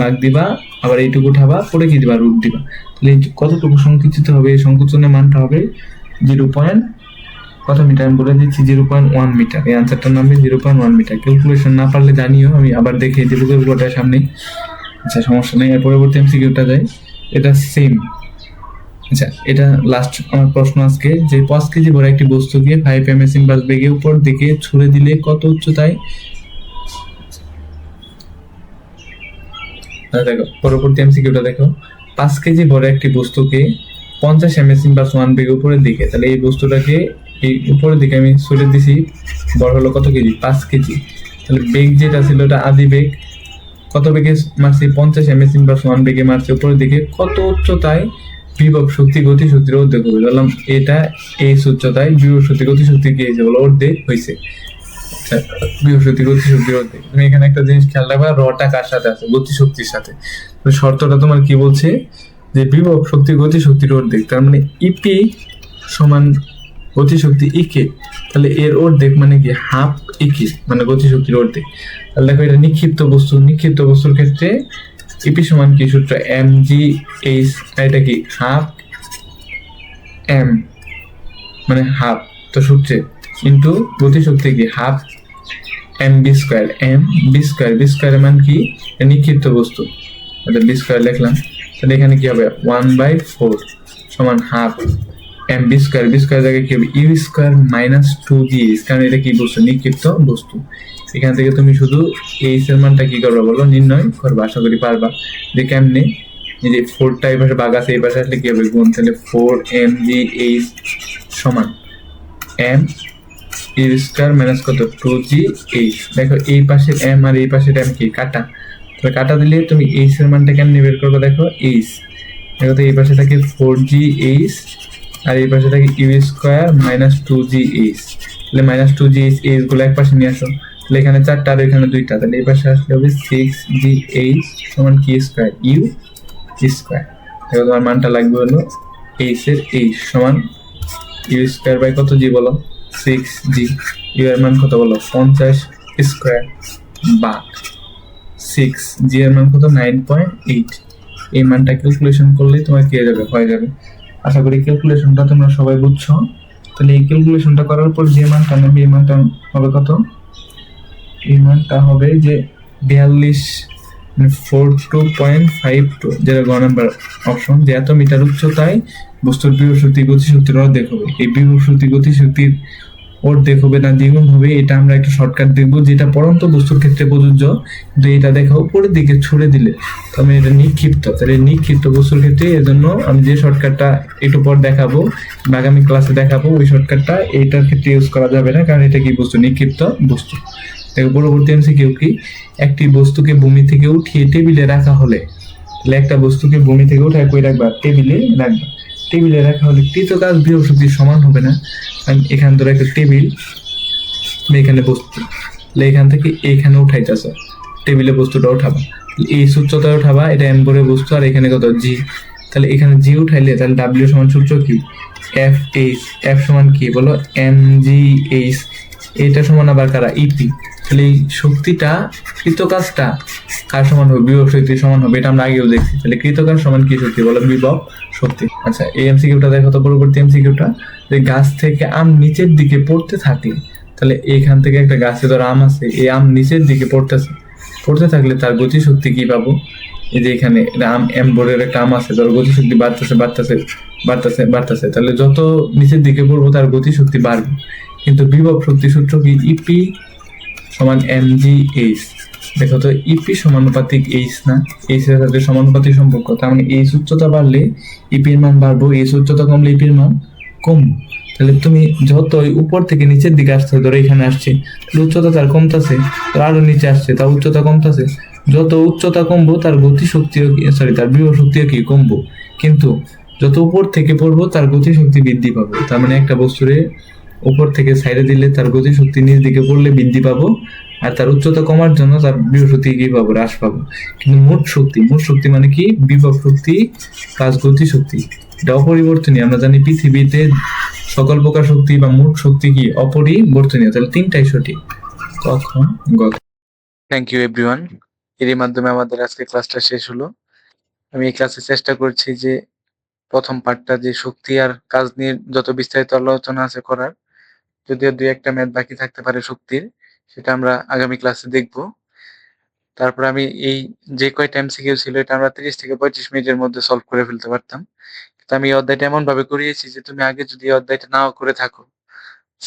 ভাগ দিবা, আবার এইটুকু উঠাবা, পরে কি দিবা, রুট দিবা। তাহলে কতটুকু সংকুচিত হবে, এই সংকুচনের মানটা হবে 0. কত মিটার আমি বলে দিচ্ছি, 0.1 মিটার। এই আনসারটার নামে 0.1 মিটার। ক্যালকুলেশন না পারলে জানিও, আমি আবার দেখিয়ে দেবো ক্যালকুলেটরের সামনে। আচ্ছা সমস্যা নেই। এর পরবর্তী এমসিকিউটা যায়, এটা সেম। আচ্ছা এটা লাস্ট আমার প্রশ্ন আজকে, যে 5 কেজি বড় একটি বস্তুকে 5 ms বেগে উপর দিকে ছুড়ে দিলে কত উচ্চতায়। দেখো পরবর্তী এমসিকিউটা দেখো, 5 কেজি বড় একটি বস্তুকে 50 ms/1 বেগে উপরের দিকে, তাহলে এই বস্তুটাকে এই উপরের দিকে আমি ছুড়ে দিছি, বড় হলো কত কেজি, 5 কেজি। তাহলে বেগ যেটা ছিল ওটা আদি বেগ, কত বেগে মারছি, 50 ms/1 বেগে মারছে উপরের দিকে, কত উচ্চতায় বিভব শক্তি গতি শক্তির অর্ধেক হবে। বললাম এটা এই উচ্চতায় বিভব শক্তি গতি শক্তি কি হয়েছে বলো, অর্ধেক হয়েছে। আচ্ছা বিভব শক্তি গতি শক্তির অর্ধেক। তুমি এখানে একটা জিনিস খেয়াল রাখবা, রটা কার সাথে আছে, গতি শক্তির সাথে। শর্তটা তোমার কি বলছে, যে বিভব শক্তি গতি শক্তির অর্ধেক, তার মানে ইপি সমান গতি শক্তি ইকে, তাহলে এর অর্ধেক মানে কি হাফ ইকে, মানে গতি শক্তির অর্ধেক। তাহলে দেখো এটা নিক্ষিপ্ত বস্তুর ক্ষেত্রে ইপি সমান কি সূত্র, এম জি এইচ, এটা কি হাফ এম মানে হাফ, তো সূত্রে কিন্তু গতি শক্তি কি half M V square, M V স্কোয়ারের মান কি, নিক্ষিপ্ত বস্তু, বি স্কোয়ার লিখলাম। তাহলে এখানে কি হবে, 1/4 সমান হাফ এম বি স্কোয়ার জায়গায় কি হবে U square minus two G H, কারণ এটা কি বস্তু, নিক্ষিপ্ত বস্তু। এখান থেকে তুমি শুধু এইচ এর মানটা কি করবা বলো, নির্ণয় করবা। আশা করি পারবা। যে কেমনে, এই যে ফোরটা এই পাশে ভাগ আছে, এই পাশে আসলে কি হবে গুণ, তাহলে ফোর এম জি এইচ সমান এম ইউ স্কোয়ার মাইনাস কত টু জি এইচ। দেখো এই পাশের এম আর এই পাশের এম কি কাটা, তাহলে কাটা দিলে তুমি এইচ এর মানটা কেমনে বের করবে, দেখো এইচ, দেখো তো এই পাশে থাকে ফোর জি এইচ আর এই পাশে থাকে U square minus two G H. তাহলে মাইনাস টু জি এইচ গুলো এক পাশে নিয়ে আসো, তাহলে এখানে চারটা আর এখানে দুইটা, তাহলে এই পাশে আসলে হবে সিক্স জি এইচ সমান কি স্কোয়ার ইউ স্কোয়ার। দেখো তোমার মানটা লাগবে হলো এইচ এর এইচ সমান ইউ স্কোয়ার বাই কত জি বলো, সিক্স জি। ইউ এর মান কত বলো 50 স্কোয়ার বা সিক্স জি এর মান কত 9.8। এই মানটা ক্যালকুলেশন করলে তোমার কি হয়ে যাবে। আশা করি ক্যালকুলেশনটা তোমরা সবাই বুঝছো। তাহলে এই ক্যালকুলেশনটা করার পর যে মানটা নেবে এই মানটা হবে কত, এই মানটা হবে যে 42 42.52, যেটা গ নাম্বার অপশন, যে এত মিটার উচ্চতায় বস্তুর বিভব শক্তি গতিশক্তির অর্ধেক হবে। এই বিভব শক্তি গতিশক্তির অর্ধেক হবে না দ্বিগুণ হবে, এটা আমরা একটা শর্টকাট দেখবো যেটা পড়ন্ত বস্তুর ক্ষেত্রে প্রযোজ্য। কিন্তু এটা দেখো উপরের দিকে ছুড়ে দিলে তবে এটা নিক্ষিপ্ত, তাহলে নিক্ষিপ্ত বস্তুর ক্ষেত্রে এজন্য আমি যে শর্টকাটটা একটু পর দেখাবো বা আগামী ক্লাসে দেখাবো, ওই শর্টকাটটা এইটার ক্ষেত্রে ইউজ করা যাবে না, কারণ এটা কি বস্তু, নিক্ষিপ্ত বস্তু। দেখো পরবর্তী এমসিকিউ কি, একটি বস্তুকে ভূমি থেকে উঠিয়ে টেবিলে রাখা হলে, তাহলে একটা বস্তুকে ভূমি থেকে উঠায় কই রাখবা, টেবিলে রাখবা। টেবিলে রাখা হলে কৃতকাজ বিভব শক্তি সমান হবে না, কারণ এখান ধরে একটা টেবিল, এখানে বস্তু, তাহলে এখান থেকে এইখানে উঠাইতেছে, টেবিলে বস্তুটা উঠাবা, এই উচ্চতায় উঠাবা, এটা এম ভরে বস্তু আর এখানে কত জি, তাহলে এখানে জি উঠাইলে তাহলে ডাব্লিউ সমান সূত্র কি এফ এইচ, এফ সমান কি বলো এম জি এইচ, এটা সমান আবার কারা ইপি। তাহলে এই শক্তিটা কৃতকাজটা কার সমান হবে, বিভব শক্তি সমান হবে, এটা আমরা আগেও দেখছি। তাহলে কৃতকাজ সমান কি শক্তি বলো, বিভব শক্তি। আচ্ছা এই এমসিকিউটা দেখো তো, পরবর্তী এমসিকিউটা, যে গাছ থেকে আম নিচের দিকে পড়তে থাকলে, তাহলে এইখান থেকে একটা গাছে ধর আম আছে, এই আম নিচের দিকে পড়তে থাকলে তার গতি শক্তি কি পাবো, এই যে এখানে আম এম বোর্ডের একটা আম আছে, ধর গতি শক্তি বাড়তেছে, তাহলে যত নিচের দিকে পড়বো তার গতি শক্তি বাড়বে। কিন্তু বিভব শক্তি সূত্র কি ইপি সমান এম জি এইচ। দেখো তো ইপি সমানুপাতিক এইচ না, এইচ এর সাথে সমানুপাতিক সম্পর্ক, তার মানে এইচ উচ্চতা বাড়লে ইপির মান বাড়বো, এইচ উচ্চতা কমলে ইপির মান কমবো। তাহলে তুমি যতই উপর থেকে নিচের দিকে আসছে, ধরো এখানে আসছে, তাহলে উচ্চতা তার কমতেছে, তো আরো নিচে আসছে তার উচ্চতা কমতেছে, যত উচ্চতা কমবো তার গতি শক্তিও তার বিভব শক্তিও কি কমবো। কিন্তু যত উপর থেকে পড়বো তার গতি শক্তি বৃদ্ধি পাবো। তার মানে একটা বস্তুরে উপর থেকে সাইডে দিলে তার গতি শক্তি নিচ দিকে পড়লে বৃদ্ধি পাবো, আর তার উচ্চতা কমার জন্য তার বিভব শক্তি কি পাবো, হ্রাস পাবো। কিন্তু মোট শক্তি মানে কি, বিভব শক্তি প্লাস গতি শক্তি, এটা অপরিবর্তনীয়। আমরা জানি পৃথিবীতে সকল প্রকার শক্তি বা মোট শক্তি কি অপরিবর্তনীয়, তাহলে তিনটাই সঠিক। কখন গত। থ্যাংক ইউ এভরিওয়ান, এরই মাধ্যমে আমাদের আজকে ক্লাসটা শেষ হলো। আমি এই ক্লাসে চেষ্টা করছি যে প্রথম পার্টটা যে শক্তি আর কাজ নিয়ে যত বিস্তারিত আলোচনা আছে করার, যদিও দুই একটা ম্যাথ বাকি থাকতে পারে শক্তির, সেটা আমরা আগামী ক্লাসে দেখব। তারপর আমি এই যে কয়টা এমসিকিউ ছিল এটা আমরা 30 থেকে 35 মিনিটের মধ্যে সলভ করে ফেলতে পারতাম। তো আমি এই অধ্যায়টা এমন ভাবে করিয়েছি যে তুমি আগে যদি এই অধ্যায়টা নাও করে থাকো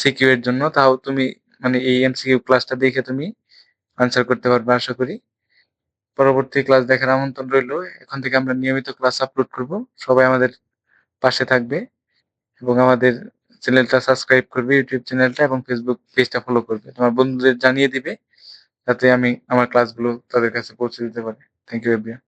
সিকিউ এর জন্য, তাও তুমি মানে এই এমসিকিউ ক্লাসটা দেখে তুমি আনসার করতে পারবে আশা করি। পরবর্তী ক্লাস দেখার আমন্ত্রণ রইলো। এখন থেকে আমরা নিয়মিত ক্লাস আপলোড করব। সবাই আমাদের পাশে থাকবে এবং আমাদের চ্যানেলটা সাবস্ক্রাইব করবে, ইউটিউব চ্যানেলটা এবং ফেসবুক পেজটা ফলো করবে। তোমার বন্ধুদের জানিয়ে দিবে যাতে আমার ক্লাসগুলো তাদের কাছে পৌঁছে দিতে পারে। Thank you everyone.